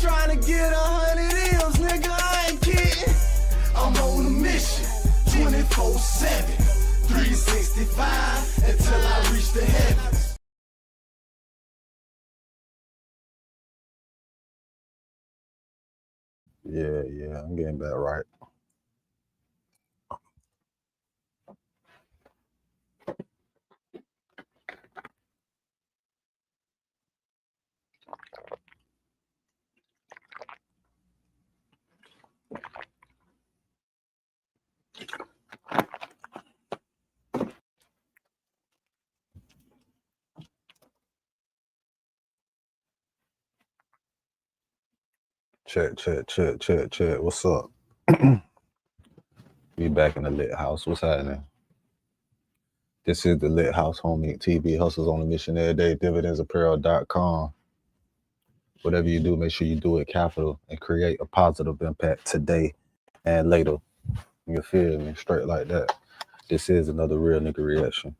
Trying to get 100 M's, nigga, I ain't kidding. I'm on a mission, 24/7, 365, until I reach the heavens. Yeah, I'm getting that right. Check. What's up? We back in the lit house. What's happening? This is the Lit House, homie. TV hustles on a mission every day. Dividendsapparel.com. Whatever you do, make sure you do it capital and create a positive impact today and later. You feel me? Straight like that. This is another real nigga reaction.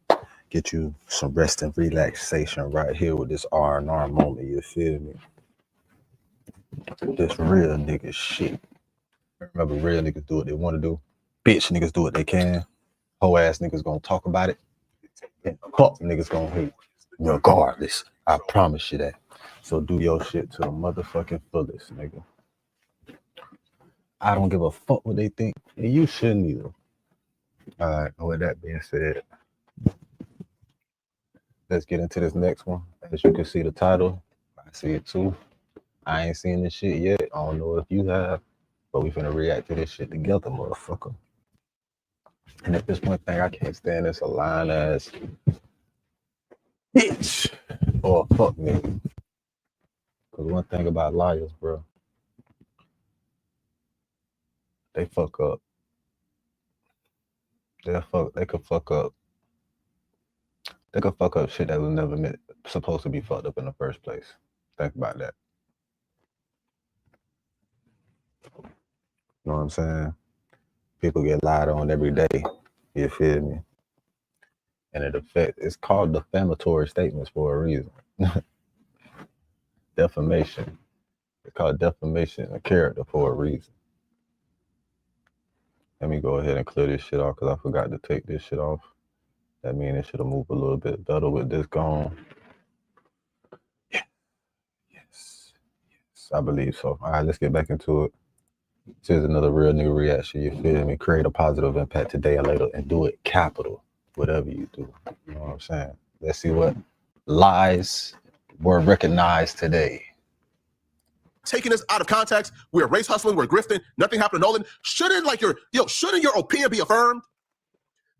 Get you some rest and relaxation right here with this R&R moment. You feel me? This real nigga shit. Remember, real niggas do what they want to do. Bitch niggas do what they can. Hoe ass niggas gonna talk about it. And fuck niggas gonna hate. Regardless. I promise you that. So do your shit to the motherfucking fullest, nigga. I don't give a fuck what they think. And you shouldn't either. Alright, with that being said, let's get into this next one. As you can see the title, I see it too. I ain't seen this shit yet. I don't know if you have, but we finna react to this shit together, motherfucker. And if there's one thing I can't stand, it's a lying ass bitch or a fuck nigga. Cause one thing about liars, bro, they fuck up. They could fuck up. They could fuck up shit that was never supposed to be fucked up in the first place. Think about that. You know what I'm saying? People get lied on every day. You feel me? And it's called defamatory statements for a reason. Defamation. It's called defamation of character for a reason. Let me go ahead and clear this shit off because I forgot to take this shit off. That means it should have moved a little bit better with this gone. Yeah. Yes, I believe so. All right, let's get back into it. This is another real nigga reaction. You feel me? Create a positive impact today and later and do it capital, whatever you do. You know what I'm saying? Let's see what lies were recognized today. Taking us out of context, we're race hustling, we're grifting, nothing happened to Nolan. Shouldn't shouldn't your opinion be affirmed?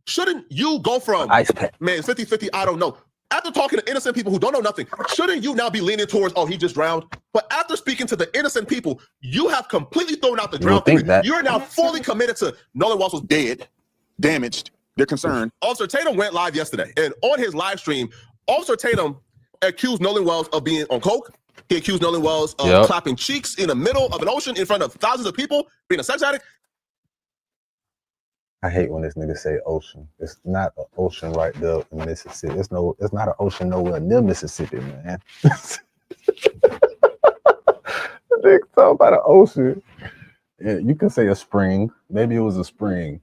Shouldn't you go from, man, 50-50, I don't know. After talking to innocent people who don't know nothing, shouldn't you now be leaning towards, oh, he just drowned? But after speaking to the innocent people, you have completely thrown out the drown theory. You're now fully committed to Nolan Walsh was dead, damaged, they're concerned. Officer Tatum went live yesterday, and on his live stream, Officer Tatum accused Nolan Wells of being on coke. He accused Nolan Wells of clapping cheeks in the middle of an ocean in front of thousands of people, being a sex addict. I hate when this nigga say ocean. It's not an ocean right there in Mississippi. It's not an ocean nowhere near Mississippi, man. They talk about an ocean. Yeah, you can say a spring. Maybe it was a spring.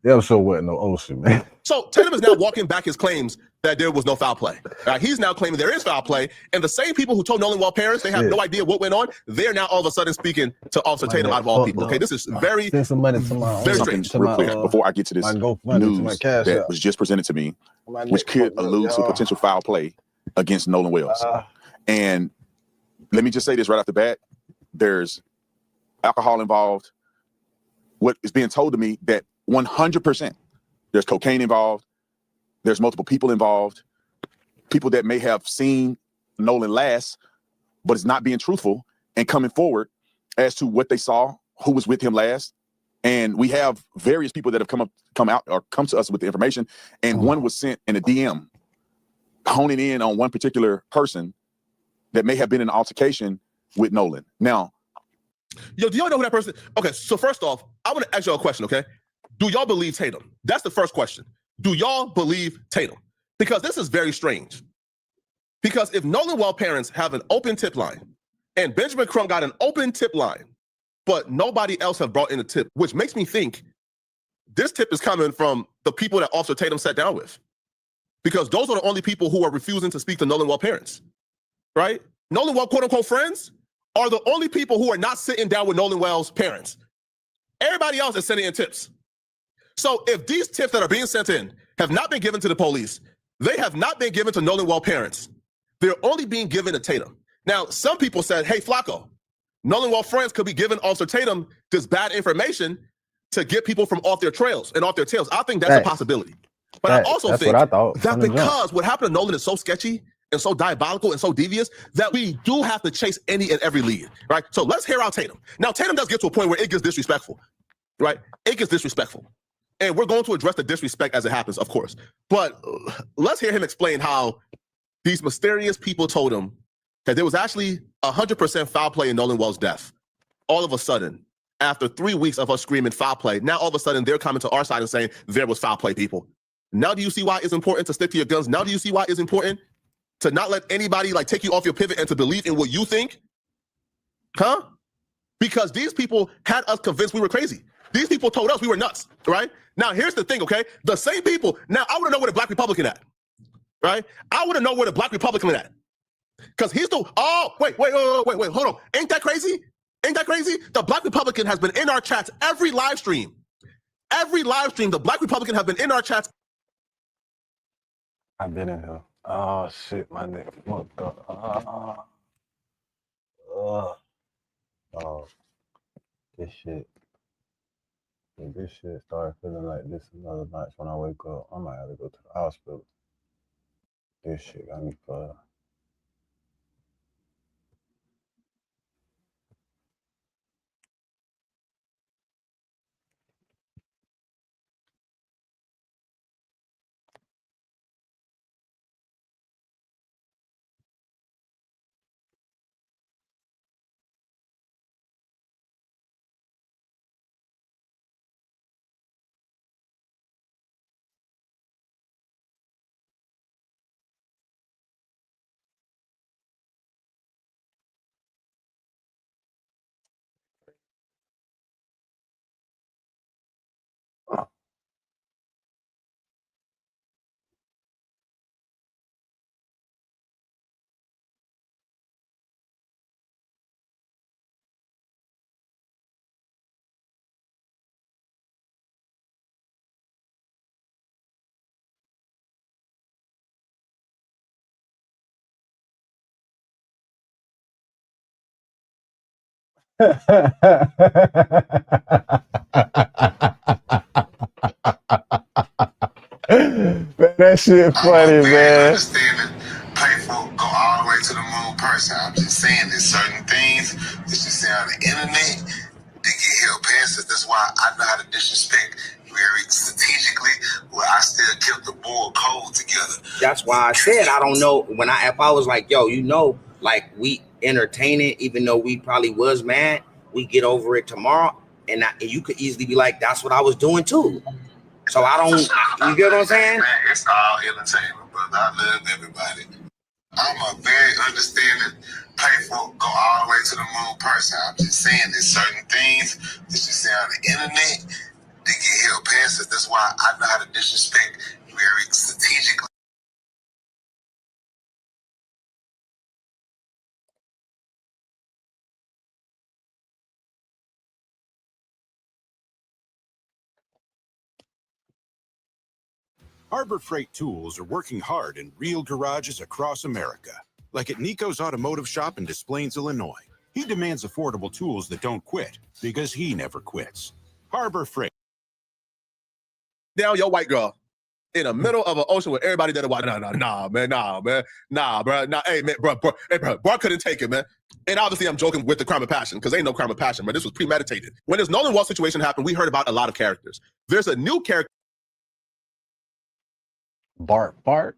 Damn sure wasn't no ocean, man. So Tatum is now walking back his claims that there was no foul play. He's now claiming there is foul play, and the same people who told Nolan Wells parents they have no idea what went on, they're now all of a sudden speaking to Officer Tatum out of all people. Okay, this is very, send some money to my very strange. Real quick, before I get to this news that was just presented to me, which could allude to potential foul play against Nolan Wells. And let me just say this right off the bat: there's alcohol involved. What is being told to me that 100%. There's cocaine involved. There's multiple people involved. People that may have seen Nolan last, but is not being truthful and coming forward as to what they saw, who was with him last. And we have various people that have come out or come to us with the information. And one was sent in a DM, honing in on one particular person that may have been in an altercation with Nolan. Now, yo, do y'all know who that person is? Okay, so first off, I want to ask y'all a question, okay? Do y'all believe Tatum? That's the first question. Do y'all believe Tatum? Because this is very strange. Because if Nolan Well parents have an open tip line and Benjamin Crumb got an open tip line, but nobody else have brought in a tip, which makes me think this tip is coming from the people that Officer Tatum sat down with. Because those are the only people who are refusing to speak to Nolan Well parents, right? Nolan Well quote-unquote friends are the only people who are not sitting down with Nolan Well's parents. Everybody else is sending in tips. So if these tips that are being sent in have not been given to the police, they have not been given to Nolan Well parents. They're only being given to Tatum. Now, some people said, hey, Flacco, Nolan Well friends could be giving Officer Tatum this bad information to get people from off their trails and off their tails. I think that's a possibility. But I also think that because what happened to Nolan is so sketchy and so diabolical and so devious that we do have to chase any and every lead, right? So let's hear out Tatum. Now, Tatum does get to a point where it gets disrespectful, right? It gets disrespectful. And we're going to address the disrespect as it happens, of course. But let's hear him explain how these mysterious people told him that there was actually 100% foul play in Nolan Well's death. All of a sudden, after 3 weeks of us screaming foul play, now all of a sudden they're coming to our side and saying there was foul play, people. Now do you see why it's important to stick to your guns? Now do you see why it's important to not let anybody like take you off your pivot and to believe in what you think? Huh? Because these people had us convinced we were crazy. These people told us we were nuts, right? Now here's the thing, okay? The same people, now I want to know where the Black Republican at, right? I want to know where the Black Republican at. Because he's the, oh, wait, hold on. Ain't that crazy? Ain't that crazy? The Black Republican has been in our chats every live stream. Every live stream, the Black Republican have been in our chats. I've been in here. Oh shit, my nigga. What the? Oh, this shit. If this shit started feeling like this another night when I wake up, I might have to go to the hospital. This shit got me fucked. Man, that shit funny, man. Understanding people go all the way to the moon person. I'm just saying there's certain things that you say on the internet that get held past us. That's why I know how to disrespect very strategically, where I still kept the moral code together. That's why I said I don't know if I was like, yo, you know, like we entertain it, even though we probably was mad, we get over it tomorrow, and you could easily be like, that's what I was doing too. So I don't, you get what I'm saying? Man, it's all entertainment, brother. I love everybody. I'm a very understanding, people go all the way to the moon person. I'm just saying there's certain things that you say on the internet that get held past us. That's why I know how to disrespect very strategically. Harbor Freight Tools are working hard in real garages across America, like at Nico's Automotive Shop in Des Plaines, Illinois. He demands affordable tools that don't quit because he never quits. Harbor Freight. Down your white girl in the middle of an ocean with everybody that watch. Nah, bro. Hey, man, bro couldn't take it, man. And obviously, I'm joking with the crime of passion because ain't no crime of passion, but this was premeditated. When this Nolan Wall situation happened, we heard about a lot of characters. There's a new character. Bart. All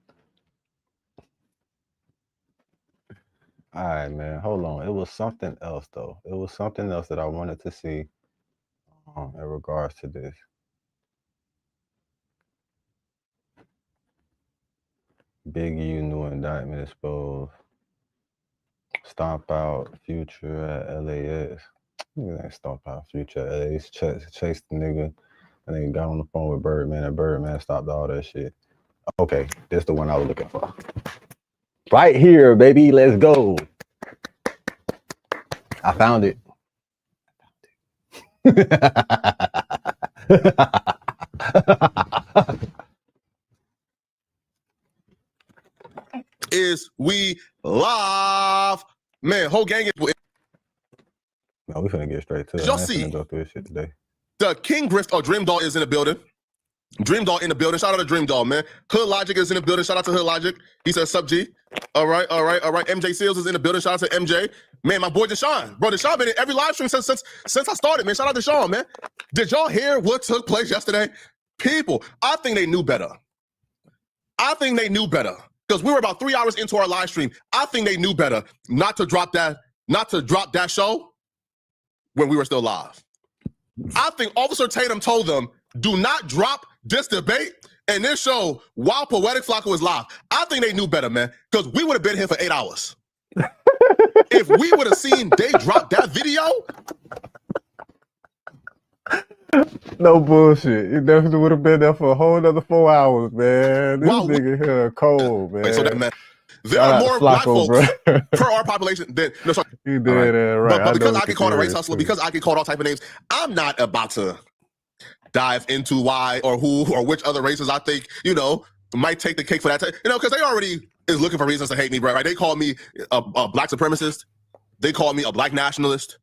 right, man. Hold on. It was something else, though. It was something else that I wanted to see in regards to this. Big U, new indictment exposed. Stomp out Future at LAX. Nigga ain't stomp out Future at LAX. Chased the nigga. And then got on the phone with Birdman, and Birdman stopped all that shit. Okay, that's the one I was looking for. Right here, baby. Let's go. I found it. Is we live, man? Whole gang is. No, we finna get straight to it. Y'all I ain't see finna go through this shit today. The King Grift or Dream Doll is in the building. Dream Doll in the building. Shout out to Dream Doll, man. Hood Logic is in the building. Shout out to Hood Logic. He says, "Sub G." All right. MJ Seals is in the building. Shout out to MJ. Man, my boy Deshaun. Bro, Deshaun been in every live stream since I started, man. Shout out to Deshaun, man. Did y'all hear what took place yesterday? People, I think they knew better. Because we were about 3 hours into our live stream. I think they knew better not to drop that show when we were still live. I think Officer Tatum told them, do not drop this debate and this show while Poetic Flocka was live. I think they knew better, man, because we would have been here for 8 hours. If we would have seen they drop that video. No bullshit. You definitely would have been there for a whole other 4 hours, man. This nigga here cold, man. Wait, so that, man. There are more black folks per our population than no. Sorry. You did right. But because I get called a race hustler, because I get called all type of names, I'm not about to dive into why or who or which other races I think might take the cake for that. Because they already is looking for reasons to hate me, bro. Right? They call me a black supremacist. They call me a black nationalist.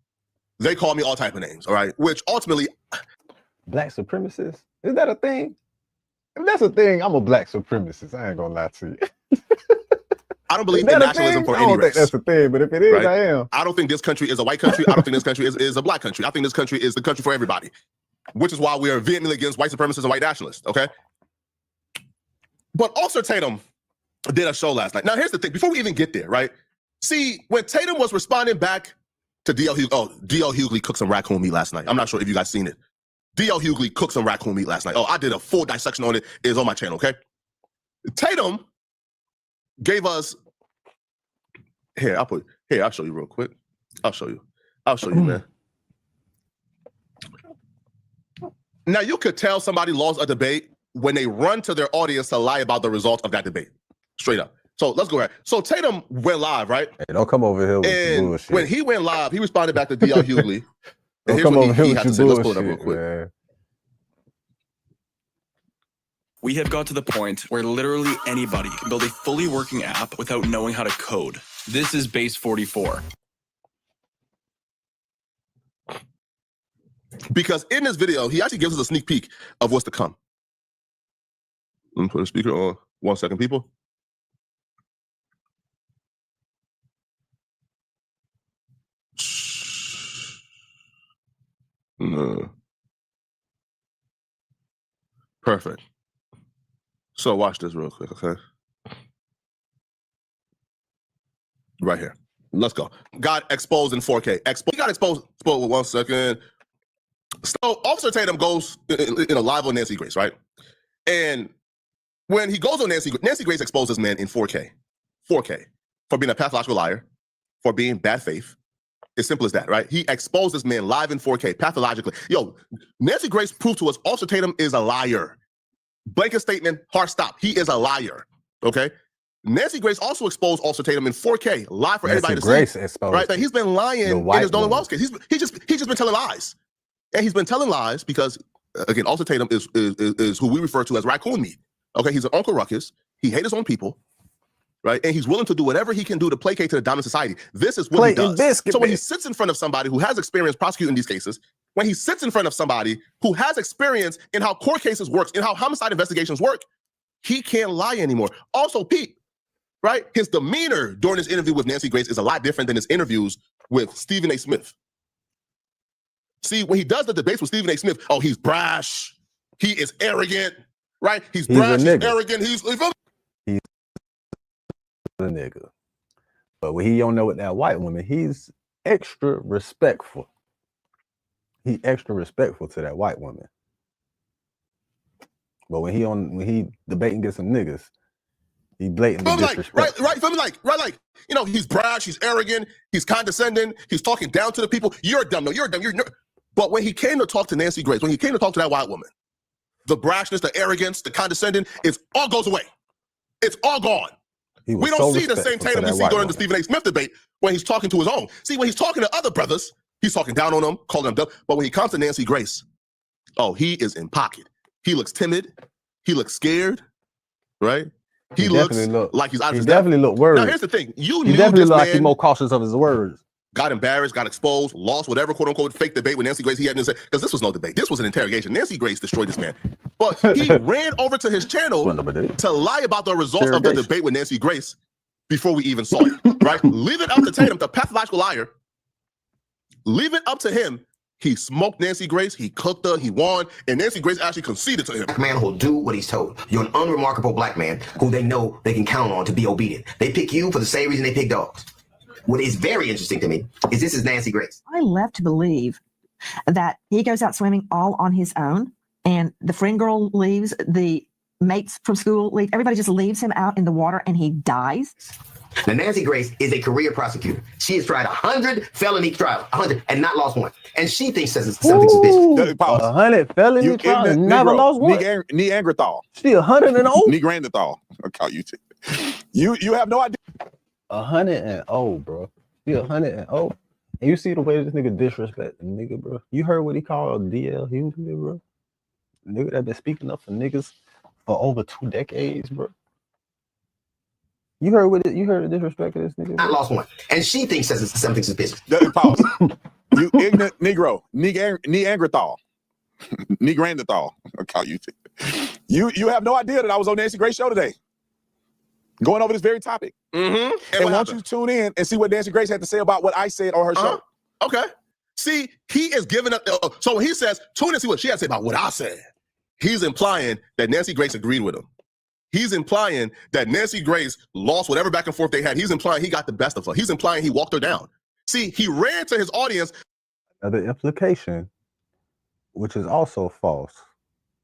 They call me all type of names. All right, which ultimately, black supremacist, is that a thing? If that's a thing, I'm a black supremacist. I ain't gonna lie to you. I don't believe in nationalism for any race. I don't think that's a thing, but if it is, right? I am. I don't think this country is a white country. I don't think this country is a black country. I think this country is the country for everybody, which is why we are vehemently against white supremacists and white nationalists, okay? But Officer Tatum did a show last night. Now, here's the thing. Before we even get there, right? See, when Tatum was responding back to D.L. Hughley, D.L. Hughley cooked some raccoon meat last night. I'm not sure if you guys seen it. D.L. Hughley cooked some raccoon meat last night. Oh, I did a full dissection on it. It's on my channel, okay? Tatum gave us I'll show you real quick. I'll show you, man. Now you could tell somebody lost a debate when they run to their audience to lie about the results of that debate. Straight up. So let's go ahead. So Tatum went live, right? Hey, don't come over here with your bullshit. When he went live, he responded back to D.L. Hughley. Don't come over here with your bullshit. Let's pull it up real quick. Man. We have got to the point where literally anybody can build a fully working app without knowing how to code. This is Base 44. Because in this video, he actually gives us a sneak peek of what's to come. Let me put the speaker on. 1 second, people. No. Perfect. So watch this real quick, okay? Right here. Let's go. Got exposed in 4K. He got exposed. 1 second. So Officer Tatum goes in a live on Nancy Grace, right? And when he goes on Nancy Grace exposes man in 4K. 4K. For being a pathological liar. For being bad faith. As simple as that, right? He exposed this man live in 4K, pathologically. Yo, Nancy Grace proved to us Officer Tatum is a liar. Blanket statement, hard stop. He is a liar, okay? Nancy Grace also exposed Officer Tatum in 4K, live for everybody to see. Exposed right? That he's been lying in his Nolan Wells case. He's just been telling lies. And he's been telling lies because, again, Officer Tatum is who we refer to as raccoon meat. Okay, he's an Uncle Ruckus. He hates his own people. Right, and he's willing to do whatever he can do to placate to the dominant society. This is what he does. So when he sits in front of somebody who has experience prosecuting these cases, when he sits in front of somebody who has experience in how court cases works, in how homicide investigations work, he can't lie anymore. Also, Pete, right, his demeanor during his interview with Nancy Grace is a lot different than his interviews with Stephen A. Smith. See, when he does the debates with Stephen A. Smith, oh, he's brash, he is arrogant, right? He's brash, he's arrogant, he's the nigga. But when he don't know with that white woman, he's extra respectful. He extra respectful to that white woman. But when he debating against some niggas, He blatantly disrespectful. Right, feel me? Like, you know, he's brash, he's arrogant, he's condescending, he's talking down to the people. You're dumb, no, you're dumb, you're nerd. But when he came to talk to Nancy Grace, when he came to talk to that white woman, the brashness, the arrogance, the condescending, it all goes away. It's all gone. We don't see the same Tatum we see during the Stephen A. Smith debate when he's talking to his own. See, when he's talking to other brothers, he's talking down on them, calling them dumb. But when he comes to Nancy Grace, oh, he is in pocket. He looks timid. He looks scared, right? He looks like he's out of his depth. He definitely looked worried. Now, here's the thing. He definitely looked like he's more cautious of his words. Got embarrassed, got exposed, lost whatever quote-unquote fake debate with Nancy Grace he had to say. Because this was no debate. This was an interrogation. Nancy Grace destroyed this man. But he ran over to his channel to lie about the results of the debate with Nancy Grace before we even saw it, right? Leave it up to Tatum, the pathological liar. Leave it up to him. He smoked Nancy Grace, he cooked her, he won, and Nancy Grace actually conceded to him. Black man who'll do what he's told. You're an unremarkable black man who they know they can count on to be obedient. They pick you for the same reason they pick dogs. What is very interesting to me is this is Nancy Grace. I love to believe that he goes out swimming all on his own, and the friend girl leaves, the mates from school leave, everybody just leaves him out in the water and he dies. Now, Nancy Grace is a career prosecutor. She has tried 100 felony trials, 100, and not lost one. And she thinks that's something suspicious. 100 felony trials and never lost one. Neanderthal. She 100 and old. Neanderthal. I'll call you. You have no idea. 100 and old, bro. He 100 and old. And you see the way this nigga disrespect the nigga, bro. You heard what he called DL Hughley, bro. Nigga that been speaking up for niggas for over 2 decades, bro. You heard what you heard the disrespect of this nigga? I lost one. And she thinks that's something suspicious. Pause. You ignorant Negro. Neanderthal. Neanderthal. I'll call you. You have no idea that I was on Nancy Grace's show today. Going over this very topic. Mm-hmm. And once you tune in and see what Nancy Grace had to say about what I said on her show. Okay. See, he is giving up. So when he says, tune in and see what she had to say about what I said, he's implying that Nancy Grace agreed with him. He's implying that Nancy Grace lost whatever back and forth they had. He's implying he got the best of her. He's implying he walked her down. See, he ran to his audience. The implication, which is also false,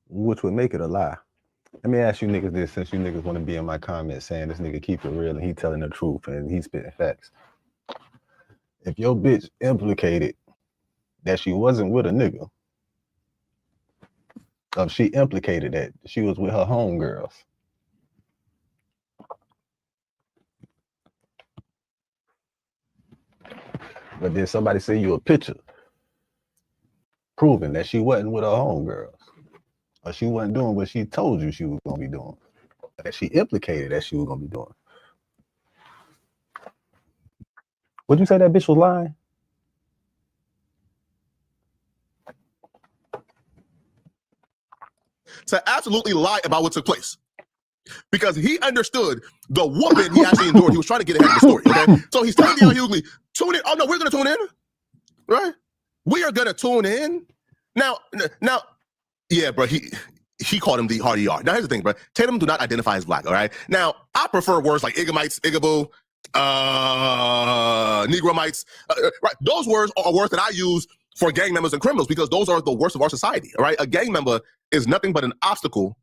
which would make it a lie. Let me ask you niggas this, since you niggas want to be in my comments saying this nigga keep it real and he telling the truth and he spitting facts. If your bitch implicated that she wasn't with a nigga, she implicated that she was with her homegirls, but then somebody send you a picture proving that she wasn't with her homegirls, or she wasn't doing what she told you she was gonna be doing, that she implicated that she was gonna be doing. Would you say that bitch was lying? To absolutely lie about what took place. Because he understood the whooping he actually endured. He was trying to get ahead of the story, okay? So he's telling DL Hughley, tune in. Oh, no, we're going to tune in, right? We are going to tune in. Now, yeah, bro, he called him the hard ER. Now, here's the thing, bro. Tatum do not identify as black, all right? Now, I prefer words like igamites, igaboo, negromites, right? Those words are words that I use for gang members and criminals because those are the worst of our society, all right? A gang member is nothing but an obstacle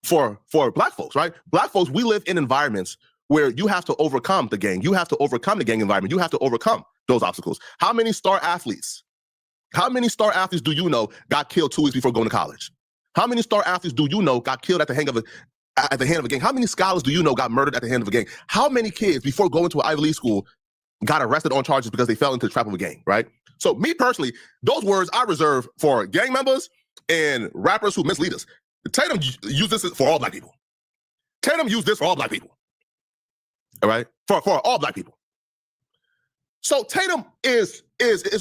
for black folks, right? Black folks, we live in environments where you have to overcome the gang. You have to overcome the gang environment. You have to overcome those obstacles. How many star athletes do you know got killed 2 weeks before going to college? How many star athletes do you know got killed at the hand of a gang? How many scholars do you know got murdered at the hand of a gang? How many kids before going to an Ivy League school got arrested on charges because they fell into the trap of a gang, right? So me personally, those words I reserve for gang members and rappers who mislead us. Tatum used this for all black people. Tatum used this for all black people. All right? For all black people. So Tatum is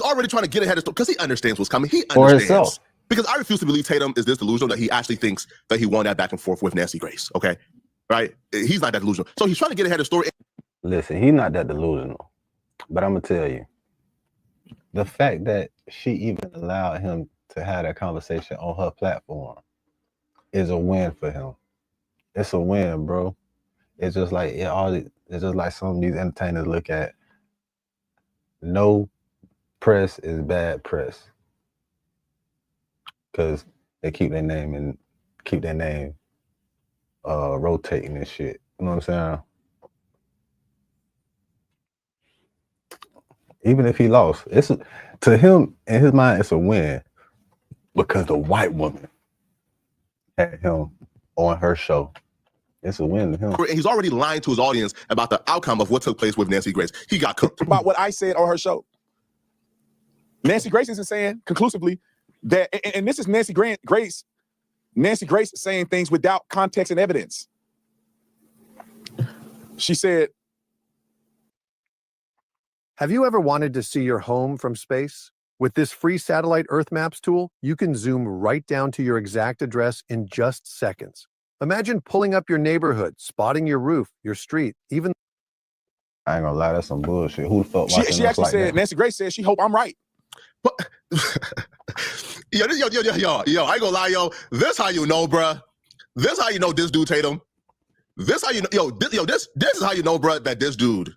already trying to get ahead of stuff because he understands what's coming. He understands. For himself. Because I refuse to believe Tatum is this delusional that he actually thinks that he won that back and forth with Nancy Grace. Okay? Right? He's not that delusional. So he's trying to get ahead of the story. Listen, he's not that delusional. But I'm going to tell you, the fact that she even allowed him to have that conversation on her platform is a win for him. It's a win, bro. It's just like it's just like some of these entertainers look at. No press is bad press because they keep their name rotating and shit. You know what I'm saying? Even if he lost, it's to him in his mind, it's a win because the white woman had him on her show. It's a win to him. He's already lying to his audience about the outcome of what took place with Nancy Grace. He got cooked. About what I said on her show. Nancy Grace isn't saying conclusively that, and this is Nancy Grace saying things without context and evidence. She said, have you ever wanted to see your home from space? With this free satellite Earth Maps tool, you can zoom right down to your exact address in just seconds. Imagine pulling up your neighborhood, spotting your roof, your street, even... I ain't gonna lie, that's some bullshit. Who the fuck watching She actually like said, that? Nancy Grace said she hope I'm right. But, yo, I ain't gonna lie, yo. This how you know, bruh. This how you know this dude, Tatum. This how you know, this is how you know, bruh, that this dude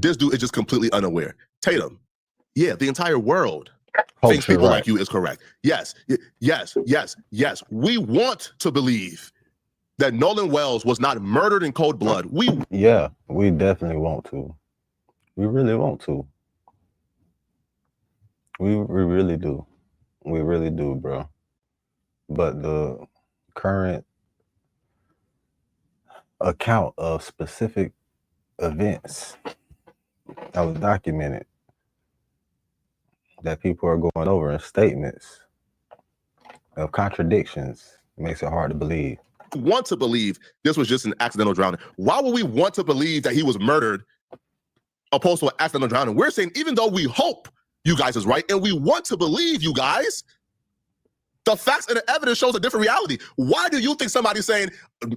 is just completely unaware. Tatum, yeah, the entire world thinks people like you is correct. Yes. We want to believe that Nolan Wells was not murdered in cold blood. Yeah, we definitely want to. We really want to. We really do. We really do, bro. But the current account of specific events that was documented that people are going over in statements of contradictions makes it hard to believe. Want to believe this was just an accidental drowning. Why would we want to believe that he was murdered opposed to an accidental drowning? We're saying even though we hope you guys is right and we want to believe you guys, the facts and the evidence shows a different reality. Why do you think somebody's saying,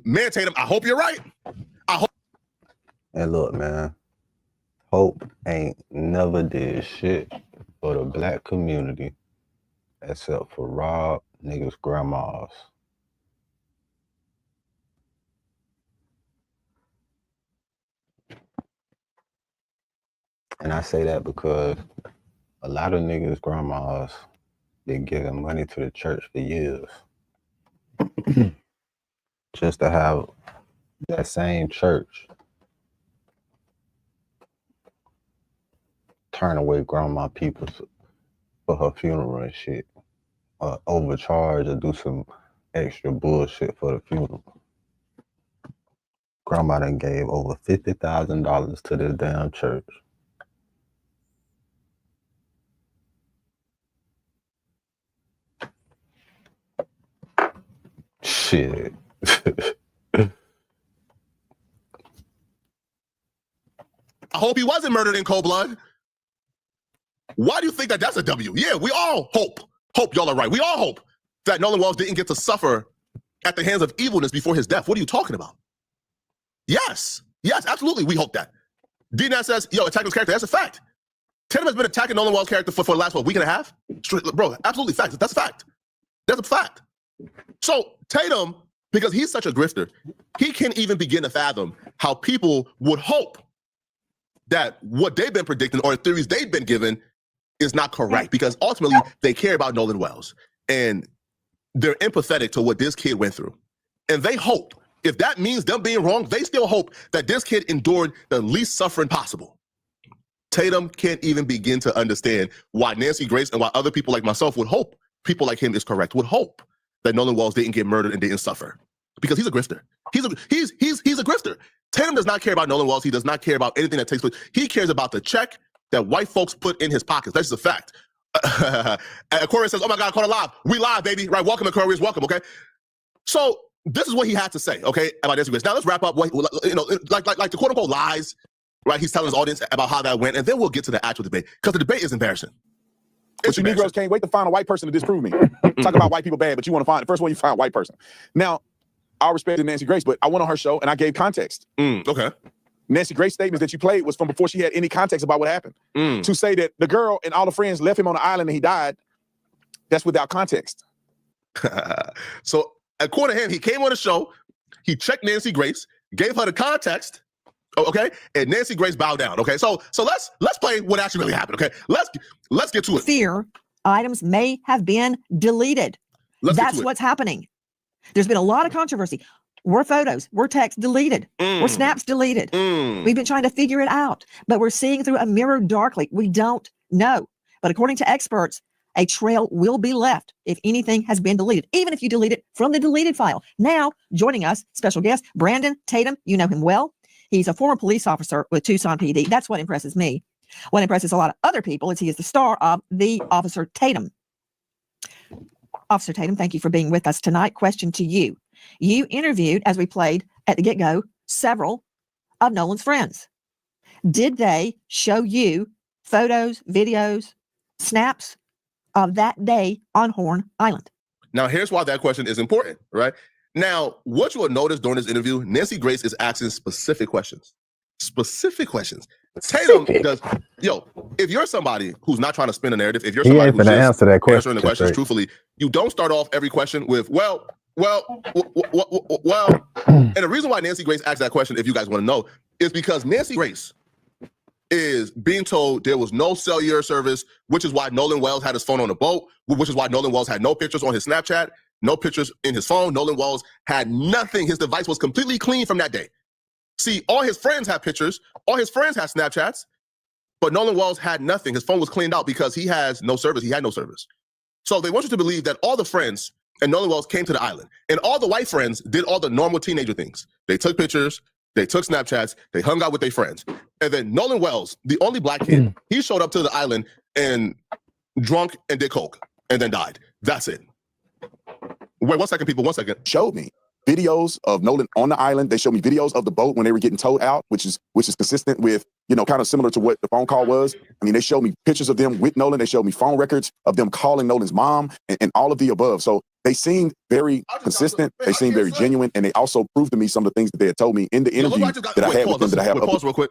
man, Tatum, I hope you're right? I hope. And look, man, Hope ain't never did shit for the black community except for rob niggas' grandmas. And I say that because a lot of niggas' grandmas been giving money to the church for years. Just to have that same church turn away grandma people for her funeral and shit. Overcharge or do some extra bullshit for the funeral. Grandma done gave over $50,000 to this damn church. Shit. I hope he wasn't murdered in cold blood. Why do you think that that's a W? Yeah, we all hope y'all are right. We all hope that Nolan Wells didn't get to suffer at the hands of evilness before his death. What are you talking about? Yes, absolutely. We hope that. D9 says, yo, attacking his character. That's a fact. Tatum has been attacking Nolan Wells' character for the last, week and a half? Bro, absolutely fact. That's a fact. That's a fact. So Tatum, because he's such a grifter, he can't even begin to fathom how people would hope that what they've been predicting or the theories they've been given is not correct, because ultimately they care about Nolan Wells and they're empathetic to what this kid went through. And they hope, if that means them being wrong, they still hope that this kid endured the least suffering possible. Tatum can't even begin to understand why Nancy Grace and why other people like myself would hope people like him is correct, would hope that Nolan Wells didn't get murdered and didn't suffer, because he's a grifter. He's a grifter. Tatum does not care about Nolan Wells. He does not care about anything that takes place. He cares about the check that white folks put in his pockets. That's just a fact. Aquarius says, oh my God, caught it live. We live, baby. Right, welcome, Aquarius, welcome, okay? So this is what he had to say, okay, about Nancy Grace. Now let's wrap up what, like the quote unquote lies, right? He's telling his audience about how that went, and then we'll get to the actual debate, because the debate is embarrassing. But you Negroes can't wait to find a white person to disprove me. Talk about white people bad, but you want to find the first one you find a white person. Now, I respected Nancy Grace, but I went on her show and I gave context. Okay. Nancy Grace statements that you played was from before she had any context about what happened. To say that the girl and all the friends left him on the island and he died, that's without context. So according to him, he came on the show, he checked Nancy Grace, gave her the context, okay, and Nancy Grace bowed down. Okay, so let's play what actually really happened. Okay, let's get to it. Fear items may have been deleted. That's what's happening. There's been a lot of controversy. Were photos, were texts deleted, were snaps deleted. We've been trying to figure it out, but we're seeing through a mirror darkly. We don't know. But according to experts, a trail will be left if anything has been deleted, even if you delete it from the deleted file. Now, joining us, special guest, Brandon Tatum. You know him well. He's a former police officer with Tucson PD. That's what impresses me. What impresses a lot of other people is he is the star of The Officer Tatum. Officer Tatum, thank you for being with us tonight. Question to you. You interviewed, as we played at the get-go, several of Nolan's friends. Did they show you photos, videos, snaps of that day on Horn Island? Now, here's why that question is important, right? Now, what you will notice during this interview, Nancy Grace is asking specific questions. Specific questions. Tatum does, if you're somebody who's not trying to spin a narrative, if you're somebody who's just answer that question answering the questions truthfully, you don't start off every question with, well. And the reason why Nancy Grace asked that question, if you guys want to know, is because Nancy Grace is being told there was no cellular service, which is why Nolan Wells had his phone on the boat, which is why Nolan Wells had no pictures on his Snapchat, no pictures in his phone. Nolan Wells had nothing. His device was completely clean from that day. See, all his friends had pictures, all his friends had Snapchats, but Nolan Wells had nothing. His phone was cleaned out because he has no service. He had no service. So they want you to believe that all the friends and Nolan Wells came to the island, and all the white friends did all the normal teenager things. They took pictures, they took Snapchats, they hung out with their friends. And then Nolan Wells, the only black kid, he showed up to the island and drunk and did coke and then died. That's it. Wait, 1 second, people, 1 second. Showed me videos of Nolan on the island. They showed me videos of the boat when they were getting towed out, which is consistent with, kind of similar to what the phone call was. I mean, they showed me pictures of them with Nolan. They showed me phone records of them calling Nolan's mom and all of the above. So they seemed very consistent. They seemed very genuine. And they also proved to me some of the things that they had told me in the interview that I had with them that I have. Pause real quick.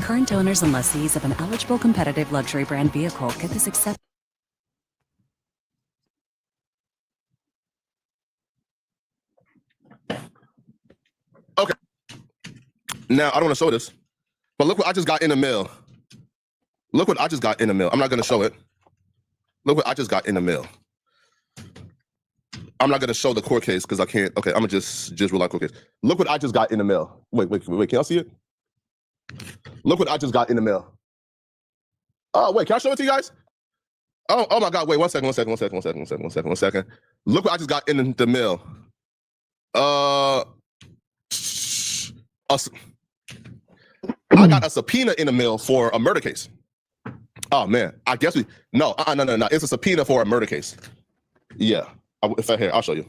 Current owners and lessees of an eligible competitive luxury brand vehicle get this accept. Okay. Now, I don't want to show this, but look what I just got in the mail. Look what I just got in the mail. I'm not going to show it. Look what I just got in the mail. I'm not going to show the court case because I can't. Okay, I'm going to just real life court case. Look what I just got in the mail. Wait. Can y'all see it? Look what I just got in the mail. Oh, wait, can I show it to you guys? Oh my God, wait, 1 second. Look what I just got in the mail. I got a subpoena in the mail for a murder case. Oh man, I guess no. It's a subpoena for a murder case. Yeah, here, I'll show you.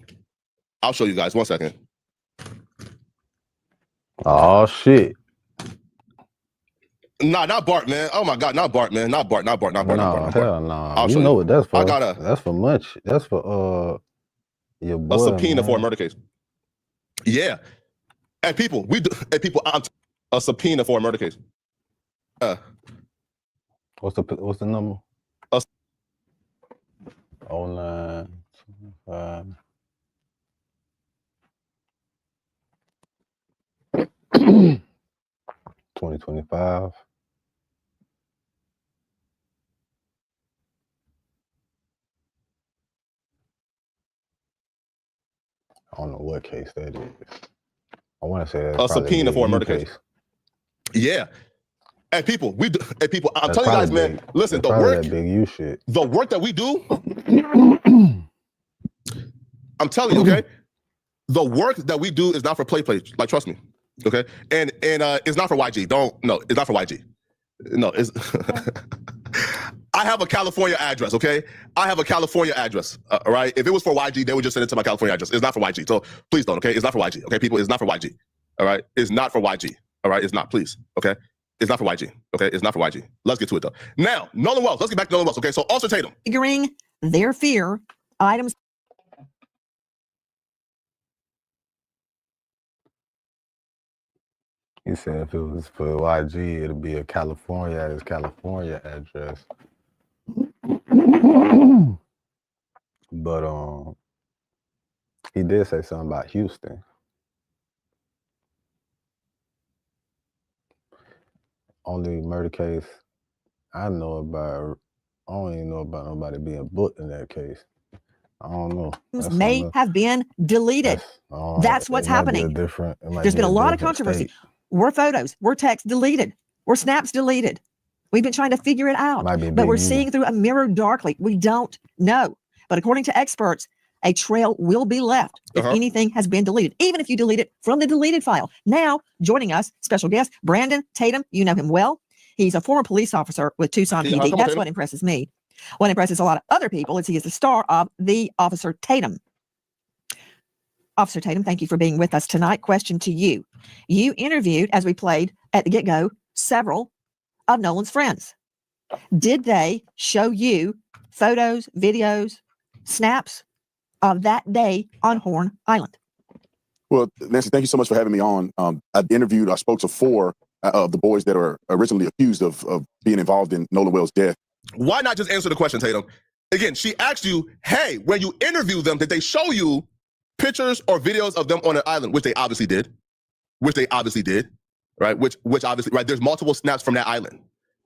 I'll show you guys, 1 second. Oh shit. Nah, not Bart, man. Oh my God, not Bart, man. Not Bart. No, hell no. You know what that's for. That's for much. That's for your boy, a subpoena man. for a murder case. Yeah. And people, I'm a subpoena for a murder case. What's the number? 09 2025. I don't know what case that is. I want to say that's a subpoena for a murder case. Yeah. And people, I'm telling you guys, man, listen, the work, that big U shit. The work that we do, I'm telling you, okay? The work that we do is not for play. Like, trust me, okay? And it's not for YG. It's not for YG. No, it's I have a California address, okay? I have a California address, all right? If it was for YG, they would just send it to my California address. It's not for YG, so please don't, okay? It's not for YG, okay, people? It's not for YG, all right? It's not for YG, all right? It's not, please, okay? It's not for YG, okay? It's not for YG. Let's get to it, though. Now, Nolan Wells. Let's get back to Nolan Wells, okay? So, Officer Tatum. Figuring their fear, items. He said if it was for YG, it'd be a California address. But he did say something about Houston. only murder case I know about. I don't even know about nobody being booked in that case. I don't know. May have been deleted. That's what's happening. There's been a lot of controversy. Were photos, were texts deleted? Were snaps deleted? We've been trying to figure it out, but we're seeing through a mirror darkly. We don't know. But according to experts, a trail will be left if anything has been deleted, even if you delete it from the deleted file. Now, joining us, special guest, Brandon Tatum. You know him well. He's a former police officer with Tucson PD. That's what impresses me. What impresses a lot of other people is he is the star of The Officer Tatum. Officer Tatum, thank you for being with us tonight. Question to you. You interviewed, as we played at the get-go, several of Nolan's friends. Did they show you photos, videos, snaps of that day on Horn Island? Well, Nancy, thank you so much for having me on. I spoke to 4 of the boys that are originally accused of being involved in Nolan Wells' death. Why not just answer the question, Tatum? Again, she asked you, hey, when you interviewed them, did they show you pictures or videos of them on an island? Which they obviously did. Right? Which obviously, right? There's multiple snaps from that island,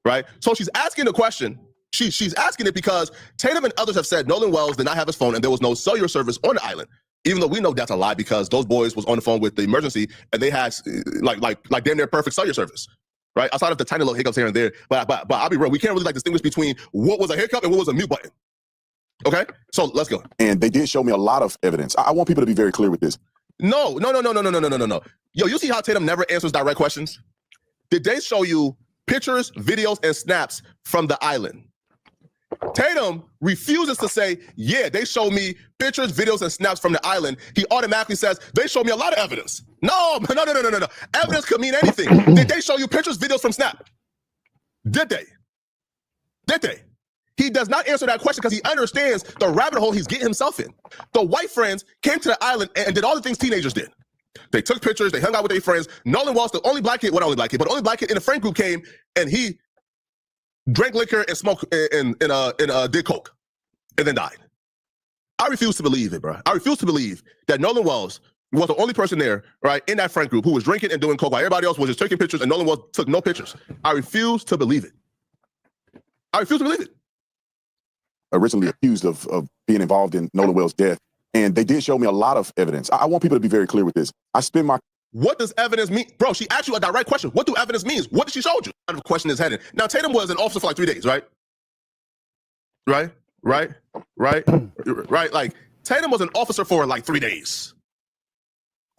right? So she's asking the question. She's asking it because Tatum and others have said Nolan Wells did not have his phone and there was no cellular service on the island. Even though we know that's a lie because those boys was on the phone with the emergency and they had like damn near perfect cellular service, right? Outside of the tiny little hiccups here and there, but I'll be real, we can't really distinguish between what was a hiccup and what was a mute button. Okay, so let's go. And they did show me a lot of evidence. I want people to be very clear with this. No. Yo, you see how Tatum never answers direct questions? Did they show you pictures, videos, and snaps from the island? Tatum refuses to say, yeah, they showed me pictures, videos, and snaps from the island. He automatically says, they showed me a lot of evidence. No. Evidence could mean anything. Did they show you pictures, videos from Snap? Did they? He does not answer that question because he understands the rabbit hole he's getting himself in. The white friends came to the island and did all the things teenagers did. They took pictures, they hung out with their friends. Nolan Wells, the only black kid in the friend group came and he drank liquor and smoked and did coke and then died. I refuse to believe it, bro. I refuse to believe that Nolan Wells was the only person there, right, in that friend group who was drinking and doing coke while everybody else was just taking pictures and Nolan Wells took no pictures. I refuse to believe it. Originally accused of being involved in Nolan Wells' death. And they did show me a lot of evidence. I want people to be very clear with this. What does evidence mean? Bro, she asked you a direct question. What do evidence mean? What did she show you? The question is headed. Now, Tatum was an officer for like 3 days, right? Right? Like, Tatum was an officer for like 3 days.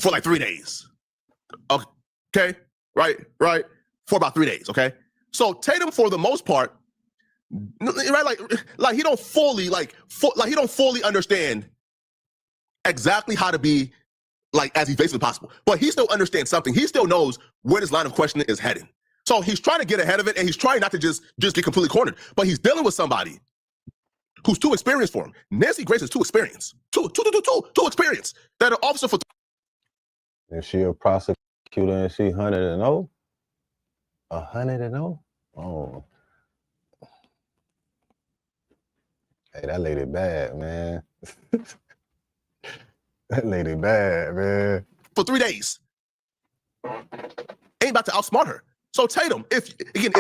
Okay? Right? For about 3 days, okay? So Tatum, for the most part, right? Like he don't fully understand exactly how to be like as evasive as possible, but he still understands something. He still knows where this line of questioning is heading. So he's trying to get ahead of it, and he's trying not to just get completely cornered. But he's dealing with somebody who's too experienced for him. Nancy Grace is too experienced. Too experienced. That an officer for. Is she a prosecutor and she 100-0? 100-0? Oh. Hey, that lady bad, man. That lady bad, man. For 3 days. Ain't about to outsmart her. So Tatum, if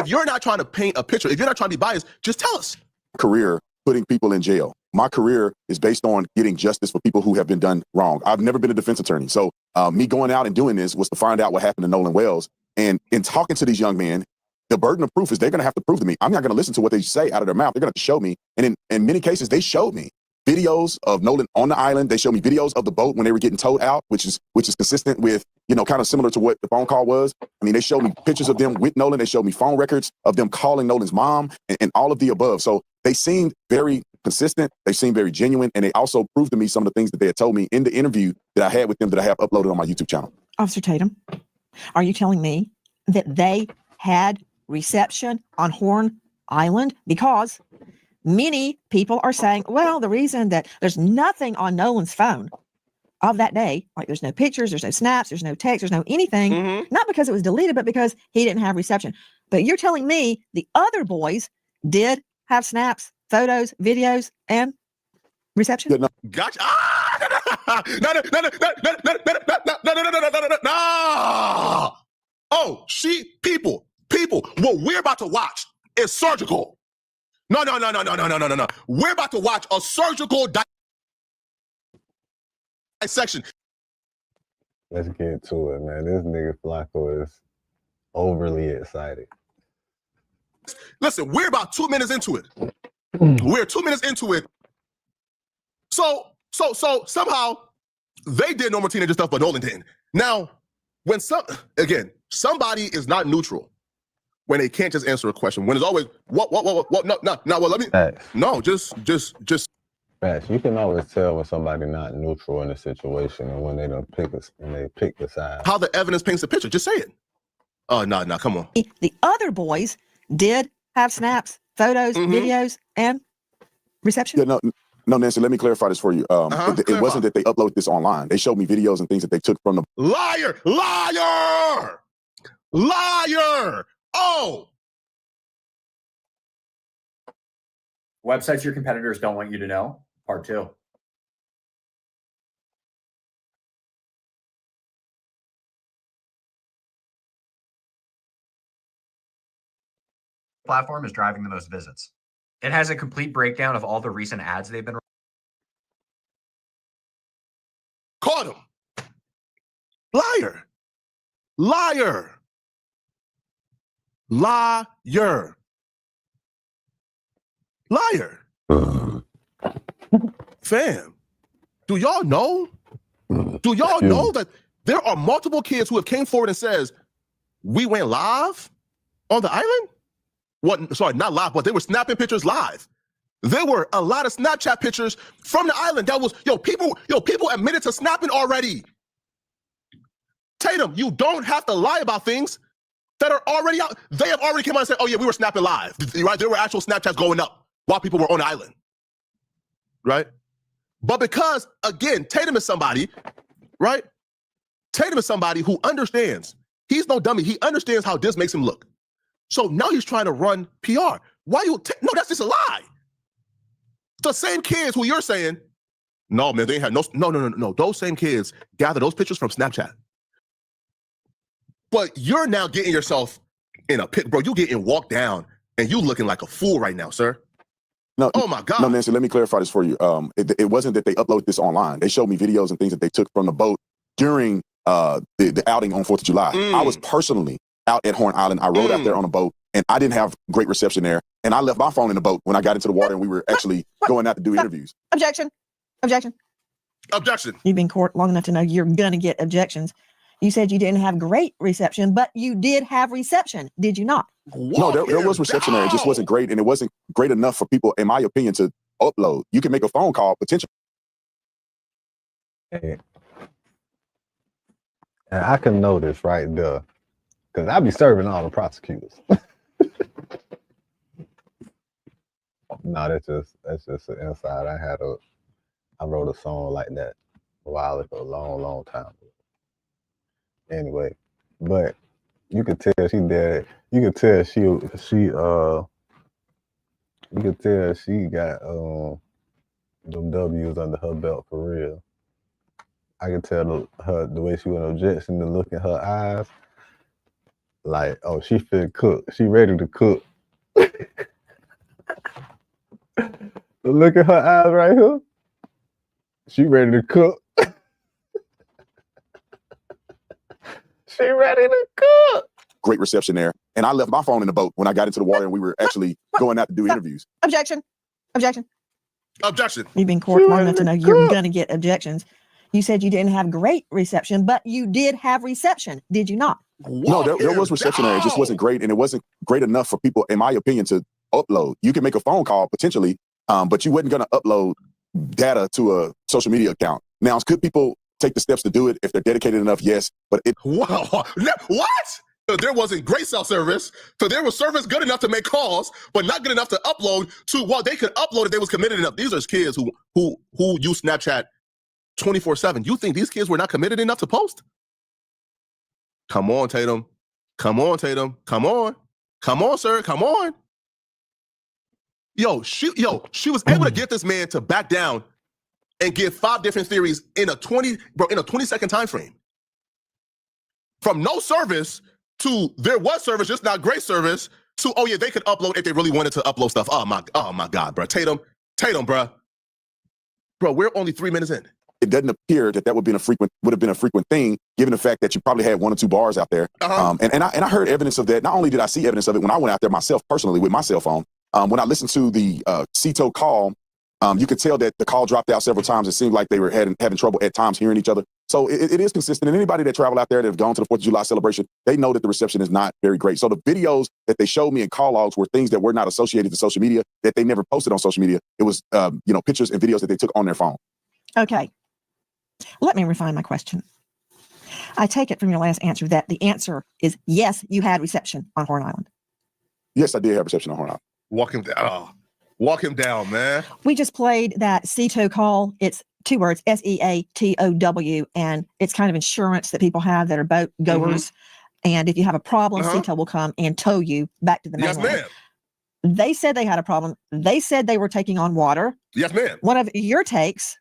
you're not trying to paint a picture, if you're not trying to be biased, just tell us. Career putting people in jail. My career is based on getting justice for people who have been done wrong. I've never been a defense attorney. So me going out and doing this was to find out what happened to Nolan Wells. And in talking to these young men, the burden of proof is they're going to have to prove to me. I'm not going to listen to what they say out of their mouth. They're going to show me. And in many cases, they showed me videos of Nolan on the island. They showed me videos of the boat when they were getting towed out, which is consistent with, kind of similar to what the phone call was. I mean, they showed me pictures of them with Nolan. They showed me phone records of them calling Nolan's mom and all of the above. So they seemed very consistent. They seemed very genuine. And they also proved to me some of the things that they had told me in the interview that I had with them that I have uploaded on my YouTube channel. Officer Tatum, are you telling me that they had reception on Horn Island? Because many people are saying, well, the reason that there's nothing on Nolan's phone of that day, like there's no pictures, there's no snaps, there's no text, there's no anything, not because it was deleted, but because he didn't have reception. But you're telling me the other boys did have snaps, photos, videos, and reception? No. Gotcha. No. Oh, people, People, what we're about to watch is surgical. No. We're about to watch a surgical dissection. Let's get to it, man. This nigga Flacco is overly excited. Listen, we're about 2 minutes into it. We're 2 minutes into it. So somehow they did normal teenager stuff, but Nolan didn't. Now, when somebody is not neutral when they can't just answer a question. When it's always what? No. Well, let me. Facts. No, just. Facts. You can always tell when somebody not neutral in a situation and when they don't pick the side. How the evidence paints the picture. Just say it. No, come on. The other boys did have snaps, photos, videos, and reception. Yeah, no, Nancy, let me clarify this for you. It wasn't that they uploaded this online. They showed me videos and things that they took from the... Liar! Oh! Websites your competitors don't want you to know, part 2. Platform is driving the most visits. It has a complete breakdown of all the recent ads they've been. Caught him. Liar. Fam, do y'all know? Do y'all know that there are multiple kids who have came forward and says, we went live on the island? What? Sorry, not live, but they were snapping pictures live. There were a lot of Snapchat pictures from the island that was, people admitted to snapping already. Tatum, you don't have to lie about things that are already out. They have already come out and said, oh yeah, we were snapping live, right? There were actual Snapchats going up while people were on the island, right? But because, again, Tatum is somebody, right? Tatum is somebody who understands. He's no dummy. He understands how this makes him look. So now he's trying to run PR. Why you? No, that's just a lie. The same kids who you're saying, no, man, they ain't had no. Those same kids gather those pictures from Snapchat. But you're now getting yourself in a pit, bro. You getting walked down and you looking like a fool right now, sir. No, oh my God. No, Nancy, let me clarify this for you. It wasn't that they uploaded this online. They showed me videos and things that they took from the boat during the outing on 4th of July. I was personally out at Horn Island. I rode out there on a boat and I didn't have great reception there. And I left my phone in the boat when I got into the water and we were actually going out to do interviews. Objection. You've been in court long enough to know you're going to get objections. You said you didn't have great reception, but you did have reception. Did you not? No, there was reception there. It just wasn't great. And it wasn't great enough for people, in my opinion, to upload. You can make a phone call, potentially. And I can know this right there. Because I be serving all the prosecutors. No, that's just an inside. I wrote a song like that a while ago, a long time ago. Anyway, but you could tell she did. You could tell she got them W's under her belt for real. I could tell the way she went objection, the look in her eyes, like, oh, she fit cook. She ready to cook. The look in her eyes right here. She ready to cook. She ready to cook. Great reception there. And I left my phone in the boat when I got into the water and we were actually going out to do interviews. Objection. You've been in court long enough to know you're going to get objections. You said you didn't have great reception, but you did have reception. Did you not? No, there was reception there. It just wasn't great. And it wasn't great enough for people, in my opinion, to upload. You can make a phone call potentially, but you wasn't going to upload data to a social media account. Now, could people take the steps to do it if they're dedicated enough? Yes, but it... Wow. What? There wasn't great cell service, so there was service good enough to make calls, but not good enough to upload to what they could upload if they was committed enough. These are kids who use Snapchat 24/7. You think these kids were not committed enough to post? Come on, Tatum. Come on, sir. Come on. She was able to get this man to back down and give 5 different theories in a 20-second time frame. From no service to there was service, just not great service, to, oh yeah, they could upload if they really wanted to upload stuff. Oh my God, bro. Tatum, bro. Bro, we're only 3 minutes in. It doesn't appear that would have been a frequent thing, given the fact that you probably had 1 or 2 bars out there. And I heard evidence of that. Not only did I see evidence of it when I went out there myself personally with my cell phone, when I listened to the CETO call, you could tell that the call dropped out several times. It seemed like they were having trouble at times hearing each other. So it is consistent. And anybody that travel out there that have gone to the 4th of July celebration, they know that the reception is not very great. So the videos that they showed me in call logs were things that were not associated to social media, that they never posted on social media. It was, pictures and videos that they took on their phone. Okay. Let me refine my question. I take it from your last answer that the answer is yes, you had reception on Horn Island. Yes, I did have reception on Horn Island. Walk him down. Oh, walk him down, man. We just played that CETO call. It's 2 words, SEATOW, and it's kind of insurance that people have that are boat goers. And if you have a problem, CETO will come and tow you back to the mainland. Yes, ma'am. They said they had a problem. They said they were taking on water. Yes, ma'am. One of your takes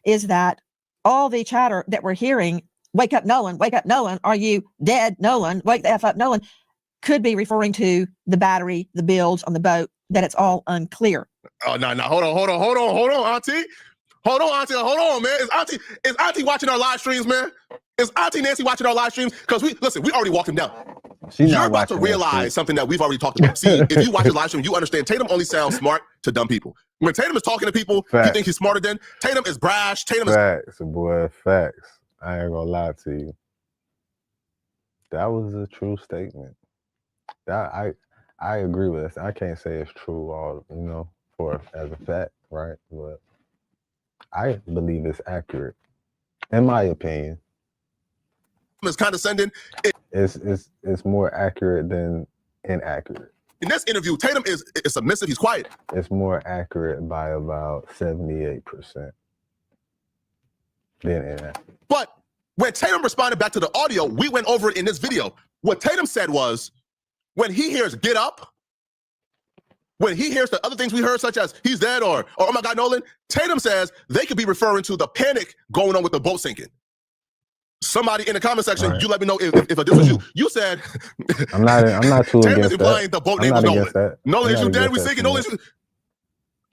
is that all the chatter that we're hearing, wake up, Nolan, are you dead, Nolan, wake the F up, Nolan, could be referring to the battery, the builds on the boat, that it's all unclear. Oh, no, hold on, Auntie. Hold on, man. Is Auntie watching our live streams, man? Is Auntie Nancy watching our live streams? Because we already walked him down. You're about to realize something that we've already talked about. See, if you watch the live stream, you understand Tatum only sounds smart to dumb people. When Tatum is talking to people, you think he's smarter than. Tatum is brash. Facts, boy, facts. I ain't gonna lie to you. That was a true statement. That I agree with this. I can't say it's true as a fact, right? But I believe it's accurate, in my opinion. It's condescending. It's more accurate than inaccurate. In this interview, Tatum is submissive. He's quiet. It's more accurate by about 78% than inaccurate. But when Tatum responded back to the audio, we went over it in this video. What Tatum said was, when he hears "get up," when he hears the other things we heard, such as "he's dead" or "oh my God, Nolan," Tatum says they could be referring to the panic going on with the boat sinking. Somebody in the comment section, you let me know if this was you. You said, I'm not too Tatum against is implying that. the boat name was Nolan. Nolan, is you dead? We that sinking. Nolan,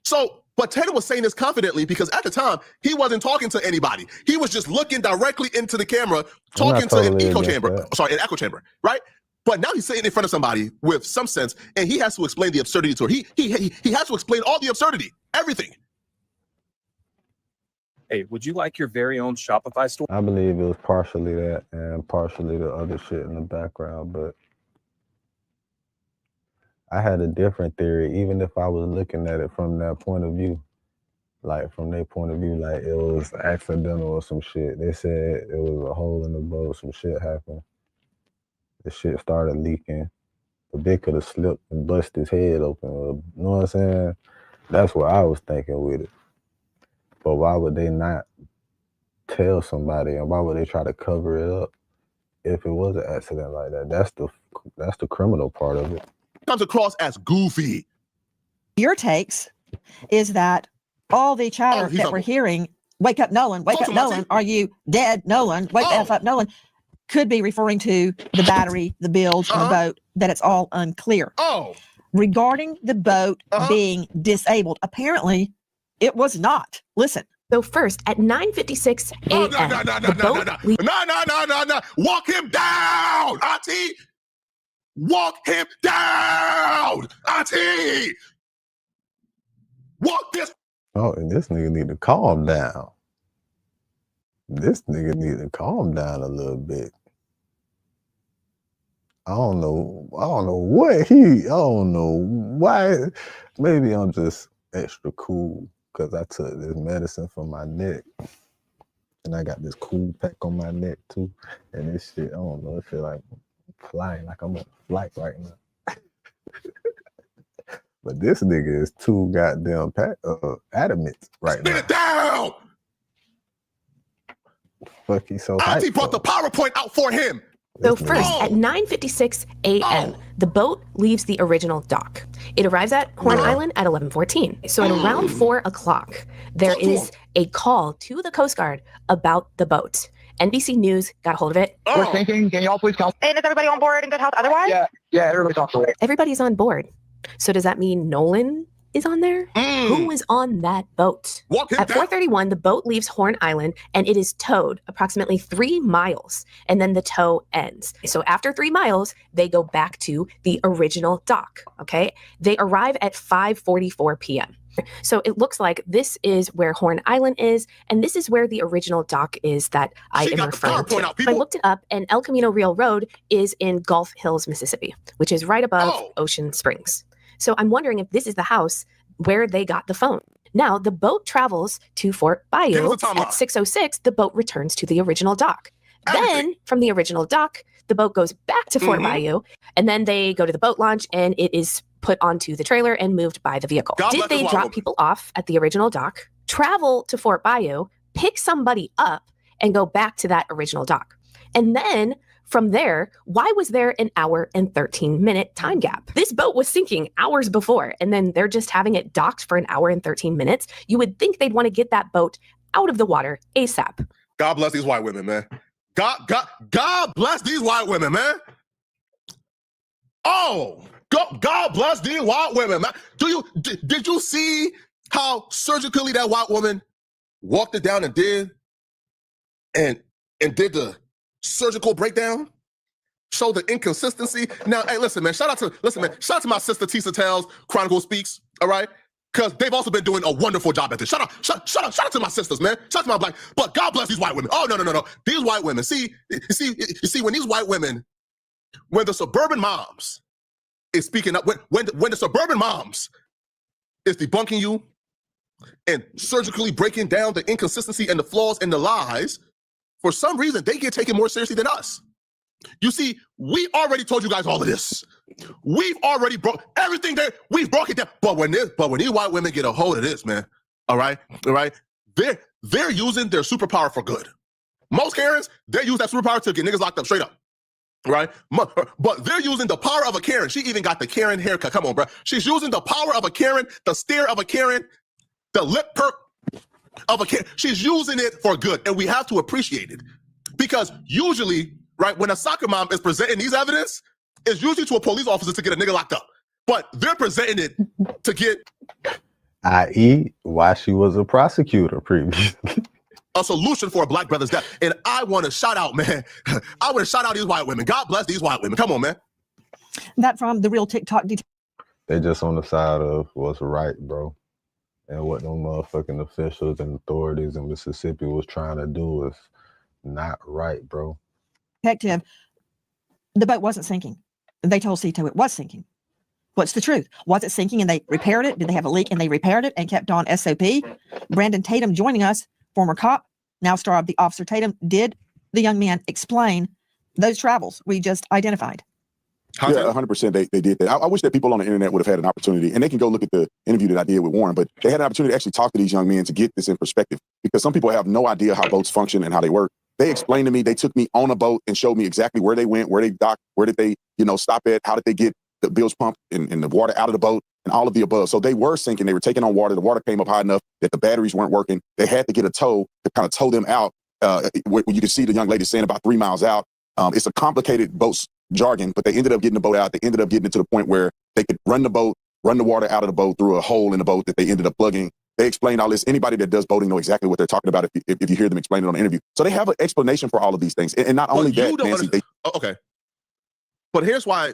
So, but Tatum was saying this confidently because at the time, he wasn't talking to anybody. He was just looking directly into the camera, talking to an echo chamber. Sorry, an echo chamber, right? But now he's sitting in front of somebody with some sense, and he has to explain the absurdity to her. He has to explain all the absurdity, everything. Hey, would you like your very own Shopify store? I believe it was partially that and partially the other shit in the background, but I had a different theory, even if I was looking at it from that point of view. Like, from their point of view, like, it was accidental or some shit. They said it was a hole in the boat, some shit happened. The shit started leaking. The bit could have slipped and bust his head open. You know what I'm saying? That's what I was thinking with it. But why would they not tell somebody, and why would they try to cover it up if it was an accident like that? That's the criminal part of it. Comes across as goofy. Your takes is that all the chatter that we're hearing, wake up, Nolan, are you dead, Nolan, wake the F up, Nolan, could be referring to the battery, the builds on the boat, that it's all unclear. Regarding the boat being disabled, apparently it was not. Listen. So first, at 9:56 a.m. No. Walk him down, Auntie. Walk him down, Auntie. Walk this. Oh, and this nigga need to calm down. This nigga need to calm down a little bit. I don't know why. Maybe I'm just extra cool because I took this medicine for my neck. And I got this cool pack on my neck too. And this shit, I don't know, it feel like flying, like I'm on a flight right now. But this nigga is too goddamn adamant right now. Spin it down! Fuck, he's so Auntie brought the PowerPoint out for him. So first, at 9:56 a.m., the boat leaves the original dock. It arrives at Horn Island at 11:14. So at around 4 o'clock, there is a call to the Coast Guard about the boat. NBC News got a hold of it. We're thinking, can y'all please come? And is everybody on board in good health otherwise? Yeah, everybody's on board. Everybody's on board. So does that mean Nolan is on there? Who is on that boat? At 4:31, the boat leaves Horn Island and it is towed approximately 3 miles, and then the tow ends. So after 3 miles, they go back to the original dock, okay? They arrive at 5:44 p.m. So it looks like this is where Horn Island is, and this is where the original dock is that I am referring to. I looked it up, and El Camino Real Road is in Gulf Hills, Mississippi, which is right above Ocean Springs. So I'm wondering if this is the house where they got the phone. Now, the boat travels to Fort Bayou. At 6:06, the boat returns to the original dock. Then, from the original dock, the boat goes back to Fort Bayou, and then they go to the boat launch, and it is put onto the trailer and moved by the vehicle. Did they drop people off at the original dock, travel to Fort Bayou, pick somebody up, and go back to that original dock? And then from there, why was there an hour and 13-minute time gap? This boat was sinking hours before, and then they're just having it docked for an hour and 13 minutes. You would think they'd want to get that boat out of the water ASAP. God bless these white women, man. God bless these white women, man. Oh, God bless these white women, man. Did you see how surgically that white woman walked it down and did the surgical breakdown? Show the inconsistency. Now, hey, listen, man. Shout out to my sister Tisa Tells, Chronicle Speaks, all right? Because they've also been doing a wonderful job at this. Shout out to my sisters, man. Shout out to my black. But God bless these white women. Oh, no. These white women. See, when these white women, when the suburban moms is speaking up, when the suburban moms is debunking you and surgically breaking down the inconsistency and the flaws and the lies, for some reason, they get taken more seriously than us. You see, we already told you guys all of this. We've already broke everything there. We've broke it down. But when these white women get a hold of this, man, all right, they're using their superpower for good. Most Karens, they use that superpower to get niggas locked up straight up, right? But they're using the power of a Karen. She even got the Karen haircut. Come on, bro. She's using the power of a Karen, the stare of a Karen, the lip perk of a Karen. She's using it for good, and we have to appreciate it. Because usually, right, when a soccer mom is presenting these evidence, it's usually to a police officer to get a nigga locked up. But they're presenting it to get... i.e., why she was a prosecutor previously. A solution for a black brother's death. And I want to shout out, man. I want to shout out these white women. God bless these white women. Come on, man. That from the real TikTok. They just on the side of what's right, bro. And what them motherfucking officials and authorities in Mississippi was trying to do is not right, bro. Detective, the boat wasn't sinking. They told Cito it was sinking. What's the truth? Was it sinking and they repaired it? Did they have a leak and they repaired it and kept on SOP? Brandon Tatum joining us, former cop, now star of The Officer Tatum. Did the young man explain those travels we just identified? Yeah, 100% they did that. I wish that people on the internet would have had an opportunity, and they can go look at the interview that I did with Warren, but they had an opportunity to actually talk to these young men to get this in perspective, because some people have no idea how boats function and how they work. They explained to me, they took me on a boat and showed me exactly where they went, where they docked, where did they, stop at, how did they get the bilge pump and the water out of the boat and all of the above. So they were sinking, they were taking on water. The water came up high enough that the batteries weren't working. They had to get a tow to kind of tow them out. Where you can see the young lady saying about 3 miles out. It's a complicated boat's jargon, but they ended up getting the boat out. They ended up getting it to the point where they could run the water out of the boat through a hole in the boat that they ended up plugging. They explained all this. Anybody that does boating know exactly what they're talking about if you hear them explain it on the interview. So they have an explanation for all of these things. And not only that, Nancy, okay. But here's why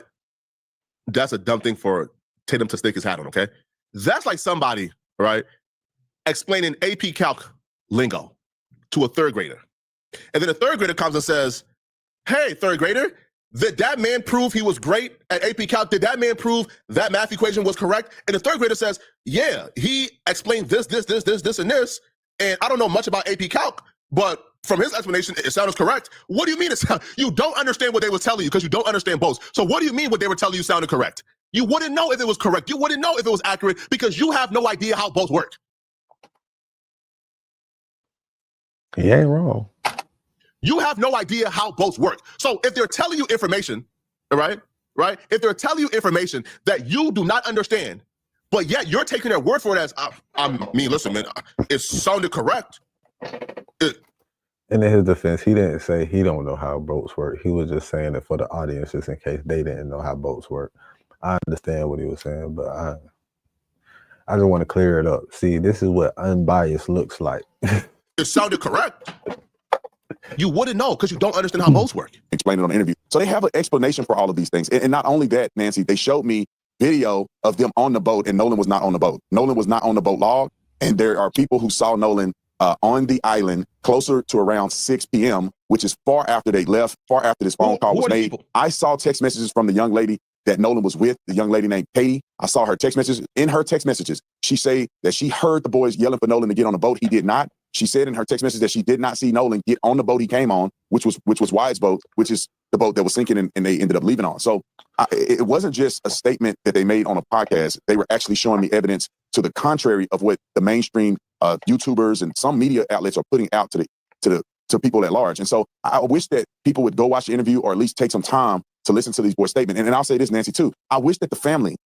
that's a dumb thing for Tatum to stick his hat on, okay? That's like somebody, right, explaining AP Calc lingo to a third grader. And then a third grader comes and says, hey, third grader, did that man prove he was great at AP Calc? Did that man prove that math equation was correct? And the third grader says, yeah, he explained this, and this. And I don't know much about AP Calc, but from his explanation, it sounded correct. What do you mean you don't understand what they were telling you because you don't understand boats. So what do you mean what they were telling you sounded correct? You wouldn't know if it was correct. You wouldn't know if it was accurate because you have no idea how boats work. He ain't wrong. You have no idea how boats work. So if they're telling you information, right? If they're telling you information that you do not understand, but yet you're taking their word for it as, listen, man, it sounded correct. And in his defense, he didn't say he don't know how boats work. He was just saying it for the audience, just in case they didn't know how boats work. I understand what he was saying, but I just want to clear it up. See, this is what unbiased looks like. It sounded correct. You wouldn't know because you don't understand how boats work. Explain it on the interview. So they have an explanation for all of these things. And not only that, Nancy, they showed me video of them on the boat, and Nolan was not on the boat. Nolan was not on the boat log. And there are people who saw Nolan on the island closer to around 6 p.m., which is far after they left, far after this phone call was made. I saw text messages from the young lady that Nolan was with, the young lady named Katie. I saw her text messages. In her text messages, she said that she heard the boys yelling for Nolan to get on the boat. He did not. She said in her text message that she did not see Nolan get on the boat he came on, which was Wyatt's boat, which is the boat that was sinking and they ended up leaving on. So it wasn't just a statement that they made on a podcast. They were actually showing me evidence to the contrary of what the mainstream YouTubers and some media outlets are putting out to people at large. And so I wish that people would go watch the interview or at least take some time to listen to these boys' statement. And I'll say this, Nancy, too. I wish that the family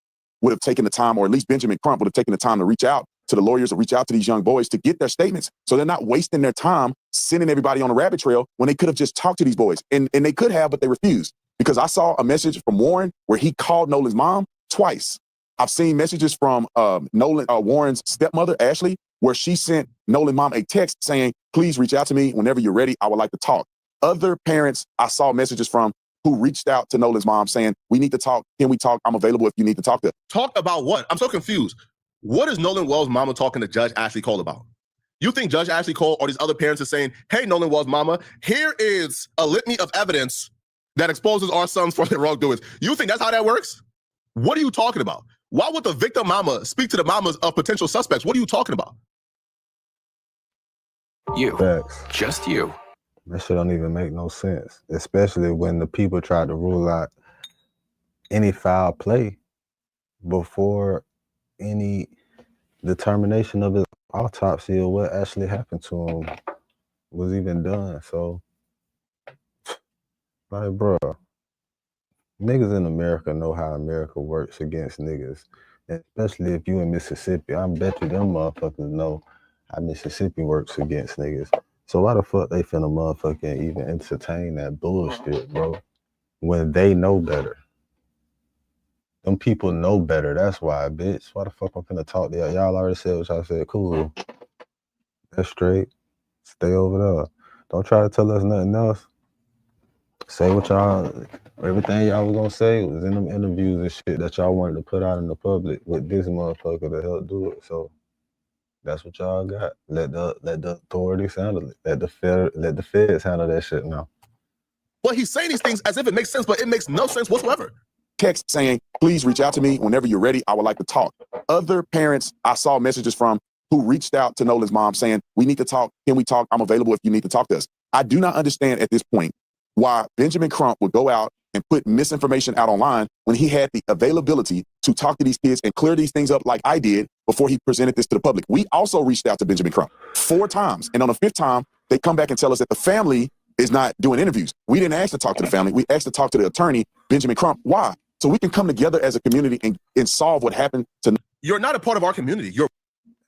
would have taken the time, or at least Benjamin Crump would have taken the time to reach out to the lawyers or reach out to these young boys to get their statements. So they're not wasting their time sending everybody on a rabbit trail when they could have just talked to these boys. And they could have, but they refused. Because I saw a message from Warren where he called Nolan's mom twice. I've seen messages from Warren's stepmother, Ashley, where she sent Nolan's mom a text saying, please reach out to me whenever you're ready. I would like to talk. Other parents I saw messages from who reached out to Nolan's mom saying, we need to talk. Can we talk? I'm available if you need to talk to. Talk about what? I'm so confused. What is Nolan Wells' mama talking to Judge Ashley Cole about? You think Judge Ashley Cole or these other parents are saying, hey, Nolan Wells' mama, here is a litany of evidence that exposes our sons for their wrongdoings. You think that's how that works? What are you talking about? Why would the victim mama speak to the mamas of potential suspects? What are you talking about? You. Facts. Just you. That shit don't even make no sense, especially when the people tried to rule out any foul play before any determination of his autopsy or what actually happened to him was even done. So, like, bro, niggas in America know how America works against niggas, especially if you in Mississippi. I bet you them motherfuckers know how Mississippi works against niggas. So why the fuck they finna motherfucking even entertain that bullshit, bro, when they know better? Them people know better. That's why, bitch. Why the fuck I'm finna talk to y'all? Y'all already said what y'all said. Cool. That's straight. Stay over there. Don't try to tell us nothing else. Say what y'all, everything y'all was gonna say was in them interviews and shit that y'all wanted to put out in the public with this motherfucker to help do it. So that's what y'all got. Let the authorities handle it. Let the feds handle that shit now. Well, he's saying these things as if it makes sense, but it makes no sense whatsoever. Text saying, please reach out to me whenever you're ready. I would like to talk. Other parents I saw messages from who reached out to Nolan's mom saying, we need to talk. Can we talk? I'm available if you need to talk to us. I do not understand at this point why Benjamin Crump would go out and put misinformation out online when he had the availability to talk to these kids and clear these things up like I did before he presented this to the public. We also reached out to Benjamin Crump 4 times. And on the 5th time, they come back and tell us that the family is not doing interviews. We didn't ask to talk to the family. We asked to talk to the attorney, Benjamin Crump. Why? So we can come together as a community and solve what happened to. You're not a part of our community. You're.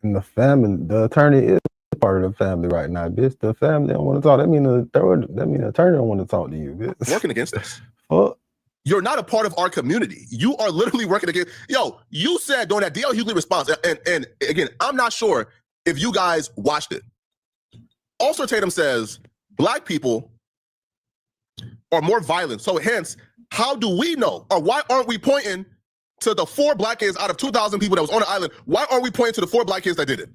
And the family, the attorney is part of the family right now, bitch. The family don't want to talk. That mean the attorney don't want to talk to you, bitch. Working against us. Fuck. You're not a part of our community. You are literally working against. Yo, you said during that D.L. Hughley response, and again, I'm not sure if you guys watched it. Also, Tatum says black people are more violent. So hence, how do we know? Or why aren't we pointing to the 4 black kids out of 2,000 people that was on the island? Why aren't we pointing to the 4 black kids that did it?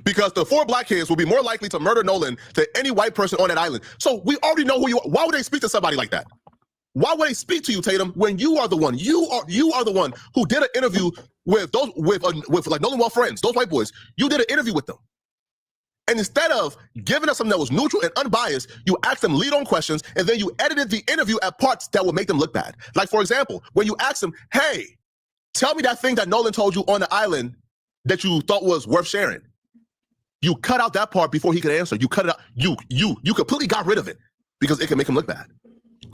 Because the 4 black kids will be more likely to murder Nolan than any white person on that island. So we already know who you are. Why would they speak to somebody like that? Why would they speak to you, Tatum, when you are the one? You are the one who did an interview with those with like Nolan Well friends, those white boys. You did an interview with them. And instead of giving us something that was neutral and unbiased, you asked them lead-on questions, and then you edited the interview at parts that would make them look bad. Like, for example, when you asked them, hey, tell me that thing that Nolan told you on the island that you thought was worth sharing. You cut out that part before he could answer. You cut it out. You completely got rid of it because it can make him look bad.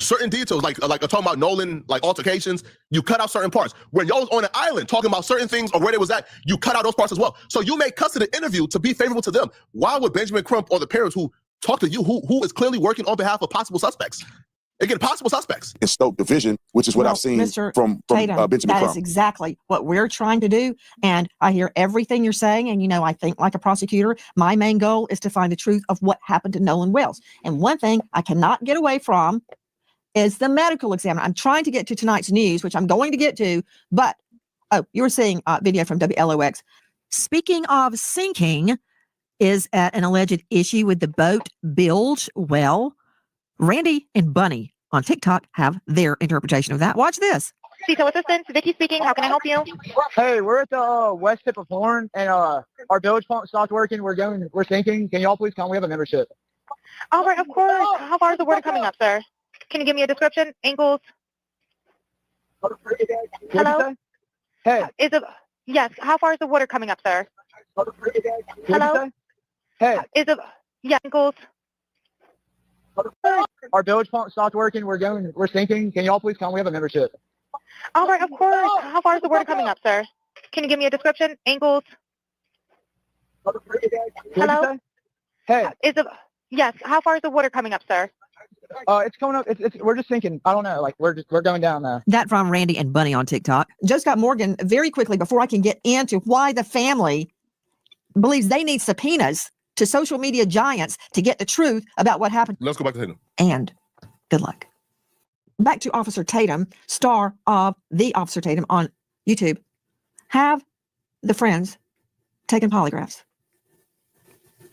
Certain details, like talking about Nolan, like altercations, you cut out certain parts. When y'all was on an island talking about certain things or where they was at, you cut out those parts as well. So you made cuts to the interview to be favorable to them. Why would Benjamin Crump or the parents who talk to you who is clearly working on behalf of possible suspects. Again, possible suspects. In Stoke Division, which is what I've seen Mr. from Tatum, Benjamin that Crump. is exactly what we're trying to do. And I hear everything you're saying. And, I think like a prosecutor, my main goal is to find the truth of what happened to Nolan Wells. And one thing I cannot get away from is the medical examiner. I'm trying to get to tonight's news, which I'm going to get to. But, you were seeing a video from WLOX. Speaking of sinking, is at an alleged issue with the boat bilge. Well, Randy and Bunny on TikTok have their interpretation of that. Watch this. CISO assistance, Vicky speaking. How can I help you? Hey, we're at the west tip of Horn, and our bilge pump stopped working. We're sinking. Can y'all please come? We have a membership. All right, of course. How far is the water coming up, sir? Can you give me a description? Angles? Hello? Hey. Yes. How far is the water coming up, sir? Hello? Hey. Angles? Our bilge pump stopped working. We're sinking. Can y'all please come? We have a membership. All right, of course. How far is the water coming up, sir? Can you give me a description? Angles? Hello? Hey. Yes. How far is the water coming up, sir? It's coming up. We're just sinking. I don't know. Like we're going down there. That from Randy and Bunny on TikTok. Joe Scott Morgan, very quickly before I can get into why the family believes they need subpoenas to social media giants to get the truth about what happened. Let's go back to Tatum. And good luck. Back to Officer Tatum, star of The Officer Tatum on YouTube. Have the friends taken polygraphs?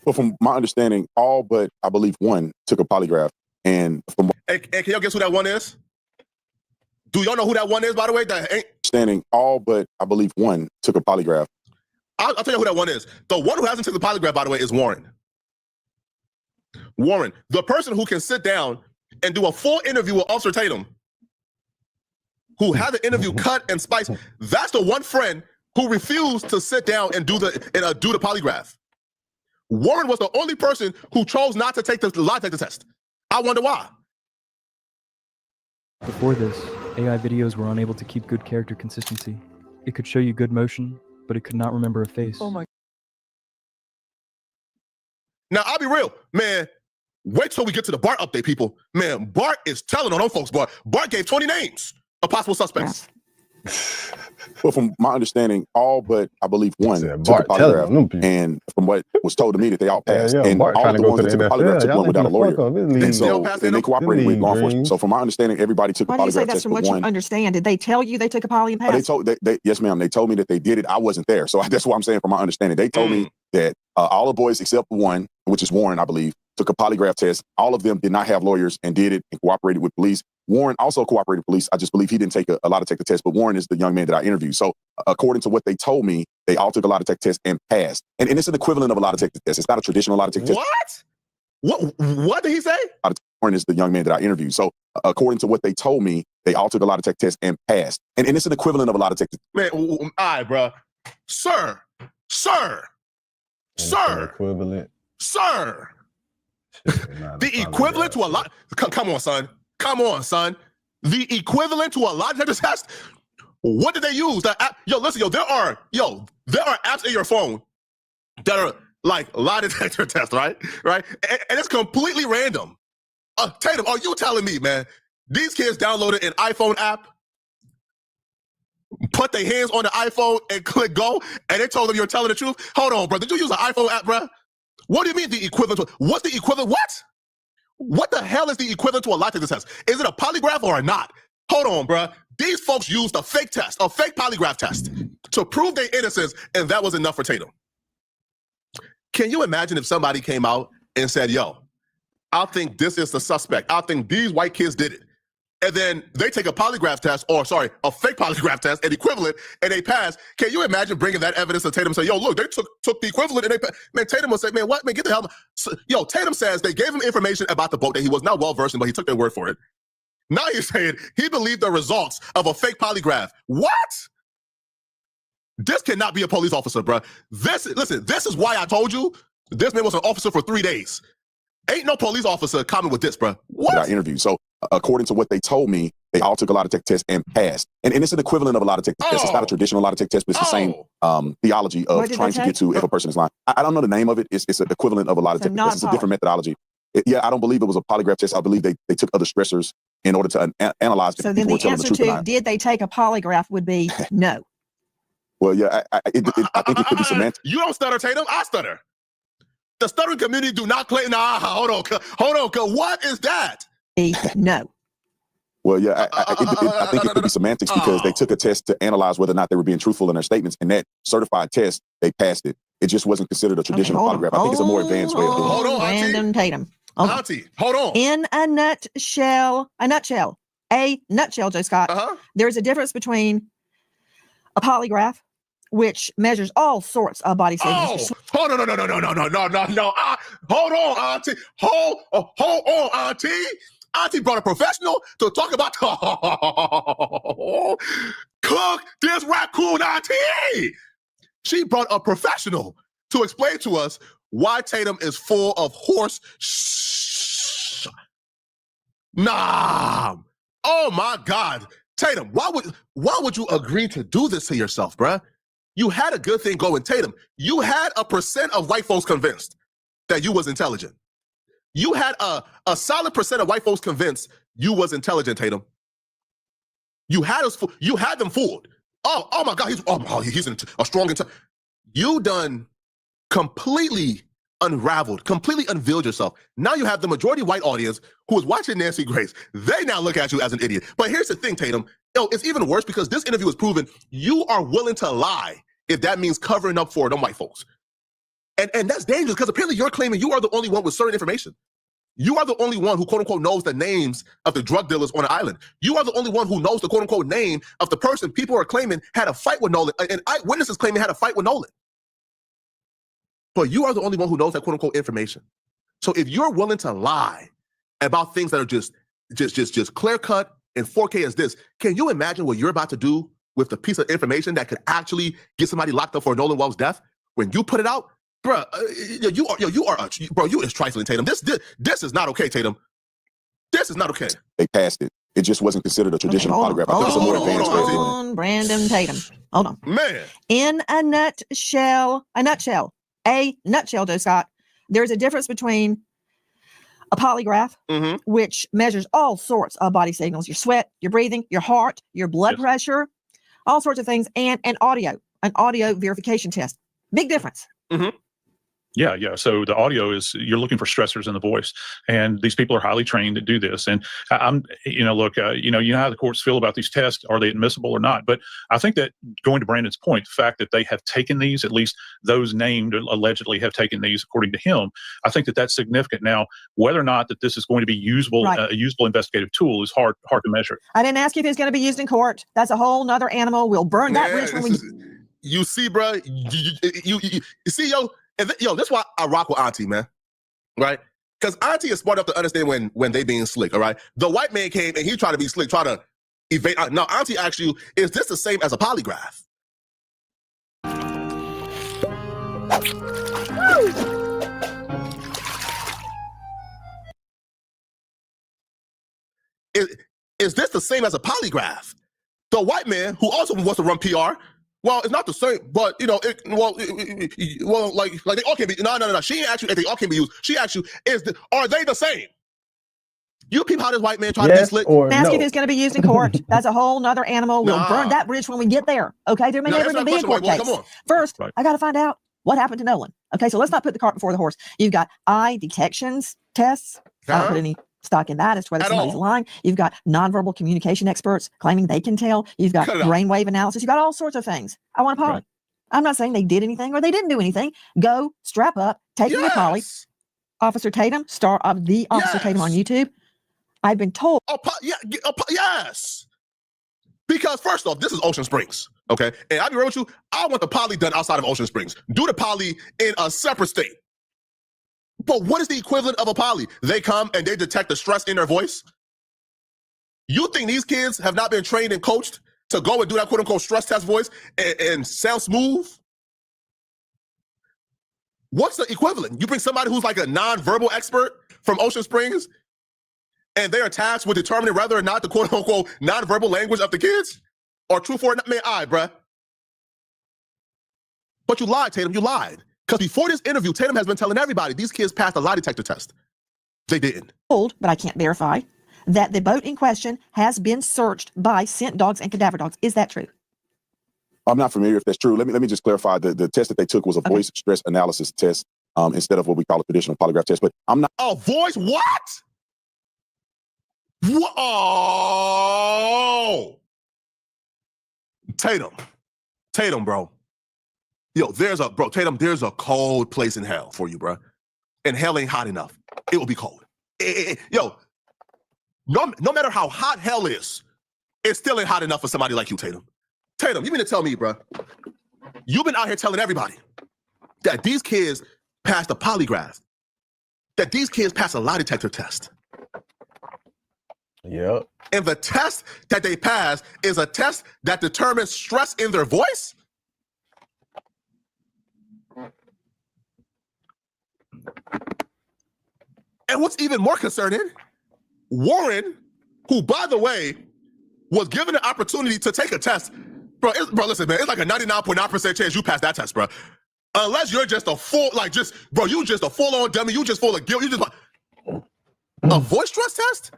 Well, from my understanding, all but I believe one took a polygraph. And from Hey, can y'all guess who that one is? Do y'all know who that one is, by the way? understanding, all but I believe one took a polygraph. I'll tell you who that one is. The one who hasn't taken the polygraph, by the way, is Warren. Warren, the person who can sit down and do a full interview with Officer Tatum, who had the interview cut and spiced. That's the one friend who refused to sit down and do the polygraph. Warren was the only person who chose not to take the lie detector test. I wonder why. Before this, AI videos were unable to keep good character consistency. It could show you good motion, but it could not remember a face. Oh my. Now, I'll be real, man. Wait till we get to the Bart update, people. Man, Bart is telling on them folks, Bart. Bart gave 20 names of possible suspects. Well, from my understanding, all but I believe one took a Bart polygraph, and from what was told to me that they all passed, and Bart all of the ones that took the polygraph took one without a lawyer, and so they cooperated with law enforcement. So from my understanding, everybody took Why the do you say polygraph that's test from but what one. you understand? Did they tell you they took a poly and passed? Yes, ma'am. They told me that they did it. I wasn't there, so that's what I'm saying. From my understanding, they told me that all the boys except one, which is Warren, I believe, took a polygraph test. All of them did not have lawyers and did it and cooperated with police. Warren also cooperated with police. I just believe he didn't take a lie detector test, but Warren is the young man that I interviewed. So according to what they told me, they all took a lie detector test and passed. And it's an equivalent of a lie detector test. It's not a traditional lie detector test. What did he say? Warren is the young man that I interviewed. So according to what they told me, they all took a lie detector test and passed. And it's an equivalent of a lie detector. Man, all right, bro. Sir. Equivalent. Sir. The equivalent to a lot. Come on, son. The equivalent to a lie detector test. What did they use? There are apps in your phone that are like lie detector tests, right? And it's completely random. Tatum, are you telling me, man, these kids downloaded an iPhone app, put their hands on the iPhone and click go, and they told them you're telling the truth? Hold on, bro. Did you use an iPhone app, bro? What do you mean the equivalent to? What's the equivalent? What the hell is the equivalent to a lie detector test? Is it a polygraph or not? Hold on, bro. These folks used a fake test, a fake polygraph test to prove their innocence, and that was enough for Tatum. Can you imagine if somebody came out and said, yo, I think this is the suspect. I think these white kids did it. And then they take a polygraph test, a fake polygraph test, an equivalent, and they pass. Can you imagine bringing that evidence to Tatum and say, yo, look, they took the equivalent and they passed. Man, Tatum will say, man, what? Man, get the hell. Yo, Tatum says they gave him information about the boat that he was not well-versed in, but he took their word for it. Now you're saying he believed the results of a fake polygraph. What? This cannot be a police officer, bro. This is why I told you this man was an officer for 3 days. Ain't no police officer coming with this, bro. What? That I interviewed. So according to what they told me, they all took a lie detector test and passed. And it's an equivalent of a lie detector test. It's not a traditional lie detector test, but it's the same theology of trying to get to if a person is lying. I don't know the name of it. It's an equivalent of a lie detector test. It's a different methodology. Yeah, I don't believe it was a polygraph test. I believe they took other stressors in order to analyze. So then the answer to did they take a polygraph would be no. Well, yeah, I think it could be semantics. You don't stutter, Tatum. I stutter. The stuttering community do not claim. Nah, hold on. What is that? No. Well, yeah, I think it could be semantics because they took a test to analyze whether or not they were being truthful in their statements, and that certified test, they passed it. It just wasn't considered a traditional polygraph. I think it's a more advanced way of doing it. Hold on, Brandon Tatum. Auntie, hold on. In a nutshell, Joe Scott, there's a difference between a polygraph, which measures all sorts of body signals. Oh, no. Hold on, Auntie. Hold on, Auntie. Auntie brought a professional to talk about cook this raccoon, Auntie. She brought a professional to explain to us why Tatum is full of horse. Nah. Oh my God, Tatum. Why would you agree to do this to yourself, bruh? You had a good thing going, Tatum. You had a percent of white folks convinced that you was intelligent. You had a solid percent of white folks convinced you was intelligent, Tatum. You had them fooled. Oh my God, he's a strong intelligent. You done completely unraveled, completely unveiled yourself. Now you have the majority white audience who is watching Nancy Grace. They now look at you as an idiot. But here's the thing, Tatum. It's even worse because this interview has proven you are willing to lie if that means covering up for them white folks. And that's dangerous because apparently you're claiming you are the only one with certain information. You are the only one who, quote unquote, knows the names of the drug dealers on the island. You are the only one who knows the, quote unquote, name of the person people are claiming had a fight with Nolan, and eyewitnesses claiming had a fight with Nolan. But you are the only one who knows that, quote unquote, information. So if you're willing to lie about things that are just clear cut and 4K as this, can you imagine what you're about to do with the piece of information that could actually get somebody locked up for Nolan Wells' death? When you put it out, bro, you is trifling, Tatum. This is not okay, Tatum. This is not okay. They passed it. It just wasn't considered a traditional polygraph. I think it's a more advanced way of doing it. Brandon Tatum. Hold on. Man. In a nutshell, Joe Scott, there's a difference between a polygraph, which measures all sorts of body signals, your sweat, your breathing, your heart, your blood pressure, all sorts of things, and an audio verification test. Big difference. Yeah. So the audio is, you're looking for stressors in the voice, and these people are highly trained to do this. And you know how the courts feel about these tests. Are they admissible or not? But I think that, going to Brandon's point, the fact that they have taken these, at least those named allegedly have taken these, according to him, I think that that's significant. Now, whether or not that this is going to be usable, a usable investigative tool is hard to measure. I didn't ask you if it's going to be used in court. That's a whole nother animal. We'll burn that bridge when we. You see, bro. You see, yo. And this is why I rock with Auntie, man, right? Because Auntie is smart enough to understand when they being slick, all right? The white man came and he tried to be slick, try to evade. Now, Auntie asked you, is this the same as a polygraph? Is this the same as a polygraph? The white man, who also wants to run PR, well, it's not the same, but like they all can be. No. She ain't actually. They all can be used. She actually are they the same? You peep how this white man tried to be slick. Ask if it's going to be used in court. That's a whole nother animal. We'll burn that bridge when we get there. Okay, there may never even be a court case. First, I got to find out what happened to Nolan. Okay, so let's not put the cart before the horse. You've got eye detections tests. I don't put any stock in that as to whether somebody's lying. You've got nonverbal communication experts claiming they can tell. You've got brainwave analysis. You've got all sorts of things. I want a poly. I'm not saying they did anything or they didn't do anything. Go, strap up, take me a poly. Officer Tatum, star of the Officer Tatum on YouTube. I've been told. Yes. Because first off, this is Ocean Springs, okay? And I'll be real with you, I want the poly done outside of Ocean Springs. Do the poly in a separate state. But what is the equivalent of a poly? They come and they detect the stress in their voice. You think these kids have not been trained and coached to go and do that quote-unquote stress test voice and sound smooth? What's the equivalent? You bring somebody who's like a non-verbal expert from Ocean Springs and they're tasked with determining whether or not the quote-unquote non-verbal language of the kids are true for it. Man, bruh. But you lied, Tatum, you lied. Because before this interview, Tatum has been telling everybody these kids passed a lie detector test. They didn't. Told, but I can't verify, that the boat in question has been searched by scent dogs and cadaver dogs. Is that true? I'm not familiar if that's true. Let me just clarify. The test that they took was a voice stress analysis test instead of what we call a traditional polygraph test. But I'm not. Oh, voice what? Oh, Tatum, bro. Yo, Tatum, there's a cold place in hell for you, bro. And hell ain't hot enough. It will be cold. Yo, no matter how hot hell is, it still ain't hot enough for somebody like you, Tatum. Tatum, you mean to tell me, bro, you've been out here telling everybody that these kids passed a polygraph, that these kids passed a lie detector test. Yep. And the test that they pass is a test that determines stress in their voice? And what's even more concerning, Warren, who, by the way, was given the opportunity to take a test. Bro, listen, man, it's like a 99.9% chance you pass that test, bro. Unless you're just a full, you just a full-on dummy. You just full of guilt. You just a voice stress test?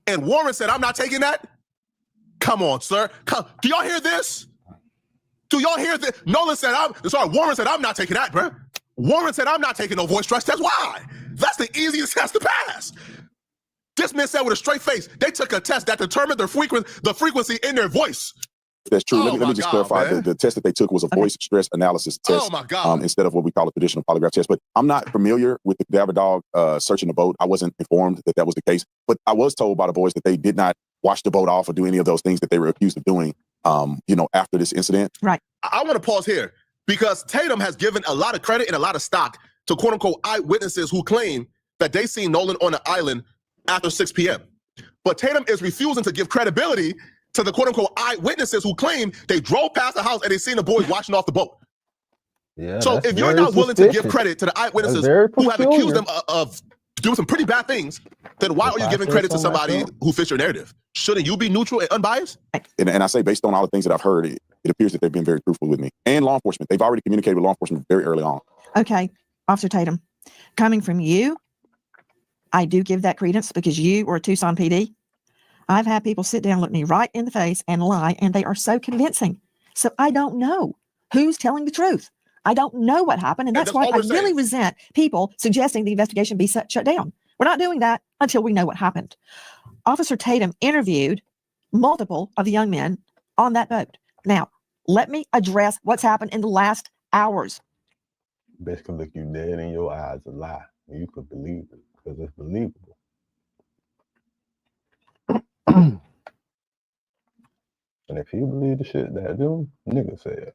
And Warren said, I'm not taking that? Come on, sir. Do y'all hear this? Do y'all hear this? Warren said, I'm not taking that, bro. Warren said, I'm not taking no voice stress test. Why? That's the easiest test to pass. This man said with a straight face, they took a test that determined the frequency in their voice. That's true. Let me just clarify. The test that they took was a voice stress analysis test Oh my God. instead of what we call a traditional polygraph test. But I'm not familiar with the cadaver dog searching the boat. I wasn't informed that was the case. But I was told by the boys that they did not wash the boat off or do any of those things that they were accused of doing, after this incident. Right. I want to pause here because Tatum has given a lot of credit and a lot of stock to quote-unquote eyewitnesses who claim that they seen Nolan on the island after 6 p.m. But Tatum is refusing to give credibility to the quote-unquote eyewitnesses who claim they drove past the house and they seen the boys watching off the boat. Yeah. So if you're not willing to give credit to the eyewitnesses who have accused them of doing some pretty bad things, then why are you giving credit to somebody who fits your narrative? Shouldn't you be neutral and unbiased? And I say, based on all the things that I've heard, it appears that they've been very truthful with me. And law enforcement. They've already communicated with law enforcement very early on. Okay, Officer Tatum, coming from you, I do give that credence because you were a Tucson PD. I've had people sit down, look me right in the face and lie, and they are so convincing. So I don't know who's telling the truth. I don't know what happened, and that's why I really resent people suggesting the investigation be shut down. We're not doing that until we know what happened. Officer Tatum interviewed multiple of the young men on that boat. Now, let me address what's happened in the last hours. Basically, look you dead in your eyes a lie. You could believe it because it's believable. And if you believe the shit that them niggas said,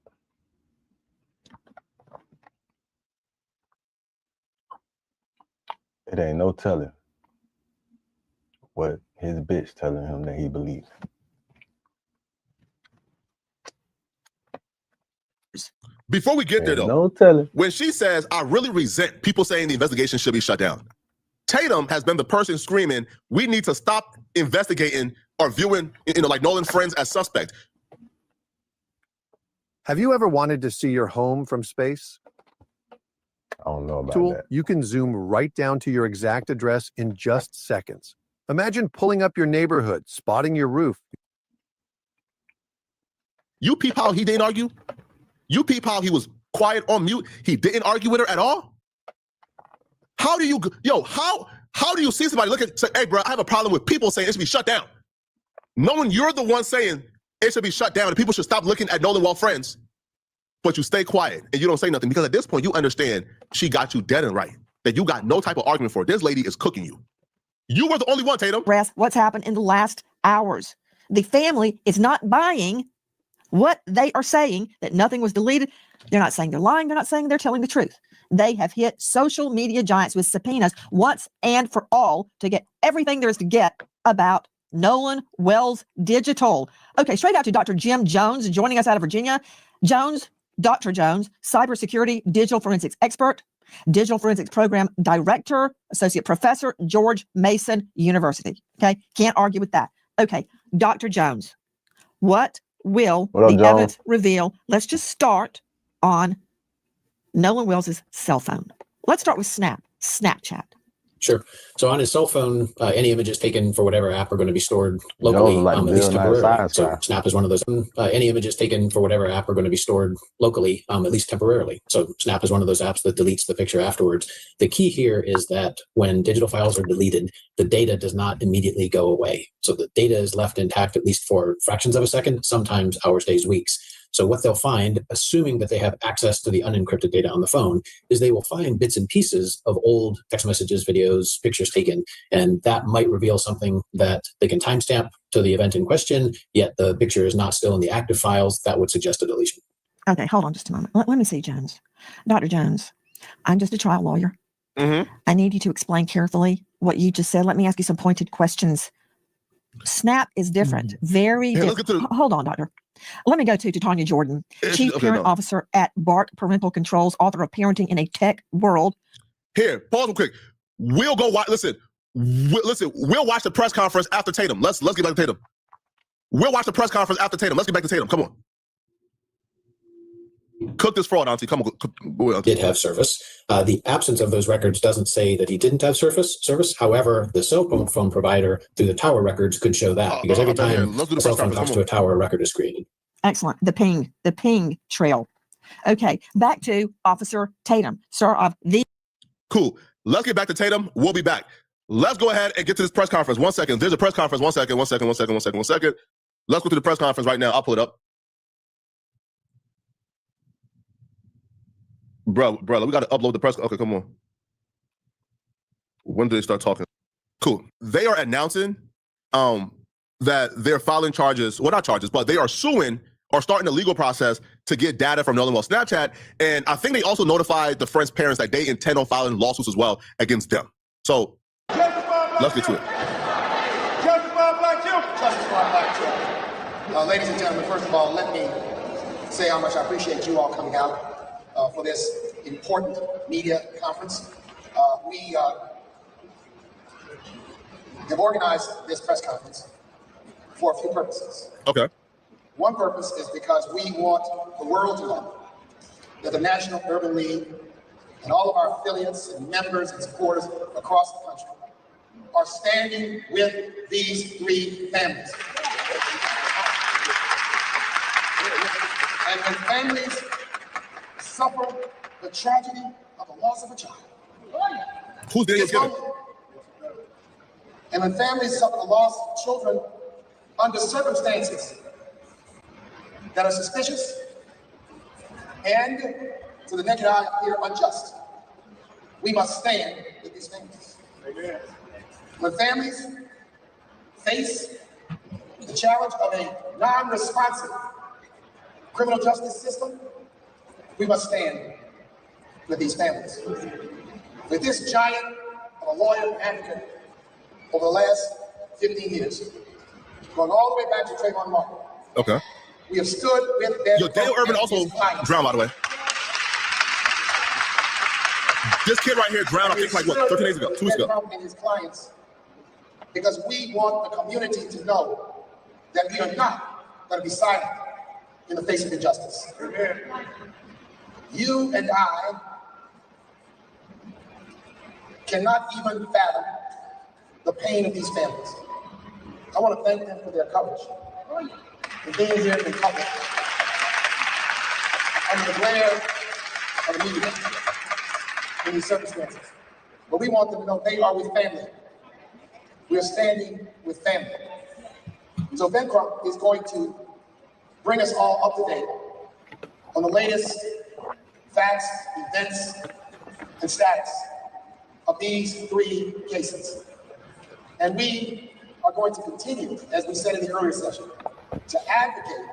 it ain't no telling what his bitch telling him that he believes. Before we get there, though, no telling. When she says, I really resent people saying the investigation should be shut down, Tatum has been the person screaming, we need to stop investigating or viewing, like Nolan's friends as suspect. Have you ever wanted to see your home from space? I don't know about that. You can zoom right down to your exact address in just seconds. Imagine pulling up your neighborhood, spotting your roof. You peep how he didn't argue? You peep how he was quiet on mute? He didn't argue with her at all? How do you, how do you see somebody look at, say, hey, bro, I have a problem with people saying it should be shut down? Knowing you're the one saying it should be shut down and people should stop looking at Nolan while friends, but you stay quiet and you don't say nothing because at this point you understand she got you dead and right, that you got no type of argument for it. This lady is cooking you. You were the only one, Tatum. What's happened in the last hours? The family is not buying what they are saying, that nothing was deleted. They're not saying they're lying. They're not saying they're telling the truth. They have hit social media giants with subpoenas once and for all to get everything there is to get about Nolan Wells Digital. Okay, straight out to Dr. Jim Jones, joining us out of Virginia. Dr. Jones, cybersecurity digital forensics expert, digital forensics program director, associate professor, George Mason University. Okay, can't argue with that. Okay, Dr. Jones, what will the evidence reveal? Let's just start on Nolan Wells' cell phone. Let's start with Snapchat. Sure. So on his cell phone, any images taken for whatever app are going to be stored locally, at least temporarily. So Snap is one of those. Any images taken for whatever app are going to be stored locally, at least temporarily. So Snap is one of those apps that deletes the picture afterwards. The key here is that when digital files are deleted, the data does not immediately go away. So the data is left intact at least for fractions of a second, sometimes hours, days, weeks. So what they'll find, assuming that they have access to the unencrypted data on the phone, is they will find bits and pieces of old text messages, videos, pictures taken, and that might reveal something that they can timestamp to the event in question, yet the picture is not still in the active files. That would suggest a deletion. Okay, hold on just a moment. Let me see, Jones. Dr. Jones, I'm just a trial lawyer. I need you to explain carefully what you just said. Let me ask you some pointed questions. Snap is different, very different. Hold on, doctor. Let me go to Tanya Jordan, Chief Parent Officer at BART Parental Controls, author of Parenting in a Tech World. Here, pause real quick. We'll go watch. Listen, we'll watch the press conference after Tatum. Let's get back to Tatum. We'll watch the press conference after Tatum. Let's get back to Tatum. Come on. Cook this fraud, Auntie. Come on. Go ahead, Auntie. Did have service. The absence of those records doesn't say that he didn't have service. However, the cell phone provider through the tower records could show that, because every time a cell phone talks to a tower, a record is created. Excellent. The ping trail. Okay, back to Officer Tatum, sir of the. Cool. Let's get back to Tatum. We'll be back. Let's go ahead and get to this press conference. 1 second. There's a press conference. 1 second. Let's go to the press conference right now. I'll pull it up. Bro, we got to upload the press. Okay, come on. When do they start talking? Cool. They are announcing that they're filing charges. Well, not charges, but they are suing or starting the legal process to get data from Nolan Well Snapchat. And I think they also notified the friends' parents that they intend on filing lawsuits as well against them. So let's get to it. Justice for Black children. Justice for Black children. Ladies and gentlemen, first of all, let me say how much I appreciate you all coming out for this important media conference. We have organized this press conference for a few purposes. Okay. One purpose is because we want the world to know that the National Urban League and all of our affiliates and members and supporters across the country are standing with these three families. And when families suffer the tragedy of the loss of a child, who's getting it? And when families suffer the loss of children under circumstances that are suspicious and to the naked eye appear unjust, we must stand with these families. Amen. When families face the challenge of a non-responsive criminal justice system, we must stand with these families. With this giant of a lawyer and advocate over the last 15 years, going all the way back to Trayvon Martin. Okay. We have stood with them. Yo, Daniel Irvin also drowned, by the way. This kid right here drowned, I think, like, what, 13 days ago, 2 weeks ago. And his clients, because we want the community to know that we are not going to be silent in the face of injustice. Amen. You and I cannot even fathom the pain of these families. I want to thank them for their courage, for being here in public, under the glare of the media in these circumstances. But we want them to know they are with family. We are standing with family. So Ben Crump is going to bring us all up to date on the latest facts, events, and status of these three cases. And we are going to continue, as we said in the earlier session, to advocate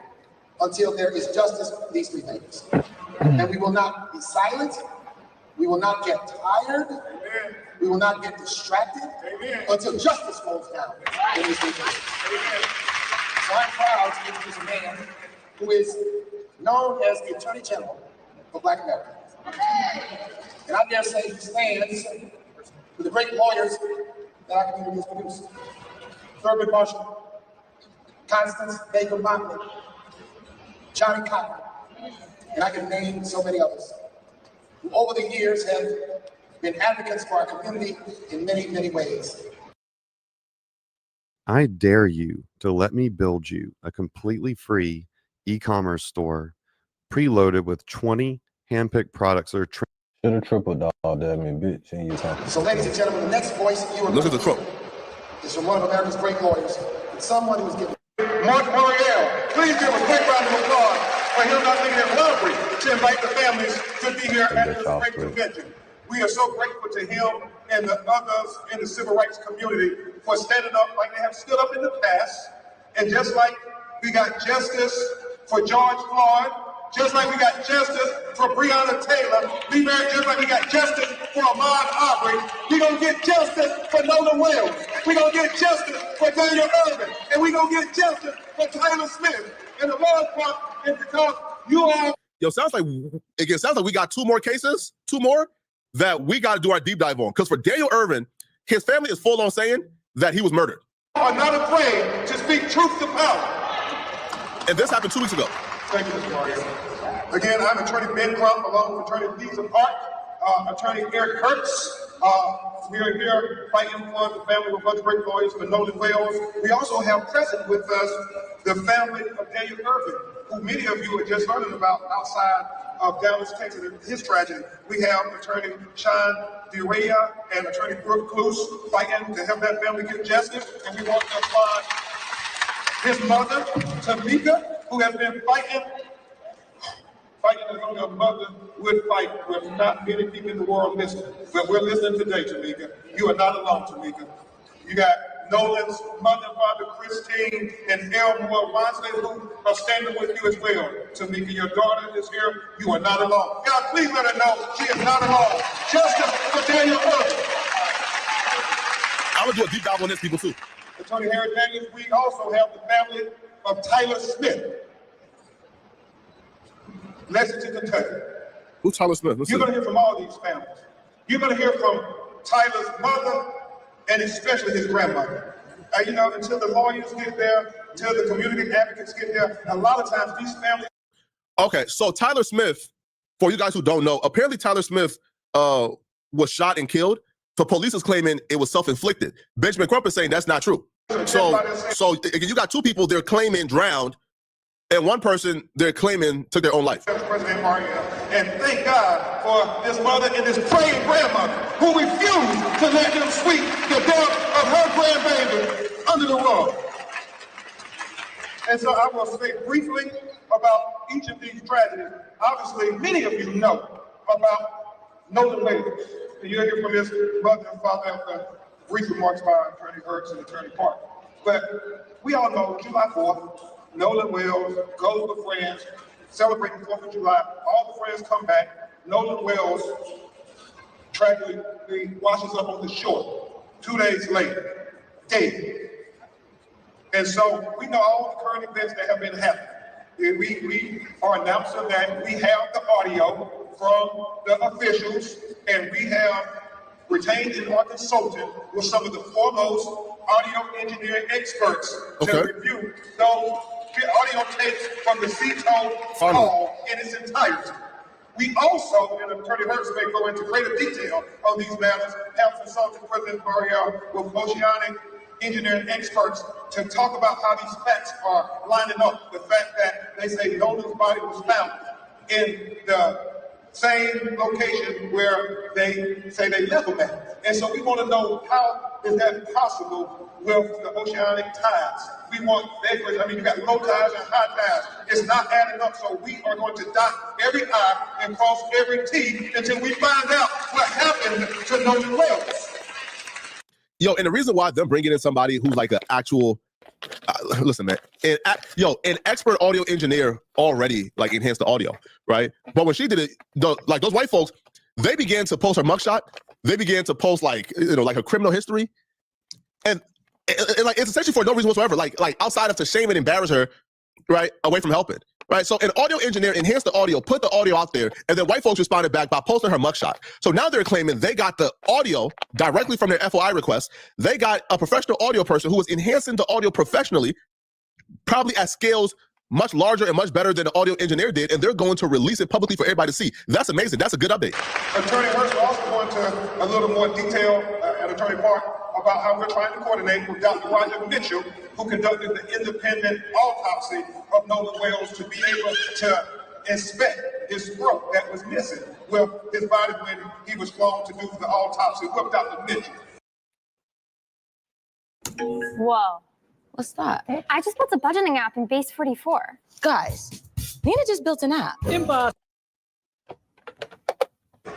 until there is justice for these three families. And we will not be silent. We will not get tired. Amen. We will not get distracted. Amen. Until justice falls down in these three cases. So I'm proud to introduce a man who is known as the Attorney General for Black America. And I dare say he stands with the great lawyers that our community has produced. Thurgood Marshall, Constance Baker Motley, Johnny Cotton, and I can name so many others, who over the years have been advocates for our community in many, many ways. I dare you to let me build you a completely free e-commerce store preloaded with 20 handpicked products that are should have tripled all that, bitch. And you talking. So, ladies and gentlemen, the next voice you are look at the quote. Is from one of America's great lawyers, someone who was given. Mark Moriel, please give a quick round of applause for him not making it robbery to invite the families to be here at this great convention. We are so grateful to him and the others in the civil rights community for standing up like they have stood up in the past. And just like we got justice for George Floyd, just like we got justice for Breonna Taylor, just like we got justice for Ahmaud Arbery, we're going to get justice for Nolan Wells. We're going to get justice for Daniel Irvin. And we're going to get justice for Tyler Smith. And the large part is because you all... Yo, sounds like we got two more cases, that we got to do our deep dive on. Because for Daniel Irvin, his family is full on saying that he was murdered. Are not afraid to speak truth to power. And this happened 2 weeks ago. Thank you, Mr. Mario. Again, I'm Attorney Ben Crump, along with Attorney Lisa Park, Attorney Eric Kurtz. We are here fighting for the family of other great lawyers for Nolan Wells. We also have present with us the family of Daniel Irvin, who many of you are just learning about outside of Dallas, Texas, and his tragedy. We have Attorney Sean DeRea and Attorney Brooke Cluse fighting to help that family get justice. And we want to applaud his mother, Tamika, who has been fighting as only a mother would fight with not many people in the world listening. But we're listening today, Tamika. You are not alone, Tamika. You got Nolan's mother, father, Chrisean, and Elmore Wansley, who are standing with you as well. Tamika, your daughter is here. You are not alone. God, please let her know she is not alone. Justice for Daniel Irvin. I'm going to do a deep dive on this, people, too. Attorney Harry Daniels, we also have the family of Tyler Smith. Lexington, Kentucky. Who's Tyler Smith? You're going to hear from all these families. You're going to hear from Tyler's mother and especially his grandmother. Until the lawyers get there, until the community advocates get there, a lot of times these families... Okay, so Tyler Smith, for you guys who don't know, apparently Tyler Smith was shot and killed. So police is claiming it was self-inflicted. Benjamin Crump is saying that's not true. So you got two people they're claiming drowned, and one person they're claiming took their own life. President Mario, and thank God for this mother and this praying grandmother who refused to let them sweep the death of her grandbaby under the rug. And so I will say briefly about each of these tragedies. Obviously, many of you know about Nolan Wells. And you'll hear from his mother and father after brief remarks by Attorney Hertz and Attorney Park. But we all know July 4th, Nolan Wells goes with friends, celebrating 4th of July. All the friends come back. Nolan Wells tragically washes up on the shore 2 days later, dead. And so we know all the current events that have been happening. We are announcing that we have the audio from the officials, and we have retained and are consulted with some of the foremost audio engineering experts to review those audio tapes from the Seatow call in its entirety. We also, and Attorney Hertz may go into greater detail on these matters, have consulted President Mario with oceanic engineering experts to talk about how these facts are lining up. The fact that they say Nolan's body was found in the same location where they say they left him at. And so we want to know, how is that possible with the oceanic tides? We want, you got low tides and high tides. It's not adding up, so we are going to dot every I and cross every T until we find out what happened to Nolan Wells. Yo, and the reason why them bringing in somebody who's like an actual, listen, man, an expert audio engineer already like enhanced the audio, right? But when she did it, like those white folks, they began to post her mugshot. They began to post like her criminal history, and like it's essentially for no reason whatsoever. Like outside of to shame and embarrass her, right, away from helping. Right, so an audio engineer enhanced the audio, put the audio out there, and then white folks responded back by posting her mugshot. So now they're claiming they got the audio directly from their FOI request. They got a professional audio person who was enhancing the audio professionally, probably at scales much larger and much better than the audio engineer did, and they're going to release it publicly for everybody to see. That's amazing. That's a good update. Attorney Hurst will also go into a little more detail at Attorney Park about how we're trying to coordinate with Dr. Roger Mitchell, who conducted the independent autopsy of Nolan Wells, to be able to inspect his throat that was missing with his body when he was flown to do the autopsy with Dr. Mitchell. Whoa. What's that? I just built a budgeting app in Base 44. Guys, Nina just built an app. Impossible.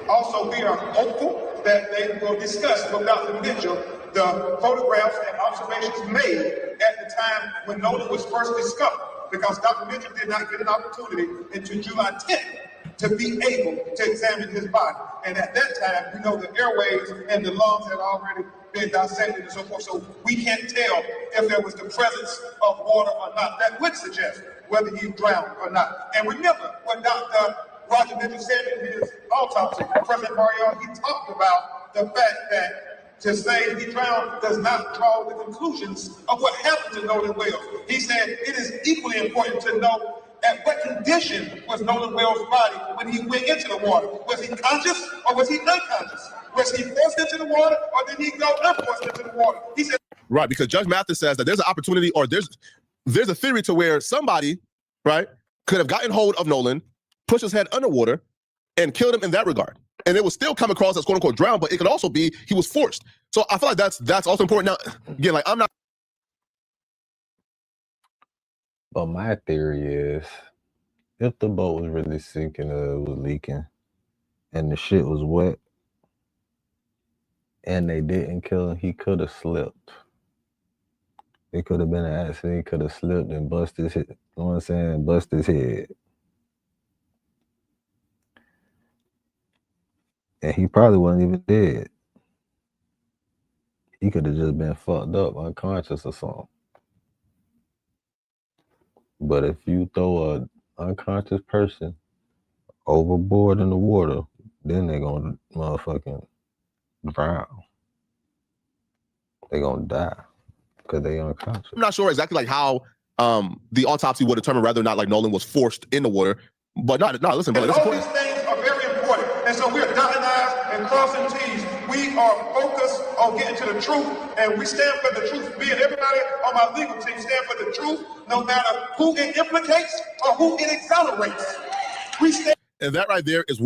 Also, we are hopeful that they will discuss with Dr. Mitchell the photographs and observations made at the time when Nolan was first discovered, because Dr. Mitchell did not get an opportunity until July 10th to be able to examine his body. And at that time, we know the airways and the lungs had already been dissected and so forth, so we can't tell if there was the presence of water or not. That would suggest whether he drowned or not. And remember what Dr. Roger Mitchell said in his autopsy, President Mario, he talked about the fact that to say he drowned does not draw the conclusions of what happened to Nolan Wells. He said it is equally important to know at what condition was Nolan Wells' body when he went into the water. Was he conscious or was he unconscious? Was he forced into the water or did he go unforced into the water? He said, right, because Judge Mathis says that there's an opportunity, or there's a theory to where somebody, right, could have gotten hold of Nolan, pushed his head underwater, and killed him in that regard. And it would still come across as quote unquote drowned, but it could also be he was forced. So I feel like that's also important. Now, again, like I'm not. But my theory is, if the boat was really sinking or it was leaking, and the shit was wet, and they didn't kill him, he could have slipped. It could have been an accident. He could have slipped and bust his head. You know what I'm saying? Bust his head. And he probably wasn't even dead. He could have just been fucked up, unconscious or something. But if you throw an unconscious person overboard in the water, then they're gonna motherfucking drown. They're gonna die because they unconscious. I'm not sure exactly like how the autopsy would determine whether or not like Nolan was forced in the water. But no, listen, brother. all these things are very important. And so we're dotting I's and crossing T's. We are focused on getting to the truth, and we stand for the truth. Me and everybody on my legal team stand for the truth, no matter who it implicates or who it exonerates. We stand. And that right there is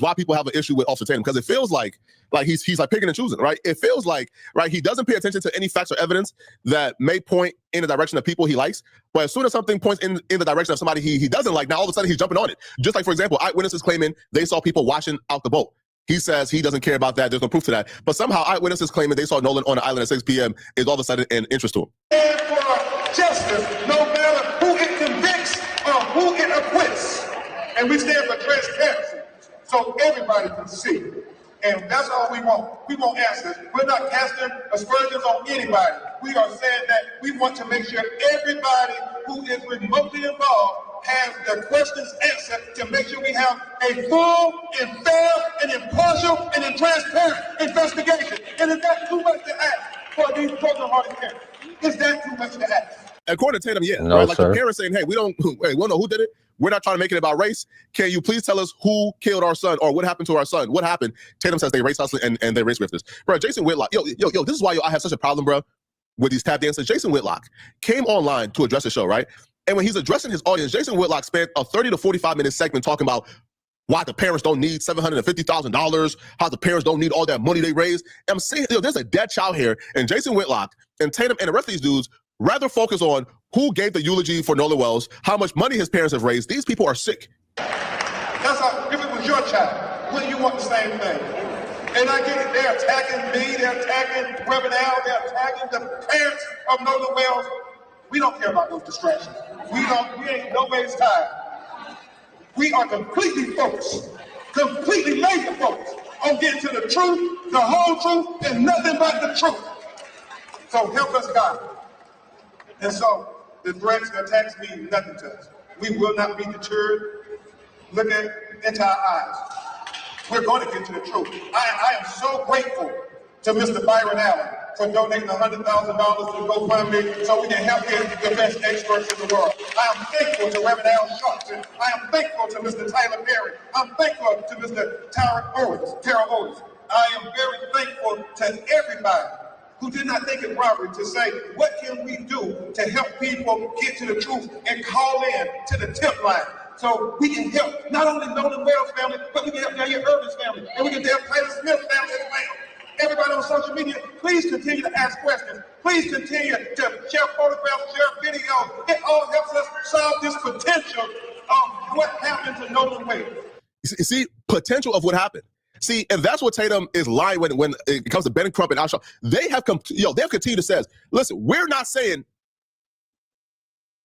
why people have an issue with Officer Tatum, because it feels like he's like picking and choosing, right? It feels like, right, he doesn't pay attention to any facts or evidence that may point in the direction of people he likes. But as soon as something points in the direction of somebody he doesn't like, now all of a sudden he's jumping on it. Just like, for example, eyewitnesses claiming they saw people washing out the boat. He says he doesn't care about that. There's no proof to that. But somehow eyewitnesses claiming they saw Nolan on the island at 6 p.m. is all of a sudden an interest to him. And for justice, no matter who it convicts or who it acquits. And we stand for transparency, so everybody can see. And that's all we want. We want answers. We're not casting aspersions on anybody. We are saying that we want to make sure everybody who is remotely involved has the questions answered to make sure we have a full and fair and impartial and transparent investigation. And is that too much to ask for these broken-hearted parents? Is that too much to ask? According to Tatum, yeah. No, right? Like sir. the parents saying, hey, we don't know who did it. We're not trying to make it about race. Can you please tell us who killed our son or what happened to our son? What happened? Tatum says they race hustling and they race grifters. Bro, Jason Whitlock, yo, this is why I have such a problem, bro, with these tap dancers. Jason Whitlock came online to address the show, right? And when he's addressing his audience, Jason Whitlock spent a 30 to 45-minute segment talking about why the parents don't need $750,000, how the parents don't need all that money they raised. And I'm saying, there's a dead child here. And Jason Whitlock and Tatum and the rest of these dudes rather focus on who gave the eulogy for Nolan Wells, how much money his parents have raised. These people are sick. That's how, if it was your child, wouldn't you want the same thing? And I get it, they're attacking me, they're attacking Reverend Al, they're attacking the parents of Nolan Wells. We don't care about those distractions. We ain't no ways tired. We are completely focused, completely laser focused on getting to the truth, the whole truth, and nothing but the truth. So help us, God. And so the threats, the attacks mean nothing to us. We will not be deterred. Look into our eyes. We're going to get to the truth. I am so grateful to Mr. Byron Allen for donating $100,000 to GoFundMe so we can help get the best experts in the world. I am thankful to Reverend Al Sharpton. I am thankful to Mr. Tyler Perry. I'm thankful to Mr. Tara Owens. I am very thankful to everybody who did not think it robbery to say, what can we do to help people get to the truth and call in to the tip line so we can help not only Nolan Wells' family, but we can help Daniel Irvin's family, and we can help Taylor Smith's family as well. Everybody on social media, please continue to ask questions. Please continue to share photographs, share videos. It all helps us solve this potential of what happened to Nolan Wells. You see, potential of what happened. See, and that's what Tatum is lying when it comes to Ben Crump and Al Sharpton. They've continued to say, listen, we're not saying.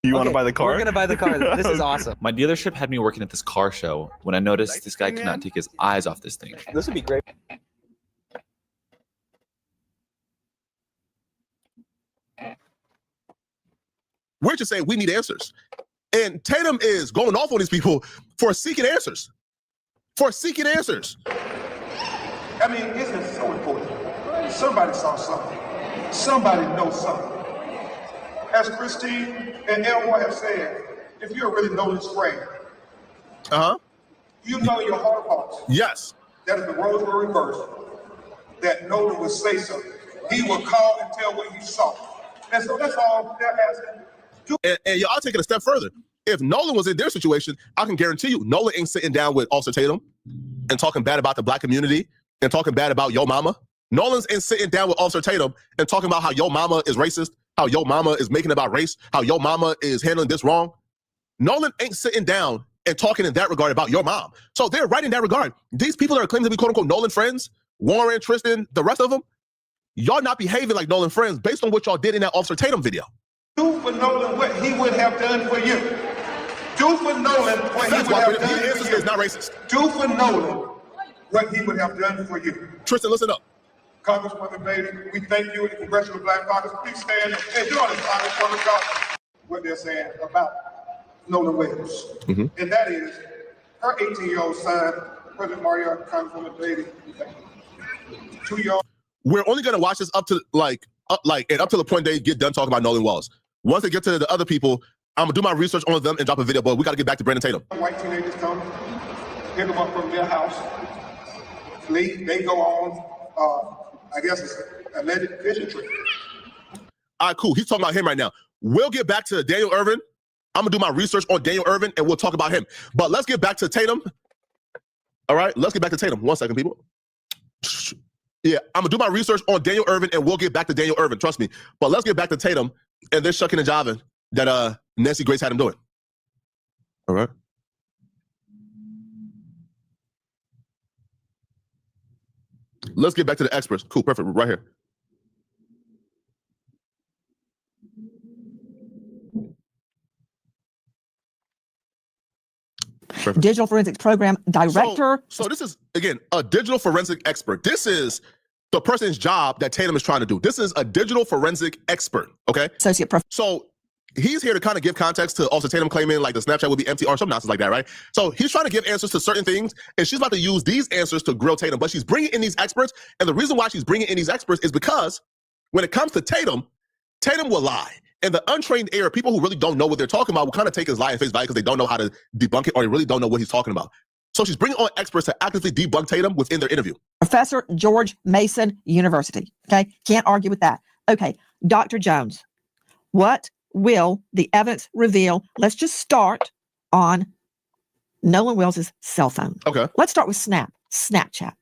You want to buy the car? We're going to buy the car. This is awesome. My dealership had me working at this car show when I noticed this guy could not take his eyes off this thing. This would be great. We're just saying we need answers. And Tatum is going off on these people for seeking answers. I mean, isn't it so important? Somebody saw something. Somebody knows something. As Christine and Elmore have said, if you're really Nolan's friend, you know in your heart of hearts, yes, that if the roles were reversed, that Nolan would say something. He would call and tell what he saw. And so that's all they're asking. And y'all take it a step further. If Nolan was in their situation, I can guarantee you, Nolan ain't sitting down with Officer Tatum and talking bad about the black community and talking bad about Yo Mama. Nolan's ain't sitting down with Officer Tatum and talking about how Yo Mama is racist, how Yo Mama is making about race, how Yo Mama is handling this wrong. Nolan ain't sitting down and talking in that regard about your mom. So they're right in that regard. These people that are claiming to be quote unquote Nolan friends, Warren, Tristan, the rest of them, y'all not behaving like Nolan friends based on what y'all did in that Officer Tatum video. Do for Nolan what he would have done for you. Do for Nolan what he would have done for you. It's not racist. Do for Nolan what he would have done for you. Tristan, listen up. Congresswoman Bailey, we thank you in the Congressional Black Caucus. Please stand and join us, Congresswoman, about what they're saying about Nolan Wells. And that is her 18-year-old son, President Mario, Congresswoman Bailey. 2-year-old. We're only gonna watch this up to up to the point they get done talking about Nolan Wells. Once they get to the other people, I'm gonna do my research on them and drop a video, but we gotta get back to Brandon Tatum. White teenagers come, pick them up from their house, leave, they go on, I guess it's an alleged fishing trip. All right, cool. He's talking about him right now. We'll get back to Daniel Irvin. I'm gonna do my research on Daniel Irvin and we'll talk about him. But let's get back to Tatum. All right, let's get back to Tatum. 1 second, people. Yeah, I'm gonna do my research on Daniel Irvin and we'll get back to Daniel Irvin, trust me. But let's get back to Tatum and this shucking and jiving that Nancy Grace had him doing. All right. Let's get back to the experts. Cool, perfect, right here. Perfect. Digital forensics program director. So this is, again, a digital forensic expert. This is the person's job that Tatum is trying to do. This is a digital forensic expert, okay? Associate professor. So he's here to kind of give context to Officer Tatum claiming like the Snapchat would be empty or some nonsense like that, right? So he's trying to give answers to certain things, and she's about to use these answers to grill Tatum, but she's bringing in these experts, and the reason why she's bringing in these experts is because when it comes to Tatum, Tatum will lie. And the untrained ear, people who really don't know what they're talking about, will kind of take his lie at face value because they don't know how to debunk it or they really don't know what he's talking about. So she's bringing on experts to actively debunk Tatum within their interview. Professor George Mason University. Okay, can't argue with that. Okay, Dr. Jones, what will the evidence reveal? Let's just start on Nolan Wells' cell phone. Okay. Let's start with Snapchat.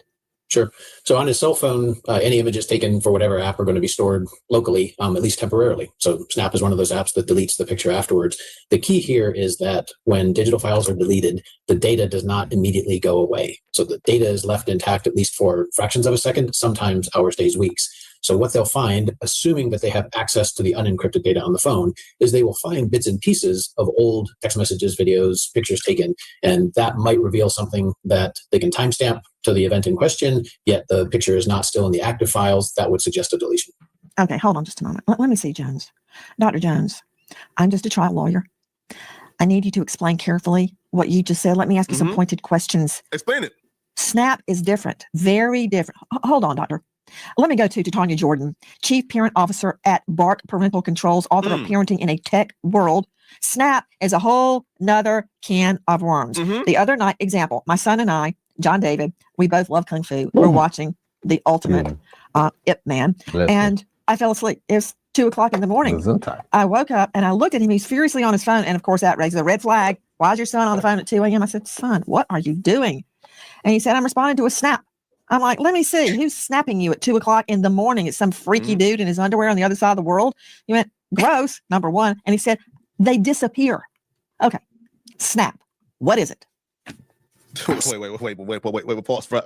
Sure. So on his cell phone, any images taken for whatever app are going to be stored locally, at least temporarily. So Snap is one of those apps that deletes the picture afterwards. The key here is that when digital files are deleted, the data does not immediately go away. So the data is left intact at least for fractions of a second, sometimes hours, days, weeks. So what they'll find, assuming that they have access to the unencrypted data on the phone, is they will find bits and pieces of old text messages, videos, pictures taken, and that might reveal something that they can timestamp to the event in question, yet the picture is not still in the active files. That would suggest a deletion. Okay, hold on just a moment. Let me see, Jones. Dr. Jones, I'm just a trial lawyer. I need you to explain carefully what you just said. Let me ask you some pointed questions. Explain it. Snap is different, very different. Hold on, doctor. Let me go to Tanya Jordan, Chief Parent Officer at Bark Parental Controls, author of Parenting in a Tech World. Snap is a whole nother can of worms. The other night, example, my son and I, John David, we both love Kung Fu. We're watching the ultimate Ip Man. And I fell asleep. It's 2 o'clock in the morning. I woke up and I looked at him. He's furiously on his phone. And of course, that raises a red flag. Why is your son on the phone at 2 a.m.? I said, son, what are you doing? And he said, I'm responding to a snap. I'm like, let me see. Who's snapping you at 2 o'clock in the morning? It's some freaky dude in his underwear on the other side of the world. He went, gross, number one. And he said, they disappear. Okay. Snap. What is it? Wait, pause, bro.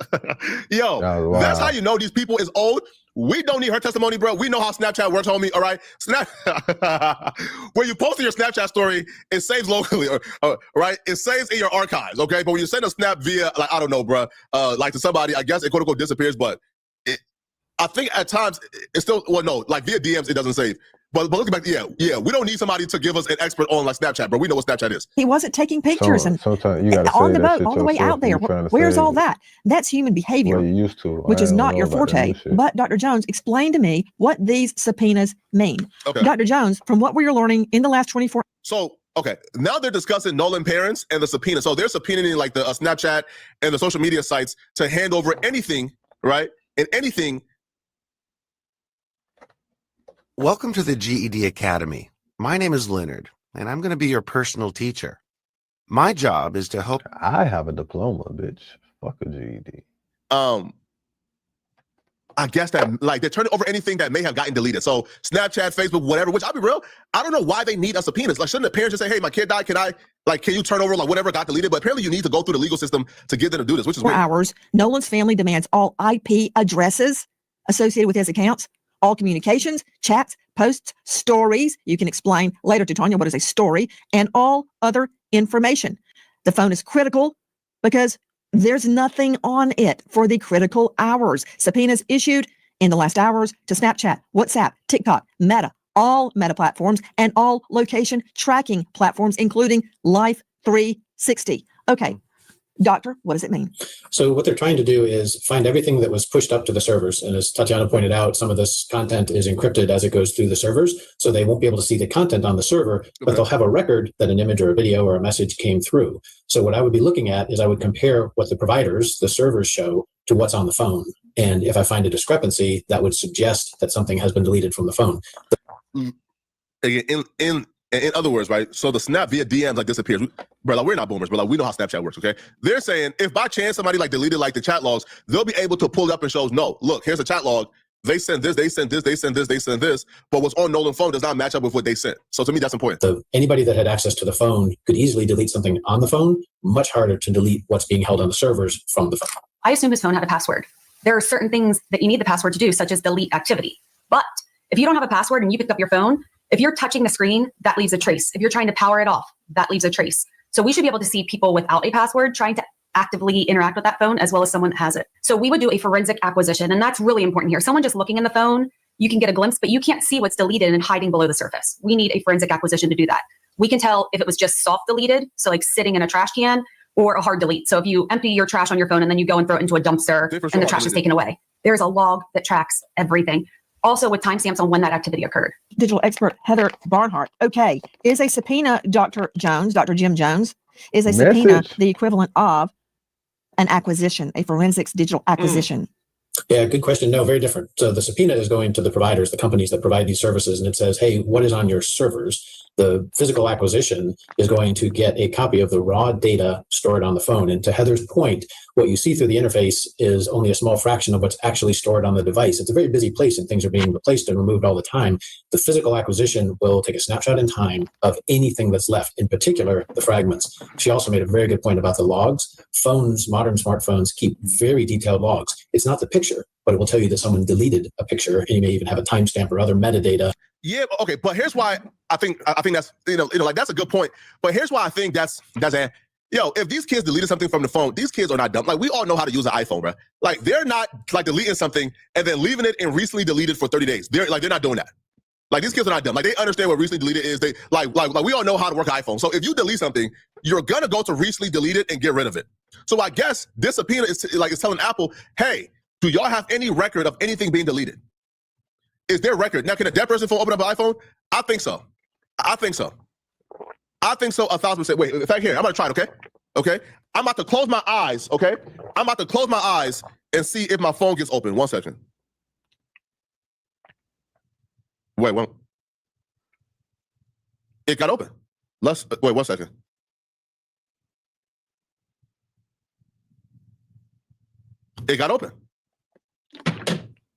Yo, that's how you know these people is old. We don't need her testimony, bro. We know how Snapchat works, homie. All right, when you post your Snapchat story, it saves locally, right? It saves in your archives, okay? But when you send a snap via, like, I don't know, bro, like to somebody, I guess it quote unquote disappears. But I think at times it's still, well, no, like via DMs, it doesn't save. But looking back, yeah, we don't need somebody to give us an expert on like Snapchat, bro. We know what Snapchat is. He wasn't taking pictures and on the boat all the way out there. Where's all that? That's human behavior, which is not your forte. But Dr. Jones, explain to me what these subpoenas mean. Okay. Dr. Jones, from what we are learning in the last 24. So, okay, now they're discussing Nolan parents and the subpoena. So they're subpoenaing like the Snapchat and the social media sites to hand over anything, right? And anything. Welcome to the GED Academy. My name is Leonard, and I'm going to be your personal teacher. My job is to help. I have a diploma, bitch. Fuck a GED. I guess that like they're turning over anything that may have gotten deleted. So Snapchat, Facebook, whatever. Which I'll be real, I don't know why they need a subpoenas. Like, shouldn't the parents just say, "Hey, my kid died. Can you turn over like whatever got deleted?" But apparently, you need to go through the legal system to get them to do this, which is for weird. hours. Nolan's family demands all IP addresses associated with his accounts. All communications, chats, posts, stories. You can explain later to Tanya what is a story, and all other information. The phone is critical because there's nothing on it for the critical hours. Subpoenas issued in the last hours to Snapchat, WhatsApp, TikTok, Meta, all Meta platforms, and all location tracking platforms, including Life 360. Okay. Doctor, what does it mean? So what they're trying to do is find everything that was pushed up to the servers. And as Tatiana pointed out, some of this content is encrypted as it goes through the servers. So they won't be able to see the content on the server, but they'll have a record that an image or a video or a message came through. So what I would be looking at is I would compare what the providers, the servers show to what's on the phone. And if I find a discrepancy, that would suggest that something has been deleted from the phone. In other words, right? So the snap via DMs like disappears. Bro, like, we're not boomers, but like we know how Snapchat works, okay? They're saying if by chance somebody like deleted like the chat logs, they'll be able to pull it up and shows, no, look, here's a chat log. They sent this, they sent this, they sent this, they sent this, but what's on Nolan's phone does not match up with what they sent. So to me, that's important. So anybody that had access to the phone could easily delete something on the phone, much harder to delete what's being held on the servers from the phone. I assume his phone had a password. There are certain things that you need the password to do, such as delete activity. But if you don't have a password and you picked up your phone, if you're touching the screen, that leaves a trace. If you're trying to power it off, that leaves a trace. So we should be able to see people without a password trying to actively interact with that phone as well as someone that has it. So we would do a forensic acquisition, and that's really important here. Someone just looking in the phone, you can get a glimpse, but you can't see what's deleted and hiding below the surface. We need a forensic acquisition to do that. We can tell if it was just soft deleted, so like sitting in a trash can, or a hard delete. So if you empty your trash on your phone and then you go and throw it into a dumpster and the trash is taken away, there's a log that tracks everything. Also with timestamps on when that activity occurred. Digital expert Heather Barnhart. Okay. Is a subpoena, Dr. Jones, Dr. Jim Jones, is a subpoena the equivalent of an acquisition, a forensics digital acquisition? Yeah, good question. No, very different. So the subpoena is going to the providers, the companies that provide these services, and it says, hey, what is on your servers? The physical acquisition is going to get a copy of the raw data stored on the phone. And to Heather's point, what you see through the interface is only a small fraction of what's actually stored on the device. It's a very busy place and things are being replaced and removed all the time. The physical acquisition will take a snapshot in time of anything that's left, in particular, the fragments. She also made a very good point about the logs. Phones, modern smartphones, keep very detailed logs. It's not the picture, but it will tell you that someone deleted a picture, and you may even have a timestamp or other metadata. Yeah, okay, but here's why I think that's like that's a good point. But here's why I think that's if these kids deleted something from the phone, these kids are not dumb. Like we all know how to use an iPhone, bro. Like they're not like deleting something and then leaving it in recently deleted for 30 days. They're not doing that. Like these kids are not dumb. Like they understand what recently deleted is. They like we all know how to work an iPhone. So if you delete something, you're gonna go to recently deleted and get rid of it. So I guess this subpoena is telling Apple, hey, Do y'all have any record of anything being deleted? Is there record? Now, can a dead person phone open up an iPhone? I think so. I think so. I think so 1,000%. Wait, in fact, here, I'm gonna try it, okay? Okay? I'm about to close my eyes, okay? I'm about to close my eyes and see if my phone gets open. 1 second. Wait, one. It got open. Wait 1 second. It got open.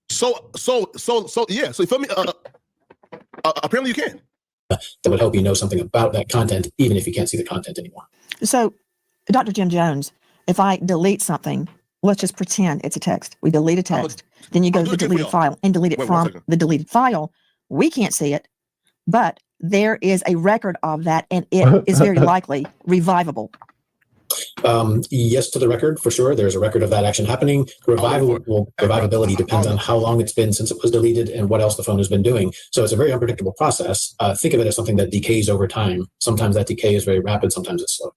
So yeah. So you feel me? Apparently you can. That would help you know something about that content, even if you can't see the content anymore. So, Dr. Jim Jones, if I delete something, let's just pretend it's a text. We delete a text. Then you go to the deleted file and delete it from the deleted file. We can't see it, but there is a record of that, and it is very likely revivable. Yes, to the record, for sure. There's a record of that action happening. Revivability depends on how long it's been since it was deleted and what else the phone has been doing. So it's a very unpredictable process. Think of it as something that decays over time. Sometimes that decay is very rapid, sometimes it's slow.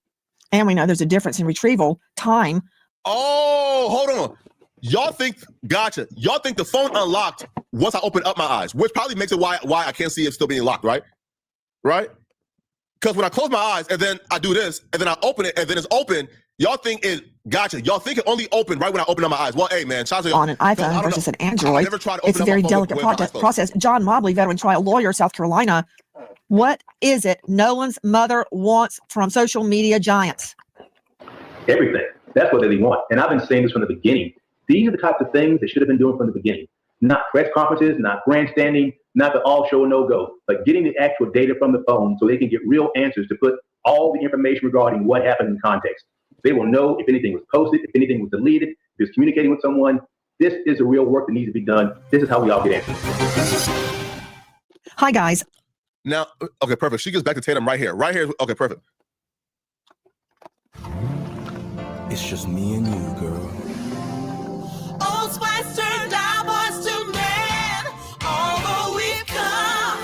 And we know there's a difference in retrieval time. Oh, hold on. Y'all think, gotcha. Y'all think the phone unlocked once I open up my eyes, which probably makes it why I can't see it still being locked, right? Right? Because when I close my eyes and then I do this and then I open it and then it's open, y'all think it, gotcha. Y'all think it only opened right when I open up my eyes. Well, hey, man. On an iPhone versus an Android, it's a very delicate process. John Mobley, veteran trial lawyer, South Carolina. What is it Nolan's mother wants from social media giants? Everything. That's what they want. And I've been saying this from the beginning. These are the types of things they should have been doing from the beginning. Not press conferences, not grandstanding, not the all show no go, but getting the actual data from the phone so they can get real answers to put all the information regarding what happened in context. They will know if anything was posted, if anything was deleted, if it's communicating with someone. This is the real work that needs to be done. This is how we all get answers. Hi, guys. Now, okay, perfect. She gets back to Tatum right here. Right here. Okay, perfect. It's just me and you, girl. Old Spice turned our boys to men, although we've come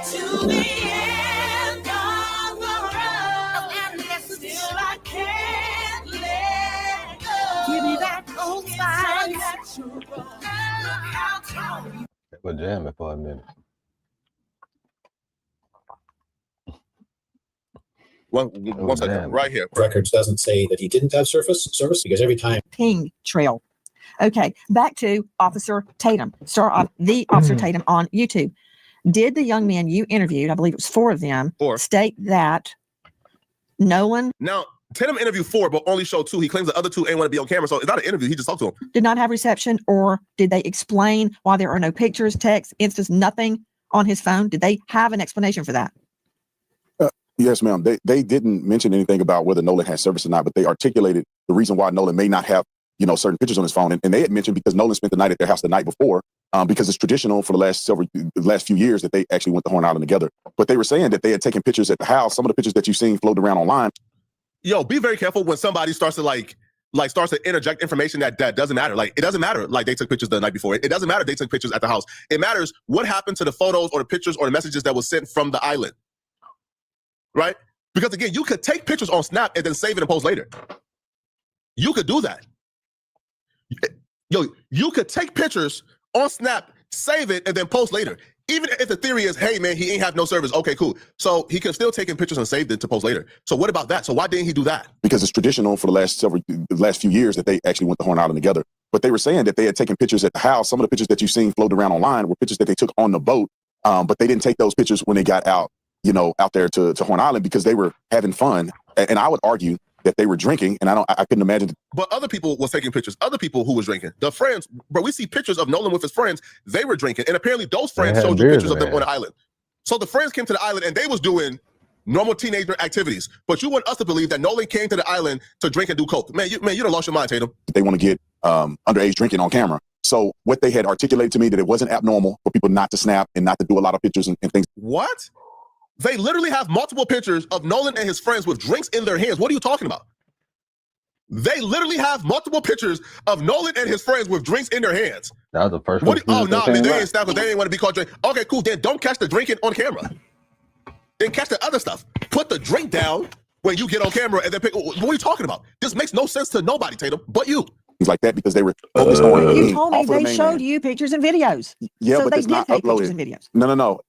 to the end of the road, and still I can't let go. Give me that Old Spice. Look how tall. We're jamming for a minute. One second, right here. Records doesn't say that he didn't have service because every time. Ping trail. Okay, back to Officer Tatum. The Officer Tatum on YouTube. Did the young men you interviewed, I believe it was 4 of them, state that Nolan Now, Tatum interviewed 4, but only showed 2. He claims the other 2 ain't want to be on camera, so it's not an interview. He just talked to him. did not have reception, or did they explain why there are no pictures, text, instance, nothing on his phone? Did they have an explanation for that? Yes, ma'am. They didn't mention anything about whether Nolan had service or not, but they articulated the reason why Nolan may not have, certain pictures on his phone. And they had mentioned because Nolan spent the night at their house the night before, because it's traditional for the last few years that they actually went to Horn Island together. But they were saying that they had taken pictures at the house. Some of the pictures that you've seen floated around online. Yo, be very careful when somebody starts to starts to interject information that doesn't matter. Like, it doesn't matter like they took pictures the night before. It doesn't matter if they took pictures at the house. It matters what happened to the photos or the pictures or the messages that was sent from the island. Right? Because again, you could take pictures on Snap and then save it and post later. You could do that. Yo, you could take pictures on Snap, save it, and then post later. Even if the theory is, hey man, he ain't have no service. Okay, cool. So he could still take pictures and save it to post later. So what about that? So why didn't he do that? Because it's traditional for the last few years that they actually went to Horn Island together. But they were saying that they had taken pictures at the house. Some of the pictures that you've seen floated around online were pictures that they took on the boat. But they didn't take those pictures when they got out there to Horn Island because they were having fun. And I would argue that they were drinking, and I couldn't imagine. But other people was taking pictures. Other people who was drinking. The friends, but we see pictures of Nolan with his friends. They were drinking, and apparently those friends showed you pictures of them on the island. So the friends came to the island, and they was doing normal teenager activities. But you want us to believe that Nolan came to the island to drink and do coke. Man, you done lost your mind, Tatum. They want to get underage drinking on camera. So what they had articulated to me that it wasn't abnormal for people not to snap and not to do a lot of pictures and things. What? They literally have multiple pictures of Nolan and his friends with drinks in their hands. What are you talking about? They literally have multiple pictures of Nolan and his friends with drinks in their hands. That was the first one. Oh, no, man, they ain't snap because they didn't want to be caught drinking. Okay, cool. Then don't catch the drinking on camera. Then catch the other stuff. Put the drink down when you get on camera and then pick. What are you talking about? This makes no sense to nobody, Tatum, but you. like that because they were focused on. You told me they showed you pictures and videos. Yeah, so but they it's did not take pictures uploaded. and videos. No.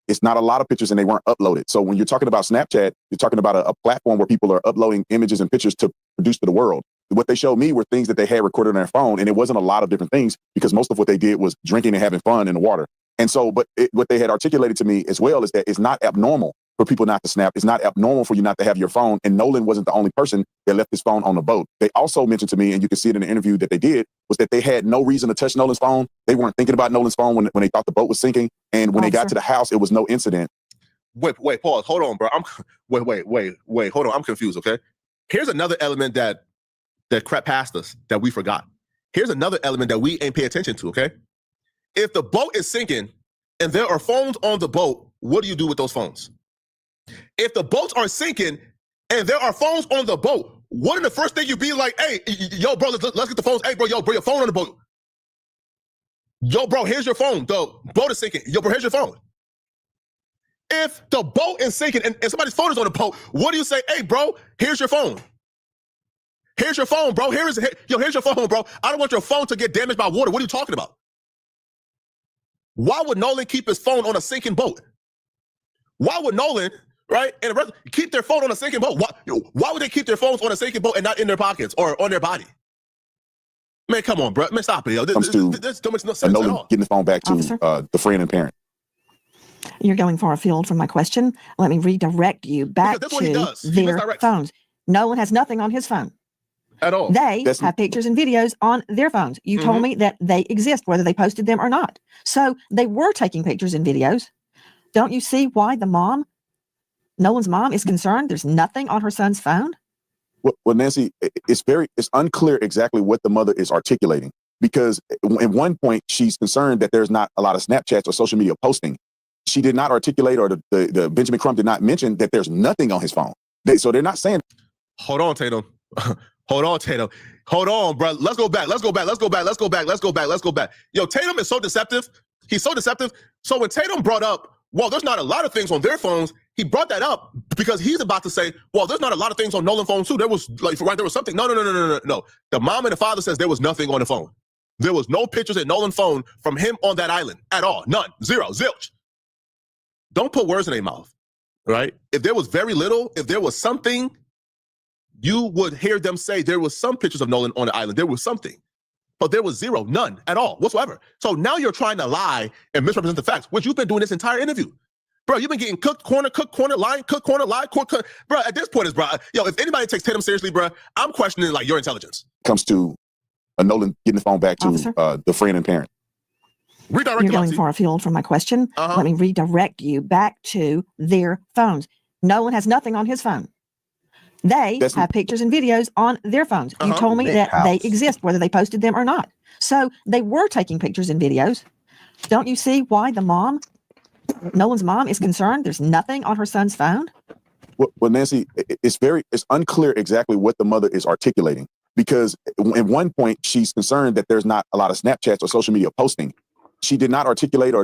It's not a lot of pictures and they weren't uploaded. So when you're talking about Snapchat, you're talking about a platform where people are uploading images and pictures to produce to the world. What they showed me were things that they had recorded on their phone, and it wasn't a lot of different things because most of what they did was drinking and having fun in the water. And so, what they had articulated to me as well is that it's not abnormal for people not to snap. It's not abnormal for you not to have your phone. And Nolan wasn't the only person that left his phone on the boat. They also mentioned to me, and you can see it in the interview that they did, was that they had no reason to touch Nolan's phone. They weren't thinking about Nolan's phone when they thought the boat was sinking. And when they got to the house, it was no incident. Wait, pause. Hold on, bro. Wait. Hold on. I'm confused, okay? Here's another element that crept past us that we forgot. Here's another element that we ain't pay attention to, okay? If the boat is sinking and there are phones on the boat, what do you do with those phones? If the boats are sinking and there are phones on the boat, wouldn't the first thing you be like, hey, yo, bro, let's get the phones. Hey, bro, yo, bring your phone on the boat. Yo, bro, here's your phone. The boat is sinking. Yo, bro, here's your phone. If the boat is sinking and somebody's phone is on the boat, what do you say? Hey, bro, here's your phone. Here's your phone, bro. Here's your phone, bro. I don't want your phone to get damaged by water. What are you talking about? Why would Nolan keep his phone on a sinking boat? Why would Nolan, right, and the rest keep their phone on a sinking boat? Why would they keep their phones on a sinking boat and not in their pockets or on their body? Man, come on, bro. Man, stop it, yo. This don't make no sense at Nolan all. getting the phone back to the friend and parent. You're going far afield from my question. Let me redirect you back to their phones. Nolan has nothing on his phone. At all. They have pictures and videos on their phones. You told me that they exist, whether they posted them or not. So they were taking pictures and videos. Don't you see why Nolan's mom is concerned there's nothing on her son's phone? Well, Nancy, it's unclear exactly what the mother is articulating because at one point she's concerned that there's not a lot of Snapchats or social media posting. She did not articulate, or the Benjamin Crump did not mention that there's nothing on his phone. So they're not saying. Hold on, Tatum. Hold on, Tatum. Hold on, bro. Let's go back. Yo, Tatum is so deceptive. He's so deceptive. So when Tatum brought up, well, there's not a lot of things on their phones, he brought that up because he's about to say, well, there's not a lot of things on Nolan's phone too. There was something. No. The mom and the father says there was nothing on the phone. There was no pictures in Nolan's phone from him on that island at all. None. Zero. Zilch. Don't put words in their mouth, right? If there was very little, if there was something, you would hear them say there was some pictures of Nolan on the island. There was something. But there was zero, none at all whatsoever. So now you're trying to lie and misrepresent the facts, which you've been doing this entire interview. Bro, you've been getting cooked corner, lie, cook corner, lie, cook. Bro, at this point is, bro, yo, if anybody takes Tatum seriously, bro, I'm questioning like your intelligence. Comes to Nolan getting the phone back to the friend and parent. You're going far afield from my question. Let me redirect you back to their phones. Nolan has nothing on his phone. They have pictures and videos on their phones. You told me that they exist, whether they posted them or not. So they were taking pictures and videos. Don't you see why Nolan's mom is concerned there's nothing on her son's phone? Well, Nancy, it's unclear exactly what the mother is articulating because at one point she's concerned that there's not a lot of Snapchats or social media posting. She did not articulate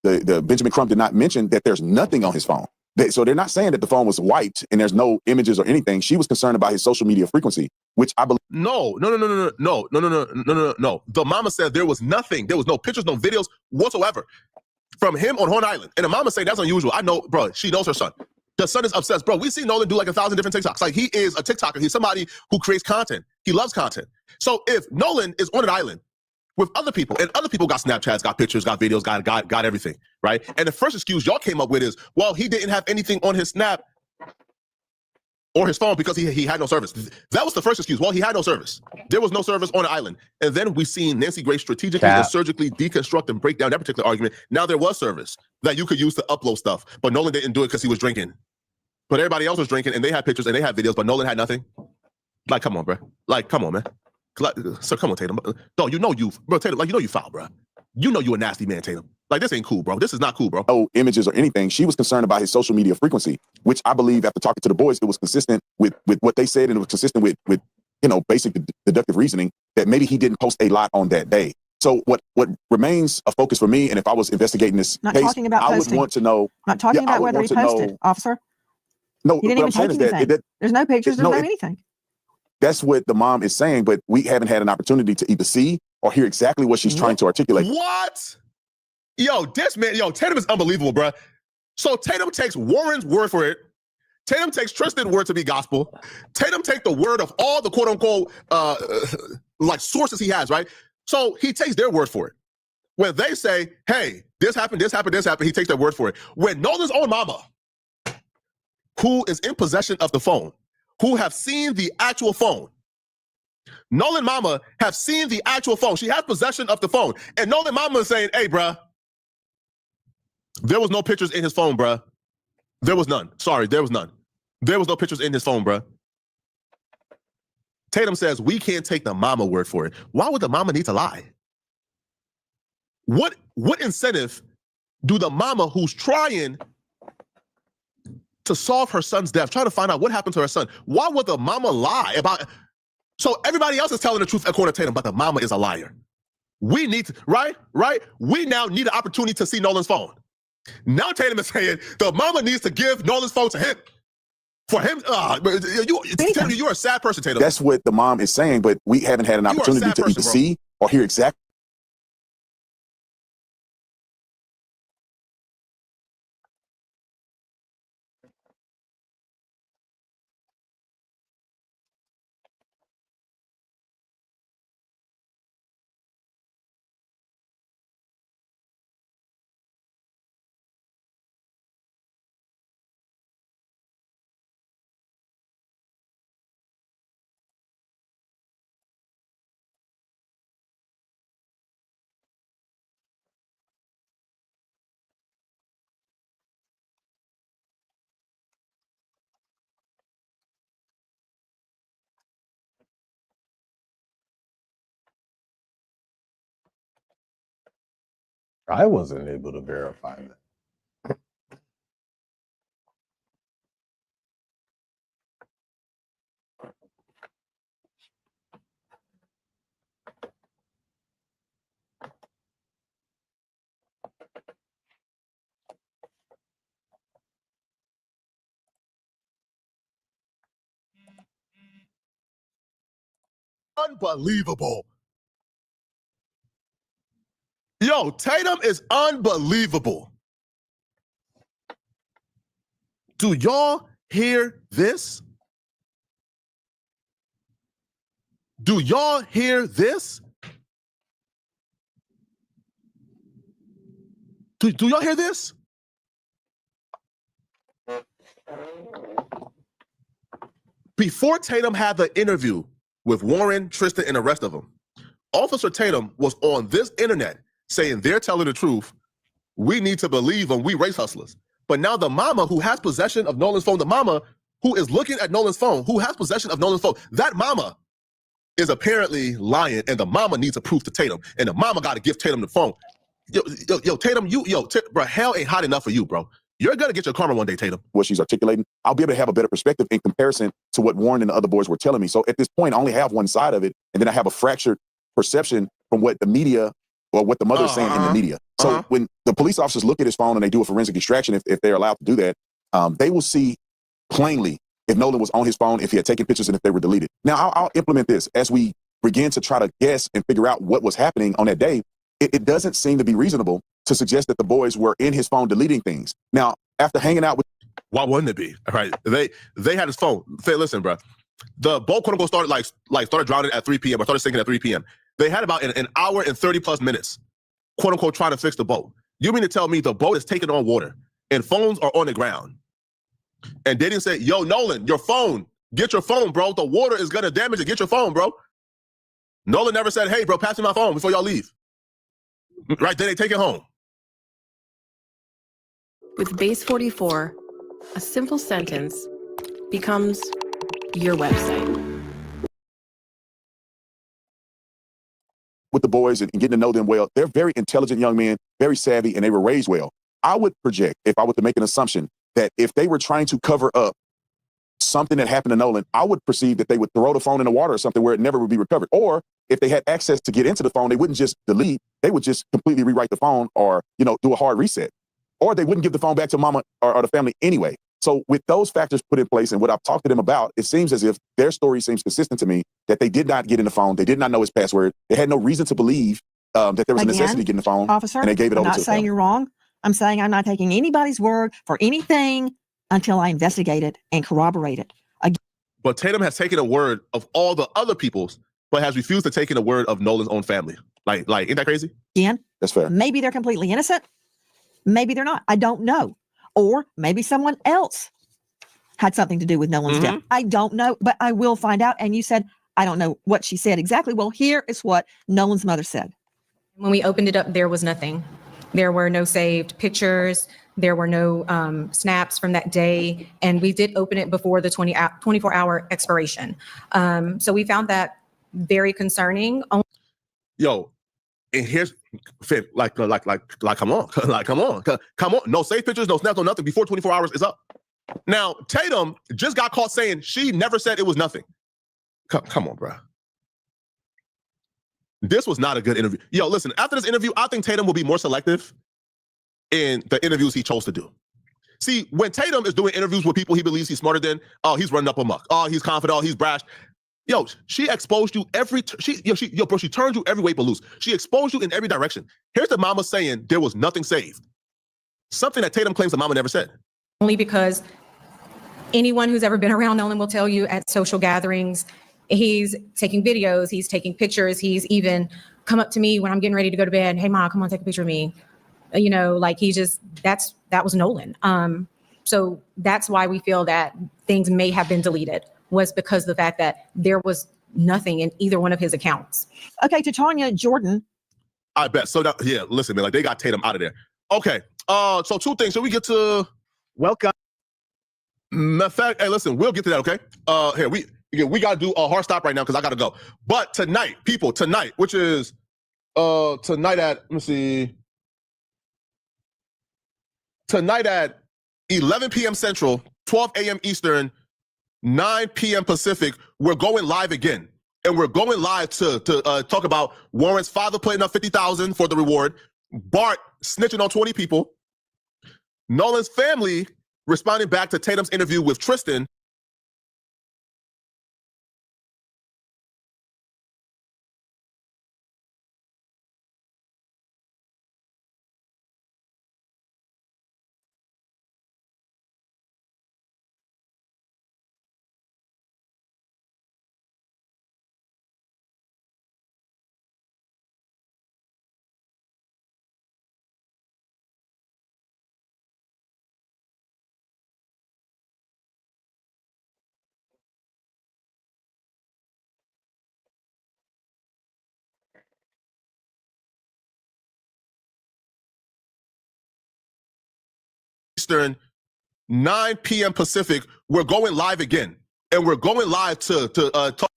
the Benjamin Crump did not mention that there's nothing on his phone. So they're not saying that the phone was wiped and there's no images or anything. She was concerned about his social media frequency, which I believe. No. The mama said there was nothing. There was no pictures, no videos whatsoever from him on Horn Island. And the mama said that's unusual. I know, bro, she knows her son. The son is obsessed. Bro, we see Nolan do like 1,000 different TikToks. Like he is a TikToker. He's somebody who creates content. He loves content. So if Nolan is on an island with other people, and other people got Snapchats, got pictures, got videos, got everything, right? And the first excuse y'all came up with is, well, he didn't have anything on his Snap or his phone because he had no service. That was the first excuse. Well, he had no service. There was no service on the island. And then we seen Nancy Grace strategically and surgically deconstruct and break down that particular argument. Now there was service that you could use to upload stuff, but Nolan didn't do it because he was drinking. But everybody else was drinking and they had pictures and they had videos, but Nolan had nothing. Like, come on, bro. Like, come on, man. So come on, Tatum. No, Tatum, like, you foul, bro. You know you a nasty man, Tatum. Like, this ain't cool, bro. This is not cool, bro. No images or anything. She was concerned about his social media frequency, which I believe after talking to the boys, it was consistent with what they said, and it was consistent with basic deductive reasoning that maybe he didn't post a lot on that day. So what remains a focus for me, and if I was investigating this Not case, talking about I posting. would want to know. Not talking I about would whether he want to posted, know- officer. No, He didn't what even I'm saying take is anything. that There's no pictures. There's no, no it- anything. that's what the mom is saying, but we haven't had an opportunity to either see or hear exactly what she's trying to articulate. What? Yo, this man, Tatum is unbelievable, bruh. So Tatum takes Warren's word for it. Tatum takes Tristan's word to be gospel. Tatum takes the word of all the quote unquote like sources he has, right? So he takes their word for it. When they say, hey, this happened, this happened, this happened, he takes their word for it. When Nolan's own mama, who is in possession of the phone, who have seen the actual phone, Nolan mama have seen the actual phone. She has possession of the phone. And Nolan mama is saying, hey, bruh, there was no pictures in his phone, bruh. There was none. Sorry, there was none. There was no pictures in his phone, bruh. Tatum says, we can't take the mama word for it. Why would the mama need to lie? What incentive do the mama who's trying to solve her son's death, trying to find out what happened to her son, why would the mama lie about? So everybody else is telling the truth according to Tatum, but the mama is a liar. We need to, right? We now need an opportunity to see Nolan's phone. Now Tatum is saying the mama needs to give Nolan's phone to him. For him, Tatum, you're a sad person, Tatum. That's what the mom is saying, but we haven't had an opportunity to either see or hear exactly. I wasn't able to verify that. Unbelievable. Yo, Tatum is unbelievable. Do y'all hear this? Do y'all hear this? Do y'all hear this? Before Tatum had the interview with Warren, Tristan, and the rest of them, Officer Tatum was on this internet saying they're telling the truth. We need to believe them. We race hustlers. But now the mama who has possession of Nolan's phone, the mama who is looking at Nolan's phone, who has possession of Nolan's phone, that mama is apparently lying, and the mama needs a proof to Tatum, and the mama got to give Tatum the phone. Yo, Tatum, bro, hell ain't hot enough for you, bro. You're gonna get your karma one day, Tatum. What she's articulating, I'll be able to have a better perspective in comparison to what Warren and the other boys were telling me. So at this point, I only have one side of it, and then I have a fractured perception from what the media or what the mother is saying in the media. So when the police officers look at his phone and they do a forensic extraction, if they're allowed to do that, they will see plainly if Nolan was on his phone, if he had taken pictures, and if they were deleted. Now, I'll implement this as we begin to try to guess and figure out what was happening on that day. It doesn't seem to be reasonable to suggest that the boys were in his phone deleting things. Now, after hanging out with... Why wouldn't it be? All right, they had his phone. Say, listen, bro, the boat quote unquote started drowning at 3 p.m. or started sinking at 3 p.m. They had about an hour and 30 plus minutes, quote unquote, trying to fix the boat. You mean to tell me the boat is taking on water and phones are on the ground? And they didn't say, yo, Nolan, your phone, get your phone, bro. The water is gonna damage it. Get your phone, bro. Nolan never said, hey, bro, pass me my phone before y'all leave. Right, then they take it home. With Base 44, a simple sentence becomes your website. With the boys and getting to know them well, they're very intelligent young men, very savvy, and they were raised well. I would project, if I were to make an assumption, that if they were trying to cover up something that happened to Nolan, I would perceive that they would throw the phone in the water or something where it never would be recovered. Or if they had access to get into the phone, they wouldn't just delete, they would just completely rewrite the phone or, you know, do a hard reset. Or they wouldn't give the phone back to mama or the family anyway. So with those factors put in place and what I've talked to them about, it seems as if their story seems consistent to me, that they did not get in the phone. They did not know his password. They had no reason to believe that there was a necessity to get in the phone. Officer, and they gave it I'm over not to the saying family. you're wrong. I'm saying I'm not taking anybody's word for anything until I investigate it and corroborate it. But Tatum has taken a word of all the other people's, but has refused to take in a word of Nolan's own family. Like, isn't that crazy? Again, that's fair. Maybe they're completely innocent. Maybe they're not. I don't know. Or maybe someone else had something to do with Nolan's death. I don't know, but I will find out. And you said, I don't know what she said exactly. Well, here is what Nolan's mother said. When we opened it up, there was nothing. There were no saved pictures. There were no snaps from that day. And we did open it before the 24-hour expiration. So we found that very concerning. Yo, and here's, come on, come on. No saved pictures, no snaps, no nothing before 24 hours is up. Now, Tatum just got caught saying she never said it was nothing. Come on, bro. This was not a good interview. Yo, listen, after this interview, I think Tatum will be more selective in the interviews he chose to do. See, when Tatum is doing interviews with people he believes he's smarter than, oh, he's running up amok. Oh, he's confident. Oh, he's brash. Yo, she exposed you she turned you every way but loose. She exposed you in every direction. Here's the mama saying there was nothing saved. Something that Tatum claims the mama never said. Only because anyone who's ever been around Nolan will tell you at social gatherings, he's taking videos, he's taking pictures, he's even come up to me when I'm getting ready to go to bed. Hey, Ma, come on, take a picture of me. You know, like that was Nolan. So that's why we feel that things may have been deleted, was because of the fact that there was nothing in either one of his accounts. Okay, to Tanya Jordan. I bet. So now, yeah, listen, man, like they got Tatum out of there. Okay, so two things. So we get to welcome. Matter of fact, hey, listen, we'll get to that, okay? Here, we got to do a hard stop right now because I got to go. But tonight, people, which is tonight at, let me see. Tonight at 11 p.m. Central, 12 a.m. Eastern, 9 p.m. Pacific, we're going live again. And we're going live to talk about Warren's father putting up $50,000 for the reward, Bart snitching on 20 people, Nolan's family responding back to Tatum's interview with Tristan, Eastern, 9 p.m. Pacific, we're going live again. And we're going live to talk.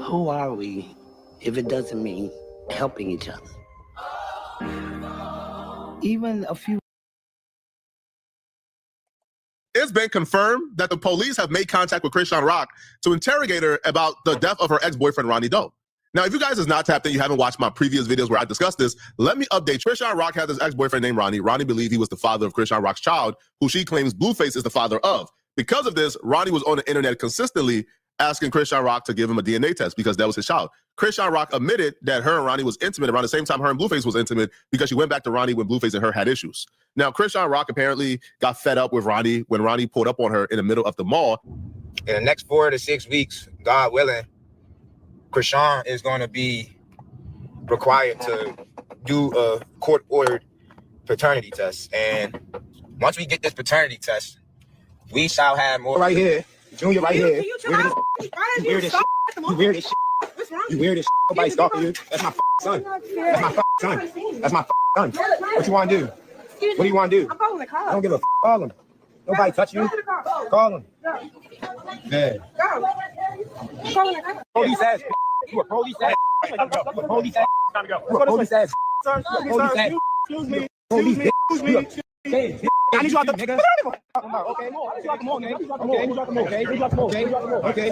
Who are we if it doesn't mean helping each other. Even a few. It's been confirmed that the police have made contact with Chrisean Rock to interrogate her about the death of her ex-boyfriend, Ronnie Doe. Now, if you guys is not tapped in, you haven't watched my previous videos where I discussed this, let me update. Chrisean Rock had this ex-boyfriend named Ronnie. Ronnie believed he was the father of Chrisean Rock's child, who she claims Blueface is the father of. Because of this, Ronnie was on the internet consistently asking Chrisean Rock to give him a DNA test because that was his child. Chrisean Rock admitted that her and Ronnie was intimate around the same time her and Blueface was intimate because she went back to Ronnie when Blueface and her had issues. Now, Chrisean Rock apparently got fed up with Ronnie when Ronnie pulled up on her in the middle of the mall. In the next 4 to 6 weeks, God willing, Chrisean is going to be required to do a court-ordered paternity test. And once we get this paternity test, we shall have more. Right here. Junior right here. You weird as shit. You weird as shit. You weird as shit. Nobody stalking you. That's my son. That's my son. That's my son. What you want to do? What do you want to do? I'm calling the car. I don't give a call him. Nobody touch you. Call him. Yeah. Police ass. You a police ass. You a police ass. You a police ass. Excuse me. Excuse me. I need you out the nigga. Okay, come on, man. Okay.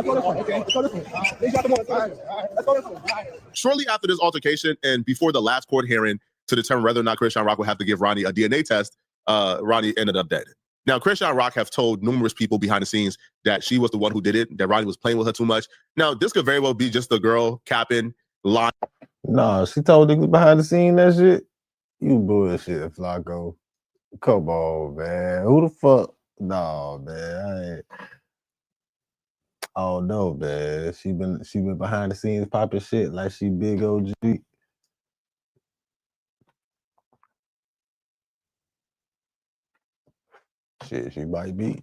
Shortly after this altercation and before the last court hearing to determine whether or not Chrisean Rock would have to give Ronnie a DNA test, Ronnie ended up dead. Now, Chrisean Rock have told numerous people behind the scenes that she was the one who did it, that Ronnie was playing with her too much. Now, this could very well be just the girl capping, lying. No, she told niggas behind the scene that shit. You bullshit, Flacco. Come on, man. Who the fuck? No, man. I don't know, man. She been behind the scenes popping shit like she big OG. Shit, she might be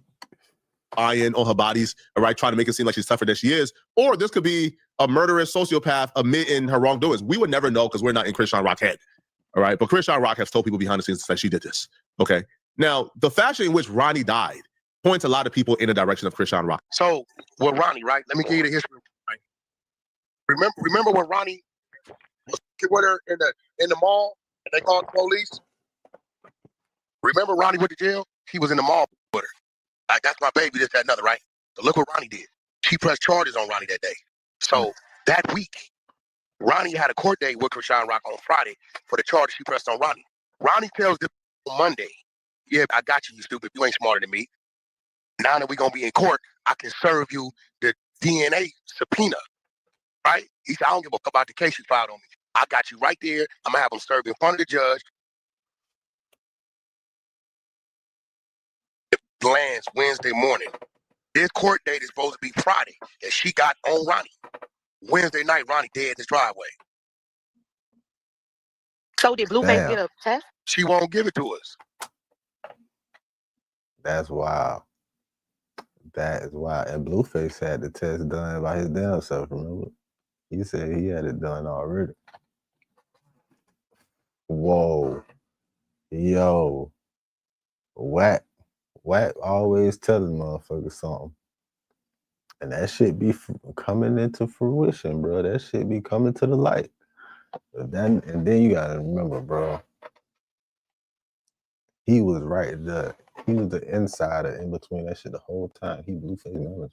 Iron on her bodies, all right, trying to make it seem like she's tougher than she is. Or this could be a murderous sociopath admitting her wrongdoings. We would never know because we're not in Chrisean Rock's head, all right? But Chrisean Rock has told people behind the scenes that she did this, okay? Now, the fashion in which Ronnie died points a lot of people in the direction of Chrisean Rock. So, with Ronnie, right? Let me give you the history. Right? Remember when Ronnie was with her in the mall and they called the police? Remember Ronnie went to jail? He was in the mall with her. Like, that's my baby, this, that, another, right? So look what Ronnie did. She pressed charges on Ronnie that day. So that week, Ronnie had a court date with Chrisean Rock on Friday for the charges she pressed on Ronnie. Ronnie tells them on Monday, yeah, I got you, you stupid. You ain't smarter than me. Now that we're going to be in court, I can serve you the DNA subpoena, right? He said, I don't give a fuck about the case you filed on me. I got you right there. I'm going to have him served in front of the judge. It lands Wednesday morning. This court date is supposed to be Friday, and she got on Ronnie. Wednesday night, Ronnie dead in his driveway. So did Blueface get a test? She won't give it to us. That's wild. That is wild. And Blueface had the test done by his damn self, remember? He said he had it done already. Whoa. Yo. Whack always telling motherfuckers something. And that shit be coming into fruition, bro. That shit be coming to the light. And then you gotta remember, bro. He was right there. He was the insider in between that shit the whole time. He Blueface knows.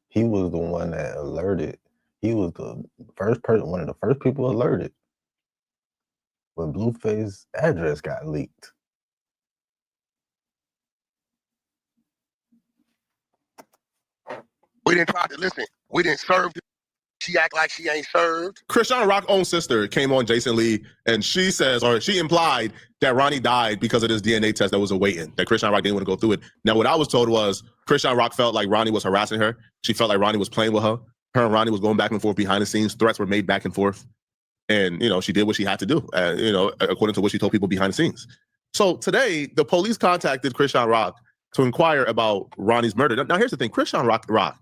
He was the one that alerted. He was the first person, one of the first people alerted when Blueface's address got leaked. We didn't try to listen. We didn't serve. She act like she ain't served. Chrisean Rock's own sister came on Jason Lee, and she says, or she implied that Ronnie died because of this DNA test that was awaiting, that Chrisean Rock didn't want to go through it. Now, what I was told was Chrisean Rock felt like Ronnie was harassing her. She felt like Ronnie was playing with her. Her and Ronnie was going back and forth behind the scenes. Threats were made back and forth. And, you know, she did what she had to do, you know, according to what she told people behind the scenes. So today, the police contacted Chrisean Rock to inquire about Ronnie's murder. Now, here's the thing. Chrisean Rock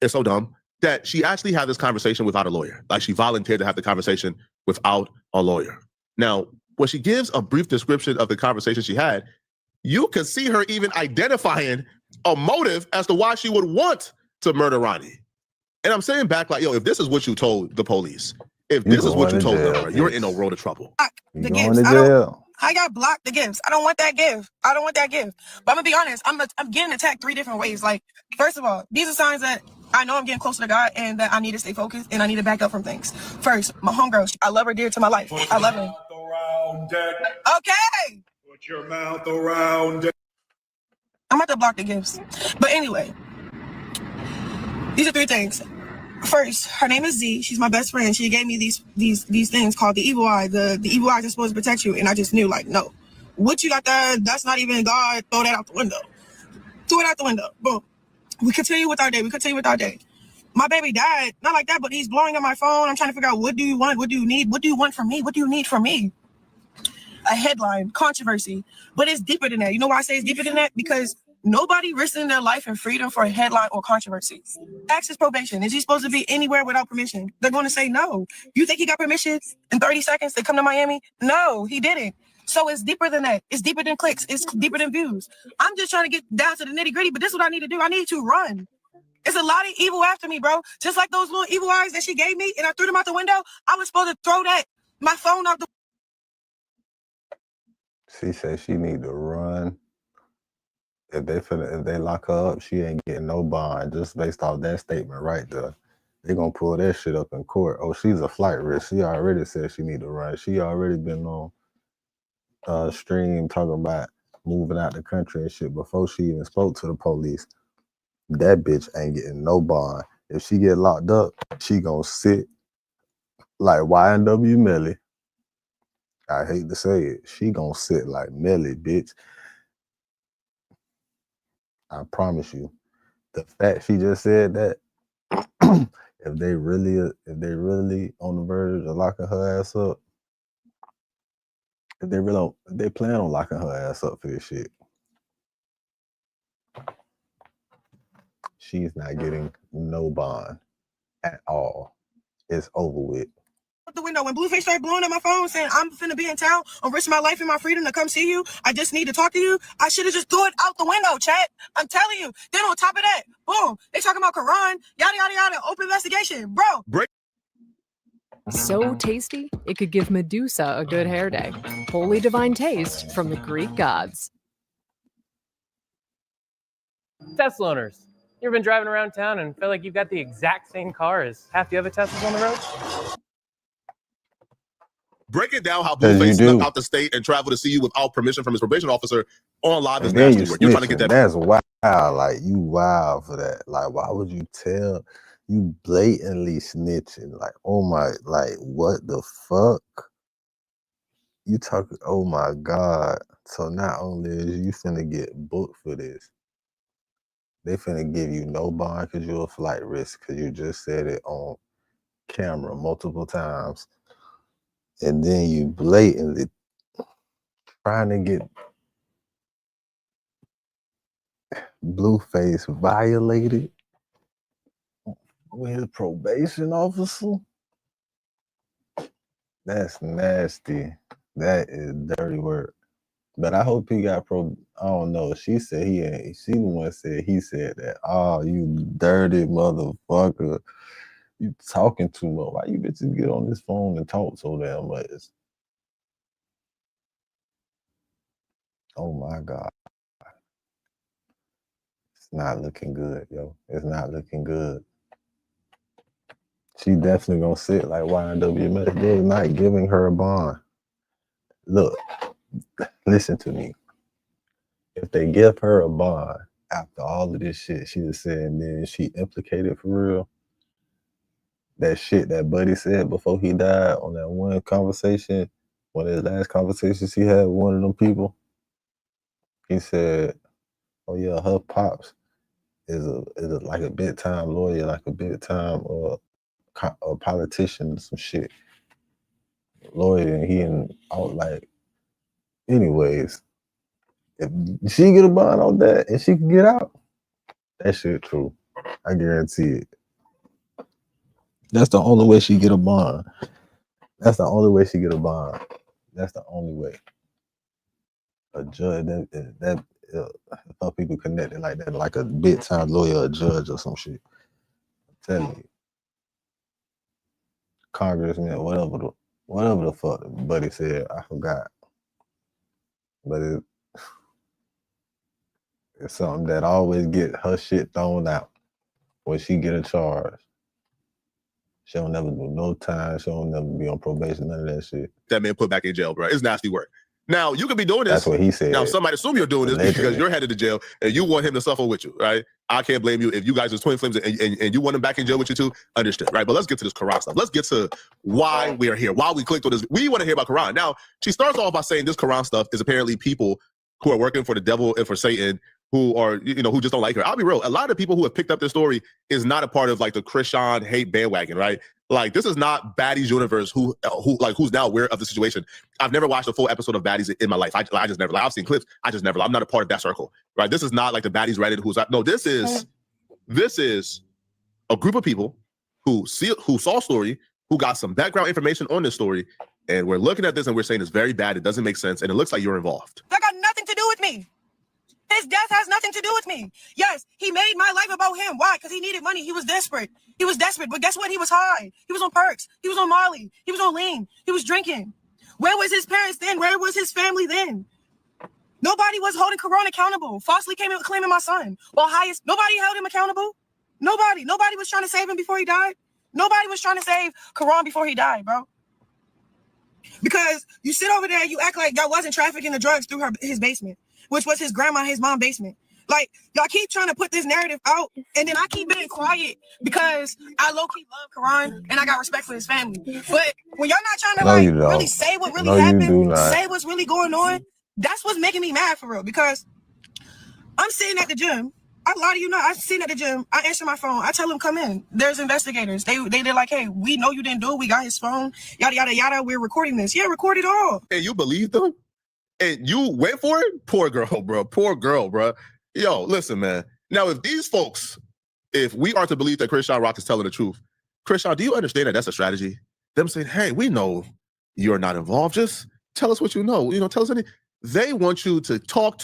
is so dumb that she actually had this conversation without a lawyer. Like, she volunteered to have the conversation without a lawyer. Now, when she gives a brief description of the conversation she had, you can see her even identifying a motive as to why she would want to murder Ronnie. And I'm saying back like, yo, if this is what you told the police, if this is what you told them, bro, you're in a world of trouble. The gifts. I got blocked the gifts. I don't want that gift. I don't want that gift. But I'm gonna be honest. I'm getting attacked 3 different ways. Like, first of all, these are signs that I know I'm getting closer to God and that I need to stay focused and I need to back up from things. First, my homegirl, I love her dear to my life. I love her. Okay. Put your mouth around it. I'm about to block the gifts. But anyway, these are 3 things. First, her name is Z. She's my best friend. She gave me these things called the evil eye. The evil eyes are supposed to protect you. And I just knew, like, no. What you got there, that's not even God. Throw that out the window. Throw it out the window. Boom. We continue with our day. My baby died. Not like that, but he's blowing up my phone. I'm trying to figure out, what do you want? What do you need? What do you want from me? What do you need from me? A headline, controversy. But it's deeper than that. You know why I say it's deeper than that? Because nobody risking their life and freedom for a headline or controversy. Ask his probation. Is he supposed to be anywhere without permission? They're going to say no. You think he got permission in 30 seconds to come to Miami? No, he didn't. So it's deeper than that. It's deeper than clicks. It's deeper than views. I'm just trying to get down to the nitty gritty, but this is what I need to do. I need to run. It's a lot of evil after me, bro. Just like those little evil eyes that she gave me and I threw them out the window. I was supposed to throw my phone out the She said she need to run. If they lock her up, she ain't getting no bond. Just based off that statement right there. They gonna pull that shit up in court. Oh, she's a flight risk. She already said she need to run. She already been on stream talking about moving out the country and shit before she even spoke to the police. That bitch ain't getting no bond. If she get locked up, she gonna sit like YNW Melly. I hate to say it. She gonna sit like Melly, bitch. I promise you. The fact she just said that, if they really on the verge of locking her ass up, if they plan on locking her ass up for this shit, she's not getting no bond at all. It's over with. the window. When Blueface started blowing up my phone saying, I'm finna be in town, I'm risking my life and my freedom to come see you, I just need to talk to you, I should have just threw it out the window, chat. I'm telling you. Then on top of that, boom, they talking about Quran, yada, yada, yada, open investigation. Bro. Break. So tasty, it could give Medusa a good hair day. Wholly divine taste from the Greek gods. Tesla owners, you ever been driving around town and feel like you've got the exact same car as half the other Teslas on the road? Break it down how Blueface snuck out the state and traveled to see you without permission from his probation officer on live is nasty work. You're trying to get that. That's wild. Like, you wild for that. Like, why would you tell? You blatantly snitching. Like, oh my, like, what the fuck? You talking, oh my God. So not only is you finna get booked for this, they finna give you no bond because you're a flight risk because you just said it on camera multiple times. And then you blatantly trying to get Blueface violated with his probation officer. That's nasty. That is dirty work. But I hope he got I don't know. She said he ain't. She the one said he said that. Oh, you dirty motherfucker. You talking too much. Why you bitches get on this phone and talk so damn much? Oh my God. It's not looking good, yo. It's not looking good. She definitely gonna sit like YNW. They're not giving her a bond. Look, listen to me. If they give her a bond after all of this shit she just said, and then she implicated for real, that shit that Buddy said before he died on that one conversation, one of his last conversations he had with one of them people, he said, oh yeah, her pops is like a big time lawyer, like a big time a politician, some shit. Lawyer, and he and all like, anyways, if she get a bond on that and she can get out, that shit true. I guarantee it. That's the only way she get a bond. That's the only way she get a bond. That's the only way. A judge, that thought people connected like that, like a big time lawyer, a judge or some shit. I'm telling you. congressman, whatever the fuck buddy said, I forgot. But it's something that always get her shit thrown out when she get a charge. She don't never do no time. She don't never be on probation, none of that shit. That man put back in jail, bro. It's nasty work. Now, you could be doing this. That's what he said. Now, somebody assume you're doing this because you're headed to jail and you want him to suffer with you, right? I can't blame you. If you guys are twin flames and you want him back in jail with you too, understood, right? But let's get to this Quran stuff. Let's get to why we are here, why we clicked on this. We want to hear about Quran. Now, she starts off by saying this Quran stuff is apparently people who are working for the devil and for Satan who are, who just don't like her. I'll be real. A lot of people who have picked up this story is not a part of like the Chrisean hate bandwagon, right? Like, this is not Baddies universe who's now aware of the situation. I've never watched a full episode of Baddies in my life. I just never, I've seen clips. I just never, I'm not a part of that circle, right? This is not like the Baddies Reddit no, this is a group of people who saw a story, who got some background information on this story, and we're looking at this and we're saying it's very bad. It doesn't make sense. And it looks like you're involved. That got nothing to do with me. His death has nothing to do with me. Yes, he made my life about him. Why? Because he needed money. He was desperate. He was desperate. But guess what? He was high. He was on perks. He was on Molly. He was on lean. He was drinking. Where was his parents then? Where was his family then? Nobody was holding Quran accountable. Falsely claiming my son. Well, nobody held him accountable. Nobody. Nobody was trying to save him before he died. Nobody was trying to save Quran before he died, bro. Because you sit over there, you act like y'all wasn't trafficking the drugs through his basement, which was his grandma, his mom's basement. Like, y'all keep trying to put this narrative out, and then I keep being quiet because I low-key love Quran, and I got respect for his family. But when y'all not trying to, really say what really happened, say what's really going on, that's what's making me mad for real, because I'm sitting at the gym. I lie to you not. I'm sitting at the gym. I answer my phone. I tell them, come in. There's investigators. They're like, hey, we know you didn't do it. We got his phone. Yada, yada, yada. We're recording this. Yeah, record it all. And you believe them? And you went for it? Poor girl, bro. Poor girl, bro. Yo, listen, man. Now, if these folks, if we are to believe that Chrisean Rock is telling the truth, Chrisean, do you understand that that's a strategy? Them saying, hey, we know you're not involved. Just tell us what you know. Tell us anything. They want you to talk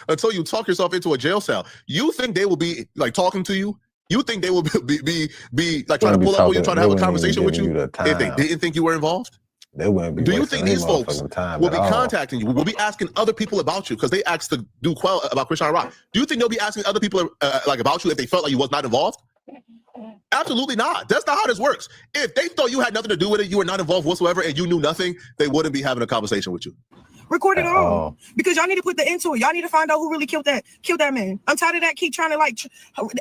until you talk yourself into a jail cell. You think they will be like talking to you? You think they will be like trying to pull up on you, trying to have a conversation with you if they didn't think you were involved? They wouldn't be. Do you think these folks will be contacting you? Will be asking other people about you because they asked to do quell about Chrisean Rock? Do you think they'll be asking other people like about you if they felt like you was not involved? Absolutely not. That's not how this works. If they thought you had nothing to do with it, you were not involved whatsoever, and you knew nothing, they wouldn't be having a conversation with you. Record it all. Because y'all need to put the into it. Y'all need to find out who really killed that man. I'm tired of that. Keep trying to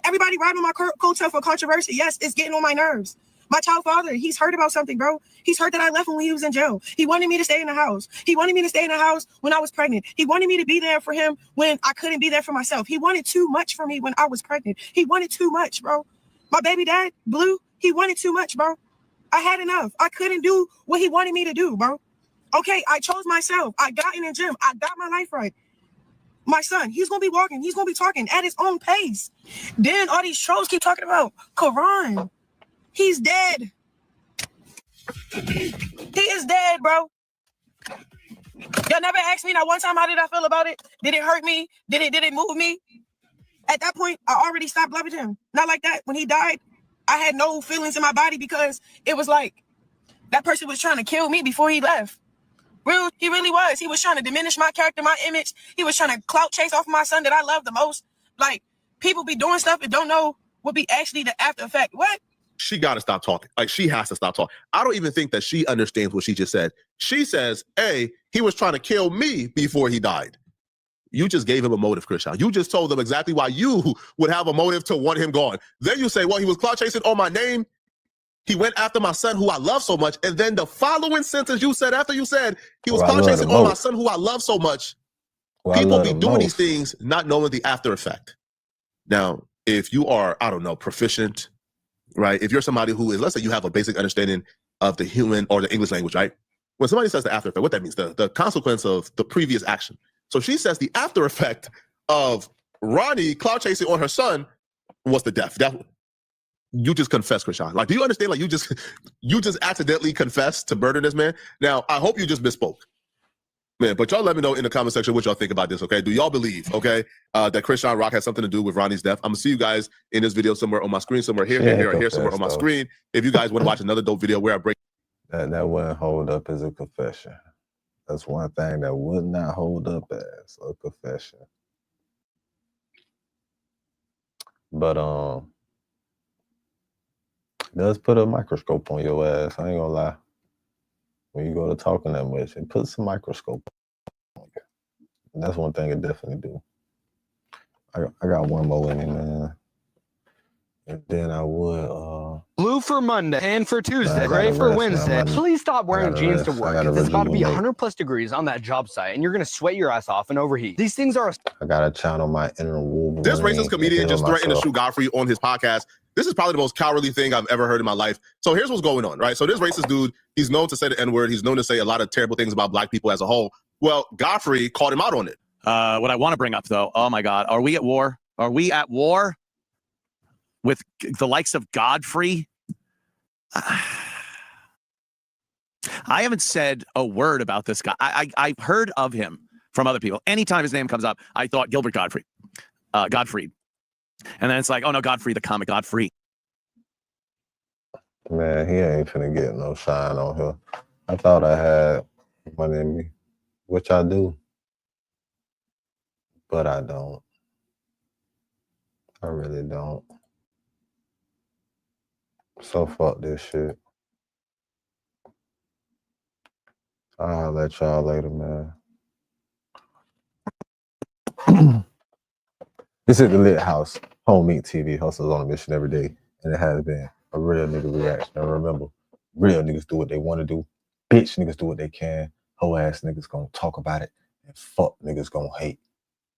everybody riding on my coattail for controversy. Yes, it's getting on my nerves. My child father, he's heard about something, bro. He's heard that I left him when he was in jail. He wanted me to stay in the house. He wanted me to stay in the house when I was pregnant. He wanted me to be there for him when I couldn't be there for myself. He wanted too much for me when I was pregnant. He wanted too much, bro. My baby dad, Blue, he wanted too much, bro. I had enough. I couldn't do what he wanted me to do, bro. Okay, I chose myself. I got in the gym. I got my life right. My son, he's going to be walking. He's going to be talking at his own pace. Then all these trolls keep talking about Quran. He's dead. He is dead, bro. Y'all never asked me not one time how did I feel about it? Did it hurt me? Did it move me? At that point, I already stopped loving him. Not like that. When he died, I had no feelings in my body because it was like that person was trying to kill me before he left. He really was. He was trying to diminish my character, my image. He was trying to clout chase off my son that I love the most. Like, people be doing stuff and don't know what be actually the after effect. What? She got to stop talking. Like, she has to stop talking. I don't even think that she understands what she just said. She says, hey, he was trying to kill me before he died. You just gave him a motive, Chrisean. You just told them exactly why you would have a motive to want him gone. Then you say, well, he was clout chasing on my name. He went after my son who I love so much. And then the following sentence you said, after you said he was clout chasing on my son who I love so much, people be doing these things not knowing the after effect. Now, if you are, I don't know, proficient, right? If you're somebody who is, let's say you have a basic understanding of the human or the English language, right? When somebody says the after effect, what that means, the consequence of the previous action. So she says the after effect of Ronnie clout chasing on her son was the death. You just confessed, Chrisean. Like, do you understand? Like, you just accidentally confessed to murder this man. Now, I hope you just misspoke. Man, but y'all let me know in the comment section what y'all think about this, okay? Do y'all believe, okay, that Chrisean Rock has something to do with Ronnie's death? I'm gonna see you guys in this video somewhere on my screen, somewhere here, here, or here, somewhere on my screen. If you guys want to watch another dope video where I break that wouldn't hold up as a confession. That's one thing that would not hold up as a confession. But it does put a microscope on your ass. I ain't gonna lie. When you go to talking that much, it puts a microscope on you. And that's one thing it definitely do. I got one more in it, man. And then I would blue for Monday and for Tuesday, gray for Wednesday. Please stop wearing jeans to work. It's about to be 100+ degrees on that job site, and you're gonna sweat your ass off and overheat. These things are. I gotta channel my inner Wolverine. This racist comedian just threatened to shoot Godfrey on his podcast. This is probably the most cowardly thing I've ever heard in my life. So here's what's going on, right? So this racist dude, he's known to say the N-word. He's known to say a lot of terrible things about black people as a whole. Well, Godfrey called him out on it. What I want to bring up, though, oh my God, are we at war? Are we at war with the likes of Godfrey? I haven't said a word about this guy. I've heard of him from other people. Anytime his name comes up, I thought Gilbert Gottfried. And then it's like, oh no, Godfrey, the comic Godfrey. Man, he ain't finna get no shine on here. I thought I had money in me, which I do. But I don't. I really don't. So fuck this shit. I'll let y'all later, man. This is the Lit House, Home Meat TV, hustles on a mission every day. And it has been a real nigga reaction. And remember, real niggas do what they want to do. Bitch niggas do what they can. Hoe ass niggas gonna talk about it. And fuck niggas gonna hate.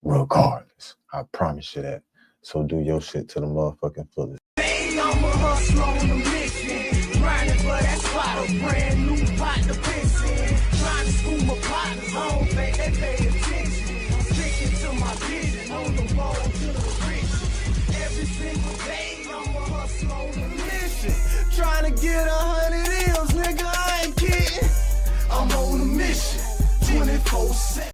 Regardless. I promise you that. So do your shit to the motherfucking fullest. I'm a hustler on a mission, grinding for that spot, a brand new pot to piss in. Trying to school my partners, I don't think they pay attention. I'm sticking to my vision, on the road to the riches. Every single day, I'm a hustler on a mission, trying to get 100 M's, nigga, I ain't kidding. I'm on a mission, 24/7.